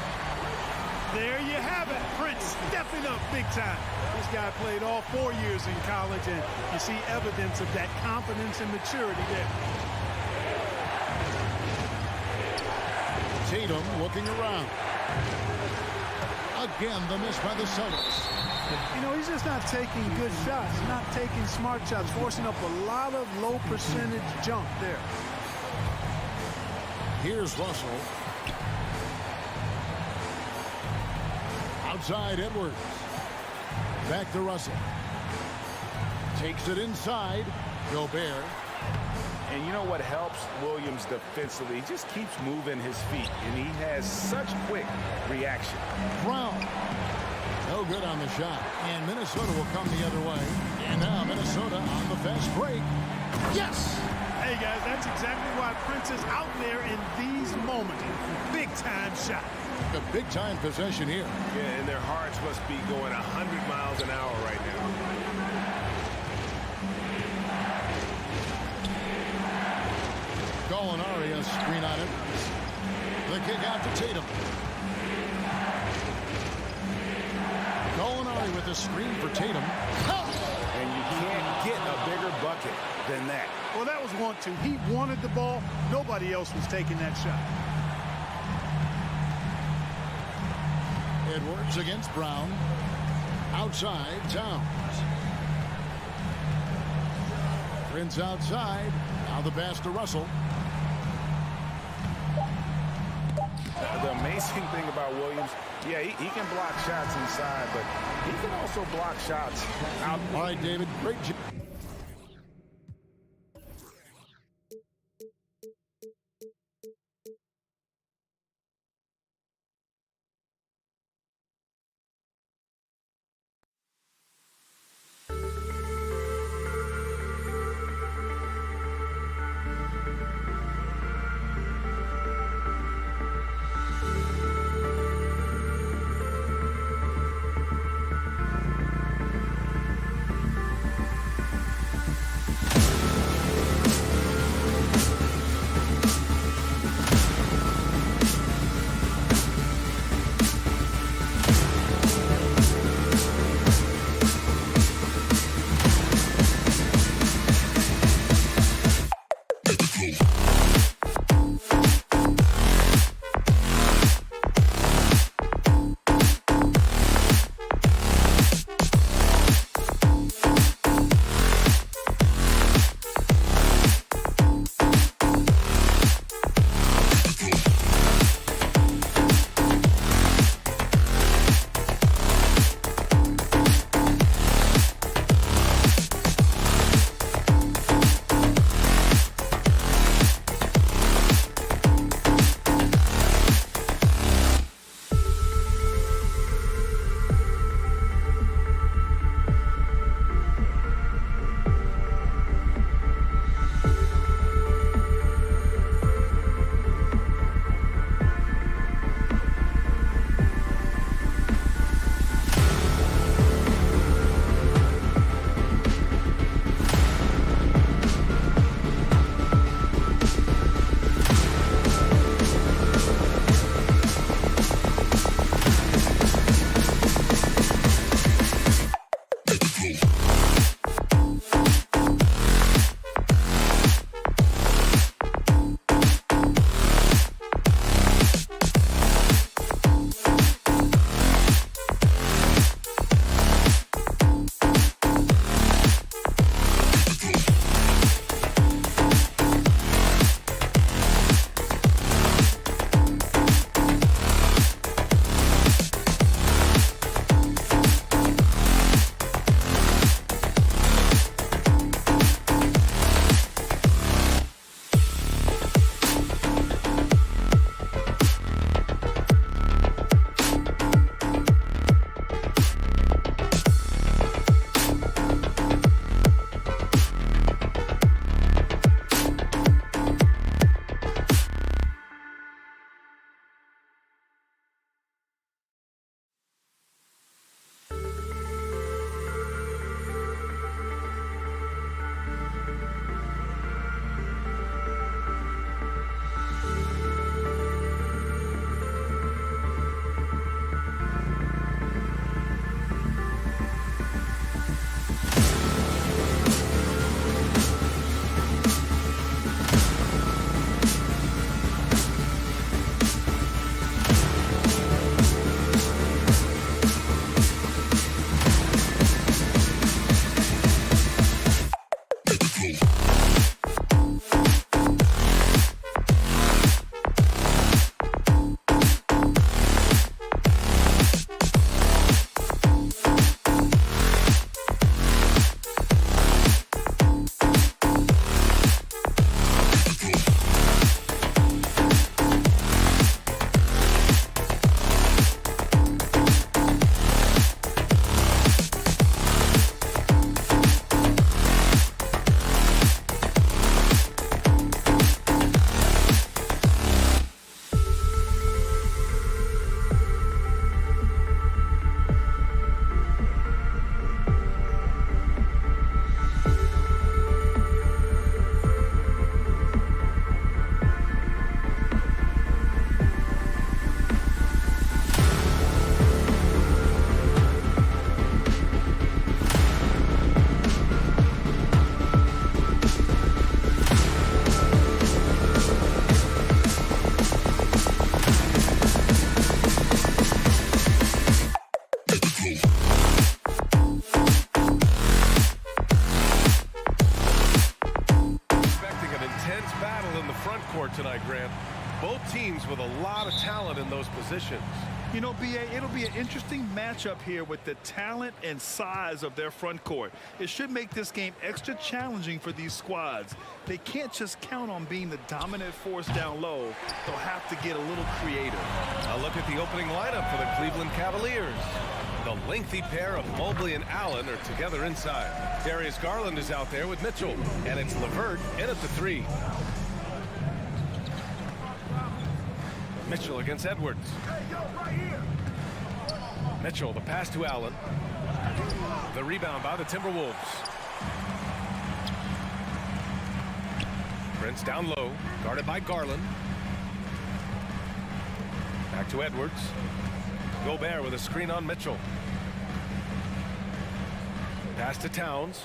There you have it. Prince stepping up big time. This guy played all 4 years in college, and you see evidence of that confidence and maturity there. Tatum looking around. Again, the miss by the Celtics. You know, he's just not taking good shots, not taking smart shots, forcing up a lot of low percentage junk there. Here's Russell. Outside Edwards. Back to Russell. Takes it inside. Gobert. And you know what helps Williams defensively? He just keeps moving his feet, and he has such quick reaction. Brown. No good on the shot. And Minnesota will come the other way. And now Minnesota on the fast break. Yes! Hey, guys, that's exactly why Prince is out there in these moments. Big-time shot. A big-time possession here. Yeah, and their hearts must be going 100 miles an hour right now. Gallinari, a screen on it. The kick out to Tatum. Gallinari with a screen for Tatum. And you can't get a bigger bucket than that. Well, that was 1-2. He wanted the ball. Nobody else was taking that shot. Edwards against Brown. Outside, Towns. Prince outside. Now the pass to Russell. The amazing thing about Williams, yeah, he can block shots inside, but he can also block shots out. All right, David, great job. tonight, Grant. Both teams with a lot of talent in those positions. You know, B.A., it'll be an interesting matchup here with the talent and size of their front court. It should make this game extra challenging for these squads. They can't just count on being the dominant force down low. They'll have to get a little creative. A look at the opening lineup for the Cleveland Cavaliers. The lengthy pair of Mobley and Allen are together inside. Darius Garland is out there with Mitchell, and it's LeVert in at the 3. Mitchell against Edwards. Mitchell, the pass to Allen. The rebound by the Timberwolves. Prince down low, guarded by Garland. Back to Edwards. Gobert with a screen on Mitchell. Pass to Towns.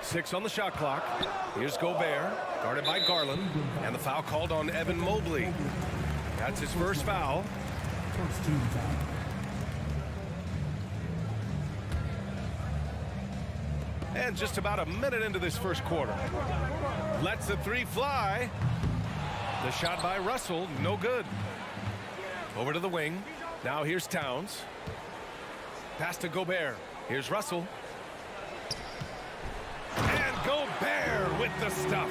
6 on the shot clock. Here's Gobert, guarded by Garland, and the foul called on Evan Mobley. That's his first foul. And just about a minute into this first quarter. Lets the 3 fly. The shot by Russell, no good. Over to the wing. Now here's Towns. Pass to Gobert. Here's Russell. And Gobert with the stuff.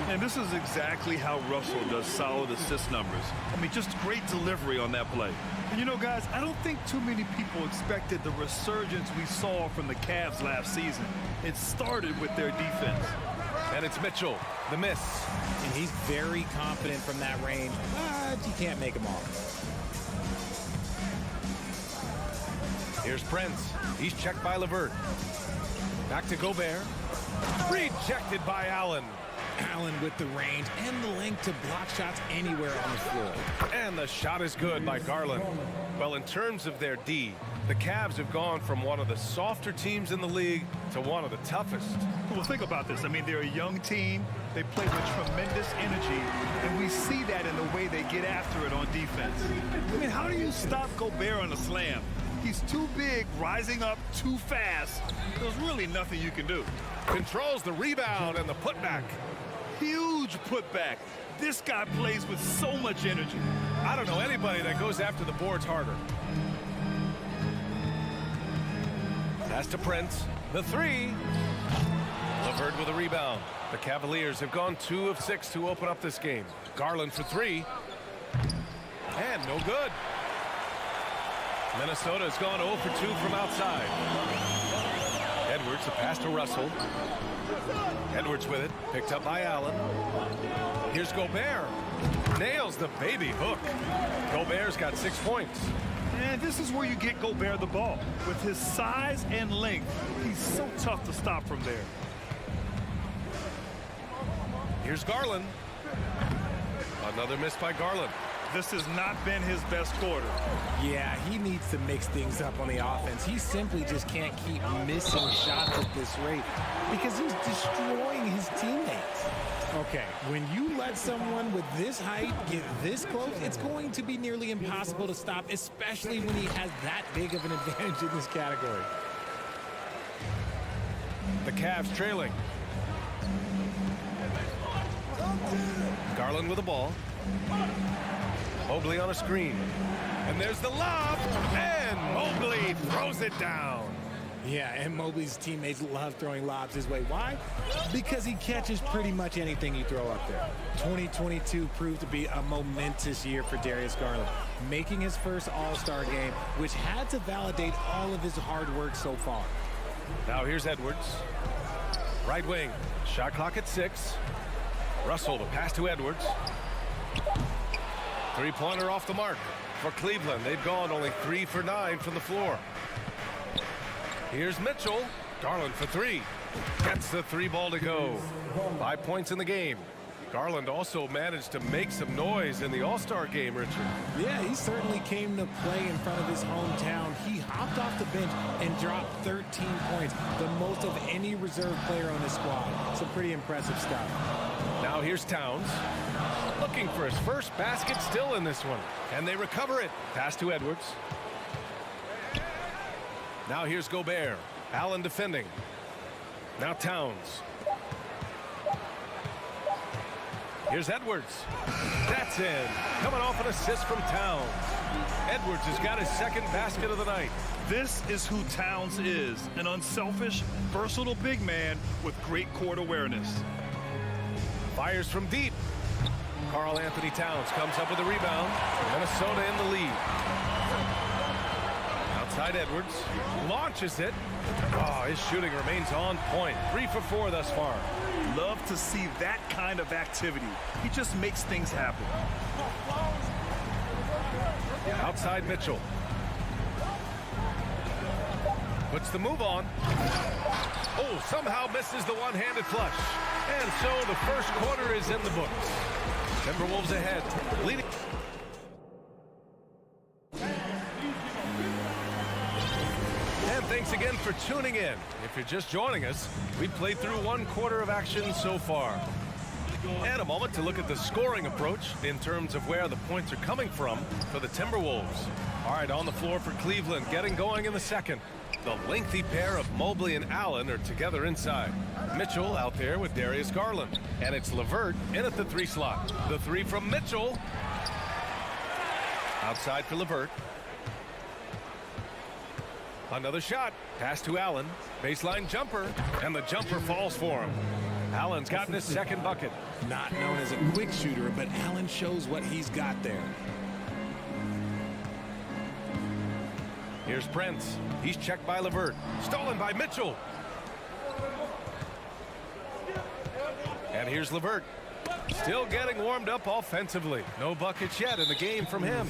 And this is exactly how Russell does solid assist numbers. I mean, just great delivery on that play. And you know, guys, I don't think too many people expected the resurgence we saw from the Cavs last season. It started with their defense. And it's Mitchell, the miss. And he's very confident from that range, but you can't make him all. Here's Prince. He's checked by LeVert. Back to Gobert. Rejected by Allen. Allen with the range and the length to block shots anywhere on the floor. And the shot is good by Garland. Well, in terms of their D, the Cavs have gone from one of the softer teams in the league to one of the toughest. Well, think about this. I mean, they're a young team. They play with tremendous energy, and we see that in the way they get after it on defense. I mean, how do you stop Gobert on a slam? He's too big, rising up too fast. There's really nothing you can do. Controls the rebound and the putback. Huge putback. This guy plays with so much energy. I don't know anybody that goes after the boards harder. Pass to Prince. The 3. LeVert with a rebound. The Cavaliers have gone 2 of 6 to open up this game. Garland for 3. And no good. Minnesota has gone 0 for 2 from outside. Edwards, the pass to Russell. Edwards with it, picked up by Allen. Here's Gobert. Nails the baby hook. Gobert's got 6 points. And this is where you get Gobert the ball. With his size and length, he's so tough to stop from there. Here's Garland. Another miss by Garland. This has not been his best quarter. Yeah, he needs to mix things up on the offense. He simply just can't keep missing shots at this rate because he's destroying his teammates. Okay, when you let someone with this height get this close, it's going to be nearly impossible to stop, especially when he has that big of an advantage in this category. The Cavs trailing. Garland with the ball. Mobley on a screen. And there's the lob. And Mobley throws it down. Yeah, and Mobley's teammates love throwing lobs his way. Why? Because he catches pretty much anything you throw up there. 2022 proved to be a momentous year for Darius Garland, making his first All-Star game, which had to validate all of his hard work so far. Now here's Edwards. Right wing. Shot clock at 6. Russell, the pass to Edwards. Three-pointer off the mark for Cleveland. They've gone only 3 for 9 from the floor. Here's Mitchell. Garland for 3. Gets the 3-ball to go. 5 points in the game. Garland also managed to make some noise in the All-Star game, Richard. Yeah, he certainly came to play in front of his hometown. He hopped off the bench and dropped 13 points, the most of any reserve player on his squad. Some pretty impressive stuff. Now here's Towns. Looking for his first basket still in this one. And they recover it. Pass to Edwards. Now here's Gobert. Allen defending. Now Towns. Here's Edwards. That's in. Coming off an assist from Towns. Edwards has got his second basket of the night. This is who Towns is, an unselfish, versatile big man with great court awareness. Fires from deep. Karl Anthony Towns comes up with a rebound. Minnesota in the lead. Outside Edwards. Launches it. Oh, his shooting remains on point. 3 for 4 thus far. Love to see that kind of activity. He just makes things happen. Outside Mitchell. Puts the move on. Oh, somehow misses the one-handed flush. And so the first quarter is in the books. Timberwolves ahead. Leading. And thanks again for tuning in. If you're just joining us, we've played through 1 quarter of action so far. And a moment to look at the scoring approach in terms of where the points are coming from for the Timberwolves. All right, on the floor for Cleveland, getting going in the second. The lengthy pair of Mobley and Allen are together inside. Mitchell out there with Darius Garland. And it's LeVert in at the 3 slot. The 3 from Mitchell. Outside for LeVert. Another shot. Pass to Allen. Baseline jumper. And the jumper falls for him. Allen's gotten his second bucket. Not known as a quick shooter, but Allen shows what he's got there. Here's Prince. He's checked by LeVert. Stolen by Mitchell. And here's LeVert. Still getting warmed up offensively. No buckets yet in the game from him.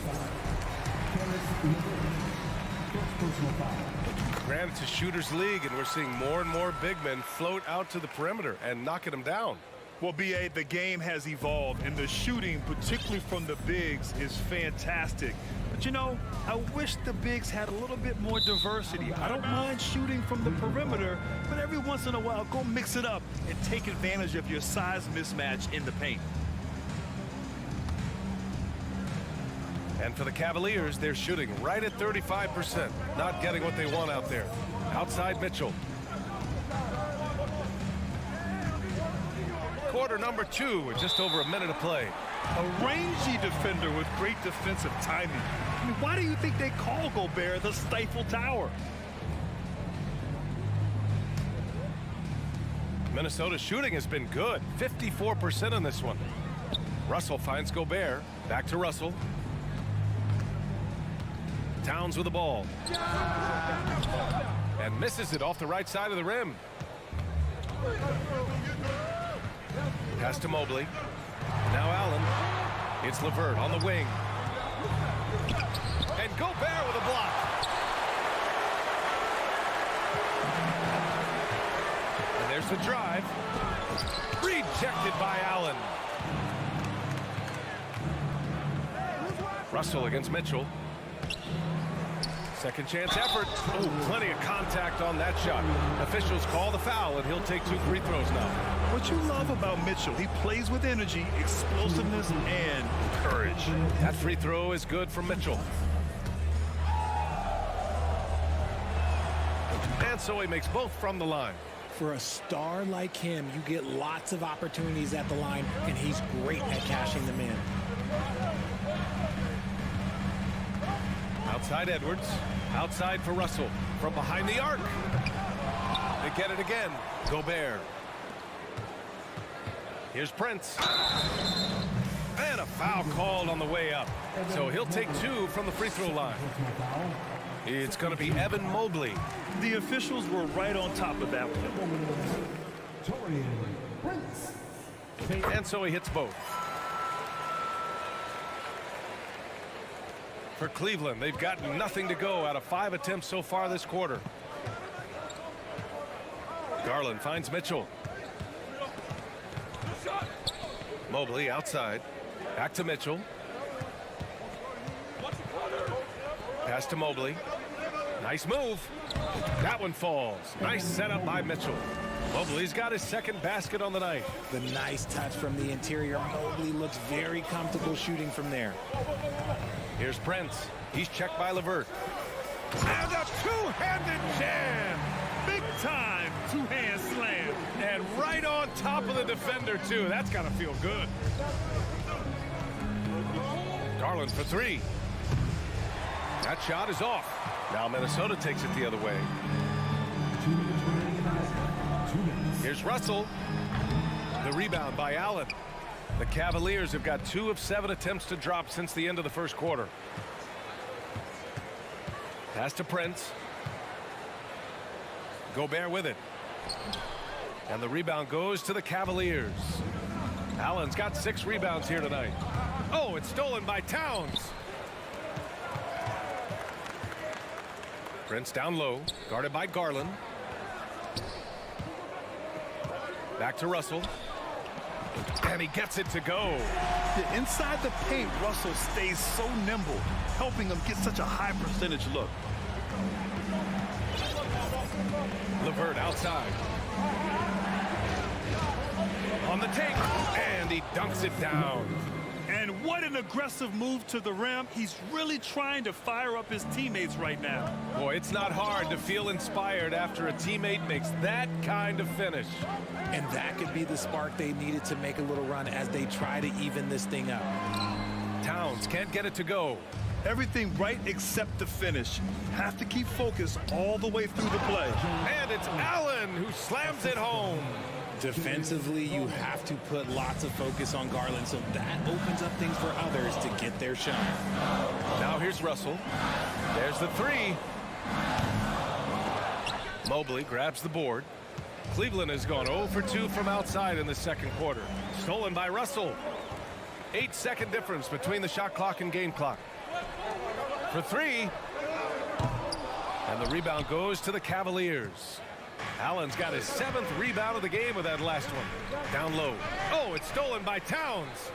Granted, it's a shooter's league, and we're seeing more and more big men float out to the perimeter and knocking them down. Well, B.A., the game has evolved, and the shooting, particularly from the bigs, is fantastic. But, you know, I wish the bigs had a little bit more diversity. I don't mind shooting from the perimeter, but every once in a while, go mix it up and take advantage of your size mismatch in the paint. And for the Cavaliers, they're shooting right at 35%. Not getting what they want out there. Outside Mitchell. Quarter number 2 with just over a minute to play. A rangy defender with great defensive timing. I mean, why do you think they call Gobert the Stifle Tower? Minnesota's shooting has been good. 54% on this one. Russell finds Gobert. Back to Russell. Towns with the ball. And misses it off the right side of the rim. Pass to Mobley. Now Allen. It's LeVert on the wing. And Gobert with a block. And there's the drive. Rejected by Allen. Russell against Mitchell. Second chance effort. Oh, plenty of contact on that shot. Officials call the foul, and he'll take 2 free throws now. What you love about Mitchell, he plays with energy, explosiveness, and courage. That free throw is good from Mitchell. And so he makes both from the line. For a star like him, you get lots of opportunities at the line, and he's great at cashing them in. Outside Edwards. Outside for Russell. From behind the arc. They get it again. Gobert. Here's Prince. And a foul called on the way up. So he'll take 2 from the free throw line. It's going to be Evan Mobley. The officials were right on top of that one. And so he hits both. For Cleveland, they've got nothing to go out of 5 attempts so far this quarter. Garland finds Mitchell. Mobley outside. Back to Mitchell. Pass to Mobley. Nice move. That one falls. Nice setup by Mitchell. Mobley's got his second basket on the night. The nice touch from the interior. Mobley looks very comfortable shooting from there. Here's Prince. He's checked by LeVert. And a two-handed jam. Big time two-hand slam. And right on top of the defender, too. That's got to feel good. Garland for three. That shot is off. Now Minnesota takes it the other way. Here's Russell. The rebound by Allen. The Cavaliers have got 2 of 7 attempts to drop since the end of the first quarter. Pass to Prince. Gobert with it. And the rebound goes to the Cavaliers. Allen's got 6 rebounds here tonight. Oh, it's stolen by Towns. Prince down low, guarded by Garland. Back to Russell. And he gets it to go. Inside the paint, Russell stays so nimble, helping him get such a high percentage look. LeVert outside. On the take, and he dunks it down. And what an aggressive move to the rim. He's really trying to fire up his teammates right now. Boy, it's not hard to feel inspired after a teammate makes that kind of finish. And that could be the spark they needed to make a little run as they try to even this thing up. Towns can't get it to go. Everything right except the finish. Have to keep focused all the way through the play. And it's Allen who slams it home. Defensively, you have to put lots of focus on Garland, so that opens up things for others to get their shot. Now here's Russell. There's the three. Mobley grabs the board. Cleveland has gone 0 for 2 from outside in the second quarter. Stolen by Russell. 8-second difference between the shot clock and game clock. For three. And the rebound goes to the Cavaliers. Allen's got his 7th rebound of the game with that last one. Down low. Oh, it's stolen by Towns.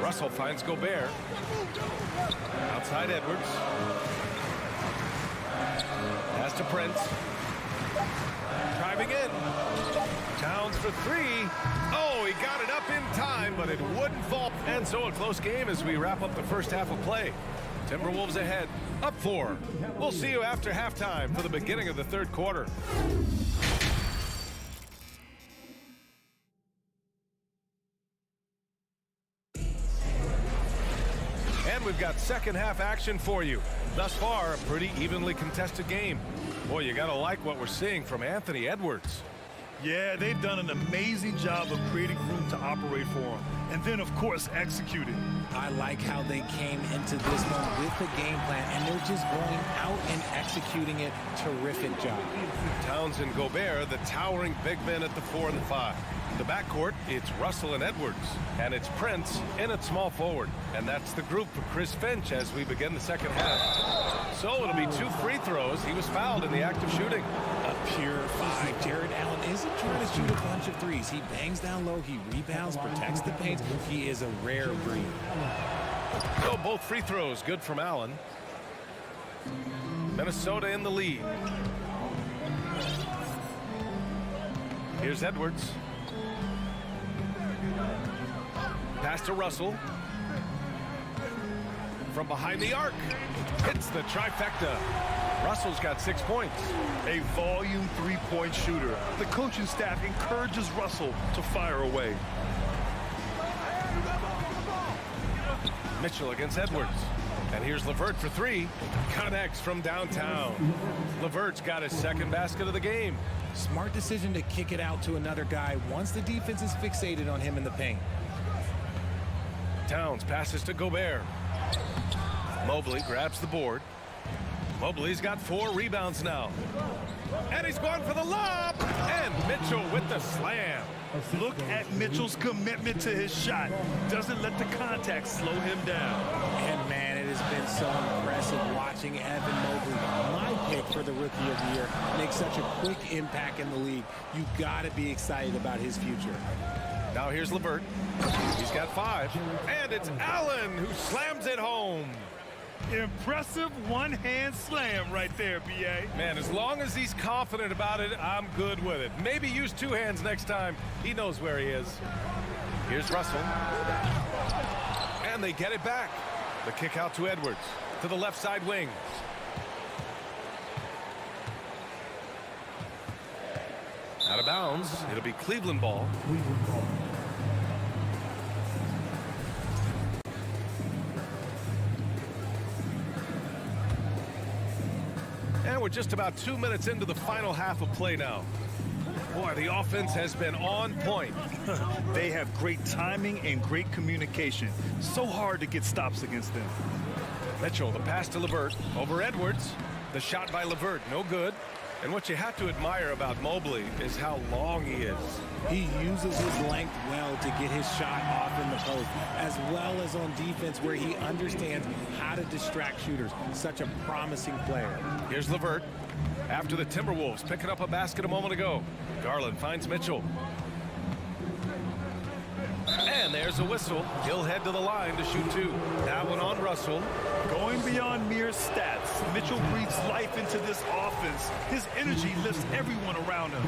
Russell finds Gobert. Outside Edwards. Pass to Prince. Driving in. Towns for three. Oh, he got it up in time, but it wouldn't fall. And so a close game as we wrap up the first half of play. Timberwolves ahead, up 4. We'll see you after halftime for the beginning of the third quarter. And we've got second half action for you. Thus far, a pretty evenly contested game. Boy, you gotta like what we're seeing from Anthony Edwards. Yeah, they've done an amazing job of creating room to operate for him. And then, of course, executing. I like how they came into this one with the game plan, and they're just going out and executing it. Terrific job. Towns and Gobert, the towering big men at the 4 and the 5. The backcourt, it's Russell and Edwards. And it's Prince in at small forward. And that's the group for Chris Finch as we begin the second half. So it'll be 2 free throws. He was fouled in the act of shooting. A pure 5. Jared Allen isn't trying to shoot a bunch of threes. He bangs down low, he rebounds, protects the paint. He is a rare breed. So both free throws good from Allen. Minnesota in the lead. Here's Edwards. Pass to Russell. From behind the arc. Hits the trifecta. Russell's got 6 points. A volume three-point shooter. The coaching staff encourages Russell to fire away. Mitchell against Edwards. And here's LeVert for 3. Connects from downtown. LeVert's got his 2nd basket of the game. Smart decision to kick it out to another guy once the defense is fixated on him in the paint. Towns passes to Gobert. Mobley grabs the board. Mobley's got 4 rebounds now. And he's going for the lob. And Mitchell with the slam. Look at Mitchell's commitment to his shot. Doesn't let the contact slow him down. And man, it has been so impressive watching Evan Mobley, my pick for the Rookie of the Year, make such a quick impact in the league. You got to be excited about his future. Now here's LeVert. He's got 5. And it's Allen who slams it home. Impressive one-hand slam right there, B.A. Man, as long as he's confident about it, I'm good with it. Maybe use 2 hands next time. He knows where he is. Here's Russell. And they get it back. The kick out to Edwards. To the left side wing. Out of bounds. It'll be Cleveland ball. And we're just about 2 minutes into the final half of play now. Boy, the offense has been on point. They have great timing and great communication. So hard to get stops against them. Mitchell, the pass to LeVert. Over Edwards. The shot by LeVert, no good. And what you have to admire about Mobley is how long he is. He uses his length well to get his shot off in the post, as well as on defense where he understands how to distract shooters. Such a promising player. Here's LeVert. After the Timberwolves picking up a basket a moment ago. Garland finds Mitchell. And there's a whistle. He'll head to the line to shoot two. That one on Russell. Going beyond mere stats, Mitchell breathes life into this offense. His energy lifts everyone around him.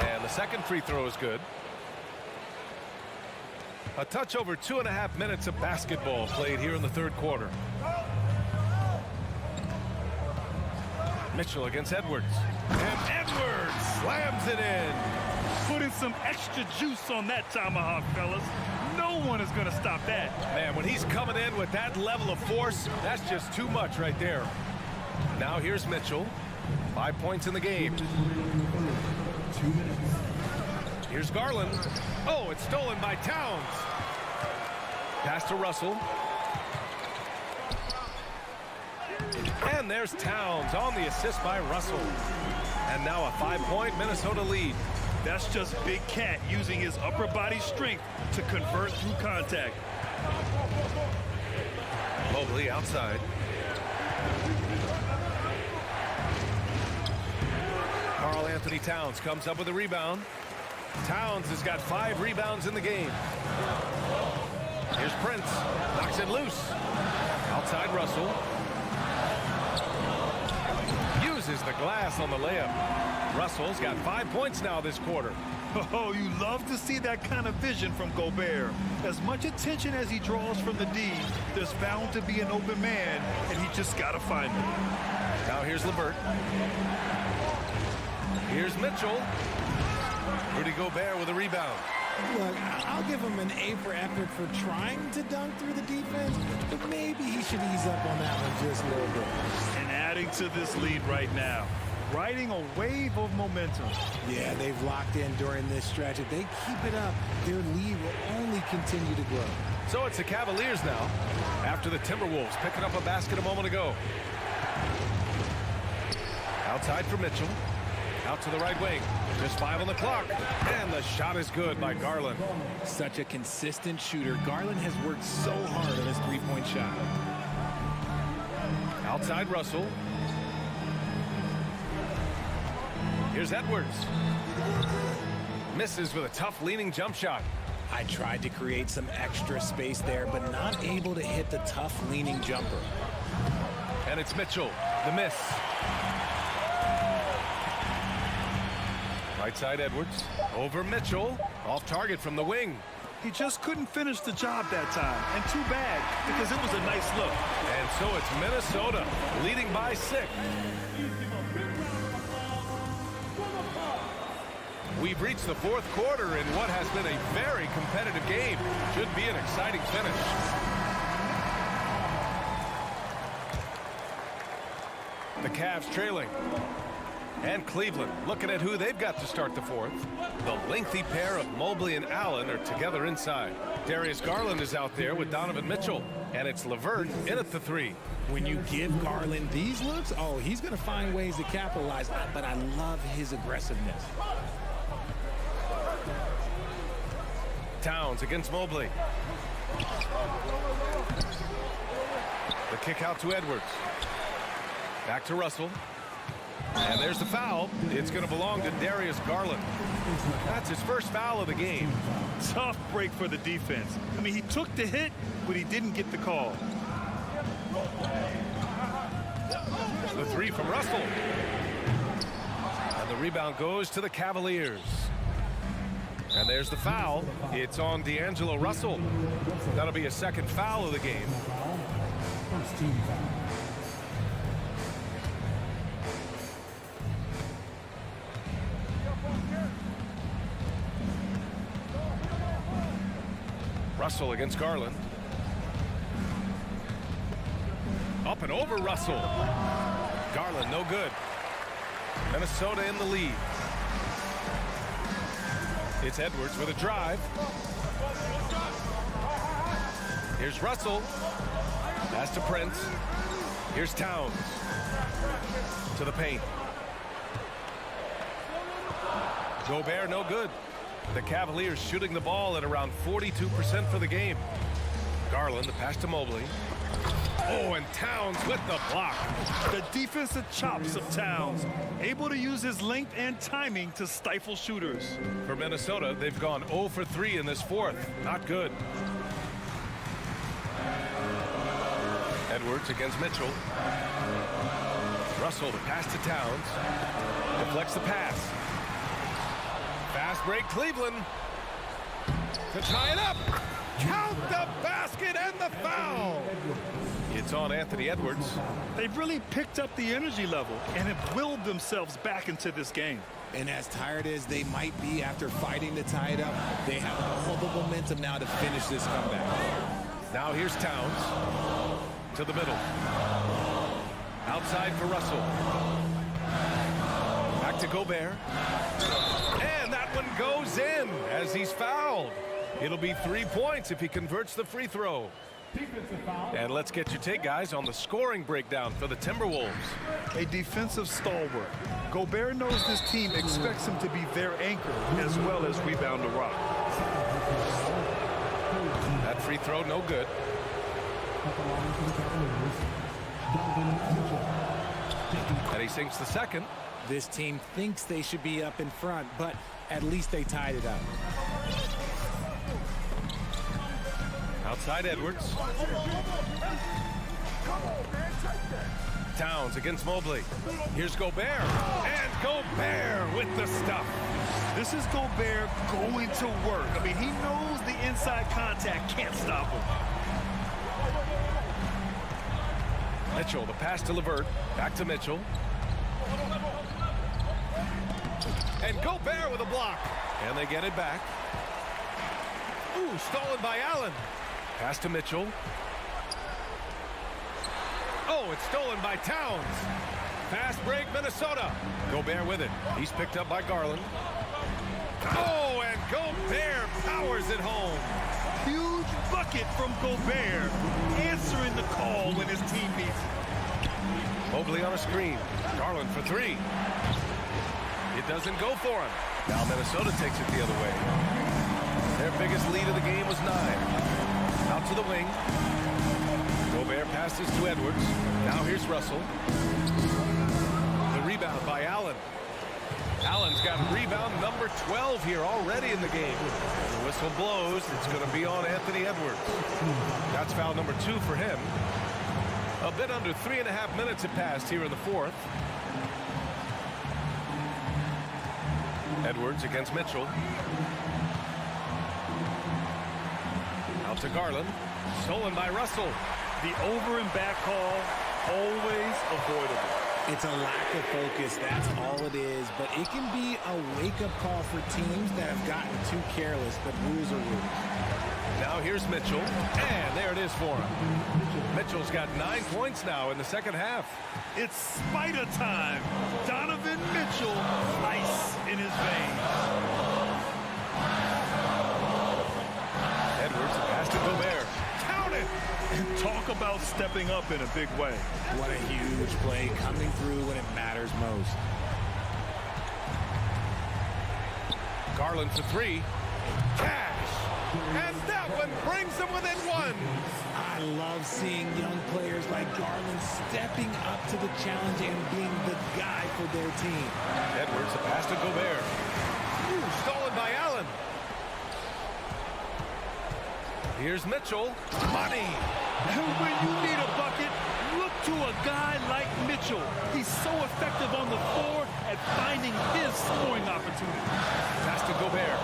And the second free throw is good. A touch over 2.5 minutes of basketball played here in the third quarter. Mitchell against Edwards. And Edwards slams it in. Putting some extra juice on that tomahawk, fellas. No one is going to stop that. Man, when he's coming in with that level of force, that's just too much right there. Now here's Mitchell. 5 points in the game. 2 minutes. Here's Garland. Oh, it's stolen by Towns. Pass to Russell. And there's Towns on the assist by Russell. And now a 5-point Minnesota lead. That's just Big Cat using his upper body strength to convert through contact. Mobley outside. Karl Anthony Towns comes up with a rebound. Towns has got 5 rebounds in the game. Here's Prince. Knocks it loose. Outside Russell. Uses the glass on the layup. Russell's got 5 points now this quarter. Oh, you love to see that kind of vision from Gobert. As much attention as he draws from the D, there's bound to be an open man, and he just got to find him. Now here's LeVert. Here's Mitchell. Rudy Gobert with a rebound. Look, I'll give him an A for effort for trying to dunk through the defense, but maybe he should ease up on that one just a little bit. And adding to this lead right now, riding a wave of momentum. Yeah, they've locked in during this stretch. If they keep it up, their lead will only continue to grow. So it's the Cavaliers now, after the Timberwolves picking up a basket a moment ago. Outside for Mitchell. Out to the right wing. Just 5 on the clock. And the shot is good by Garland. Such a consistent shooter. Garland has worked so hard on his three-point shot. Outside Russell. Here's Edwards. Misses with a tough leaning jump shot. I tried to create some extra space there, but not able to hit the tough leaning jumper. And it's Mitchell. The miss. Right side Edwards. Over Mitchell. Off target from the wing. He just couldn't finish the job that time. And too bad, because it was a nice look. And so it's Minnesota leading by 6. We've reached the fourth quarter in what has been a very competitive game. Should be an exciting finish. The Cavs trailing. And Cleveland looking at who they've got to start the fourth. The lengthy pair of Mobley and Allen are together inside. Darius Garland is out there with Donovan Mitchell. And it's LeVert in at the 3. When you give Garland these looks, oh, he's going to find ways to capitalize. But I love his aggressiveness. Towns against Mobley. The kick out to Edwards. Back to Russell. And there's the foul. It's going to belong to Darius Garland. That's his first foul of the game. Tough break for the defense. I mean, he took the hit, but he didn't get the call. The 3 from Russell. And the rebound goes to the Cavaliers. And there's the foul. It's on D'Angelo Russell. That'll be a second foul of the game. First team foul. Russell against Garland. Up and over Russell. Garland, no good. Minnesota in the lead. It's Edwards with a drive. Here's Russell. Pass to Prince. Here's Towns. To the paint. Gobert, no good. The Cavaliers shooting the ball at around 42% for the game. Garland, the pass to Mobley. Oh, and Towns with the block. The defensive chops of Towns, able to use his length and timing to stifle shooters. For Minnesota, they've gone 0 for 3 in this fourth. Not good. Edwards against Mitchell. Russell, the pass to Towns. Deflects the pass. Fast break, Cleveland. To tie it up. Count the basket and the foul. It's on Anthony Edwards. They've really picked up the energy level and have willed themselves back into this game. And as tired as they might be after fighting to tie it up, they have all the momentum now to finish this comeback. Now here's Towns. To the middle. Outside for Russell. Back to Gobert. And that one goes in as he's fouled. It'll be 3 points if he converts the free throw. And let's get your take, guys, on the scoring breakdown for the Timberwolves. A defensive stalwart. Gobert knows this team expects him to be their anchor as well as rebound the rock. That free throw, no good. And he sinks the second. This team thinks they should be up in front, but at least they tied it up. Outside Edwards. Towns against Mobley. Here's Gobert. And Gobert with the stuff. This is Gobert going to work. I mean, he knows the inside contact can't stop him. Mitchell, the pass to LeVert. Back to Mitchell. And Gobert with a block. And they get it back. Ooh, stolen by Allen. Pass to Mitchell. Oh, it's stolen by Towns. Fast break, Minnesota. Gobert with it. He's picked up by Garland. Oh, and Gobert powers it home. Huge bucket from Gobert, answering the call when his team needs it. Mobley on a screen. Garland for three. It doesn't go for him. Now Minnesota takes it the other way. Their biggest lead of the game was 9. Out to the wing. Gobert passes to Edwards. Now here's Russell. The rebound by Allen. Allen's got rebound number 12 here already in the game. The whistle blows. It's going to be on Anthony Edwards. That's foul number 2 for him. A bit under 3.5 minutes have passed here in the fourth. Edwards against Mitchell. Out to Garland. Stolen by Russell. The over and back call, always avoidable. It's a lack of focus, that's all it is. But it can be a wake-up call for teams that have gotten too careless, but rules are rules. Now here's Mitchell, and there it is for him. Mitchell's got 9 points now in the second half. It's spider time. Donovan Mitchell, ice in his veins. Edwards, pass to Gobert. Count it! And talk about stepping up in a big way. What a huge play, coming through when it matters most. Garland for 3. Cash! And that one brings them within 1. I love seeing young players like Garland stepping up to the challenge and being the guy for their team. Edwards, a pass to Gobert. Ooh, stolen by Allen. Here's Mitchell. Money! And when you need a bucket, look to a guy like Mitchell. He's so effective on the floor at finding his scoring opportunity. Pass to Gobert.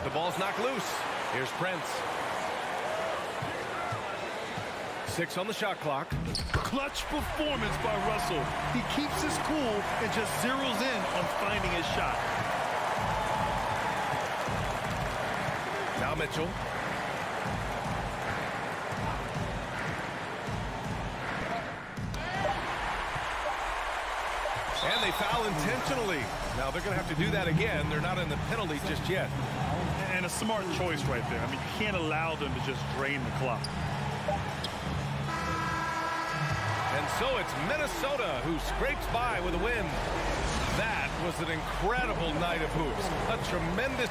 The ball's knocked loose. Here's Prince. 6 on the shot clock. Clutch performance by Russell. He keeps his cool and just zeroes in on finding his shot. Now Mitchell. And they foul intentionally. Now they're going to have to do that again. They're not in the penalty just yet. And a smart choice right there. I mean, you can't allow them to just drain the clock. And so it's Minnesota who scrapes by with a win. That was an incredible night of hoops. A tremendous...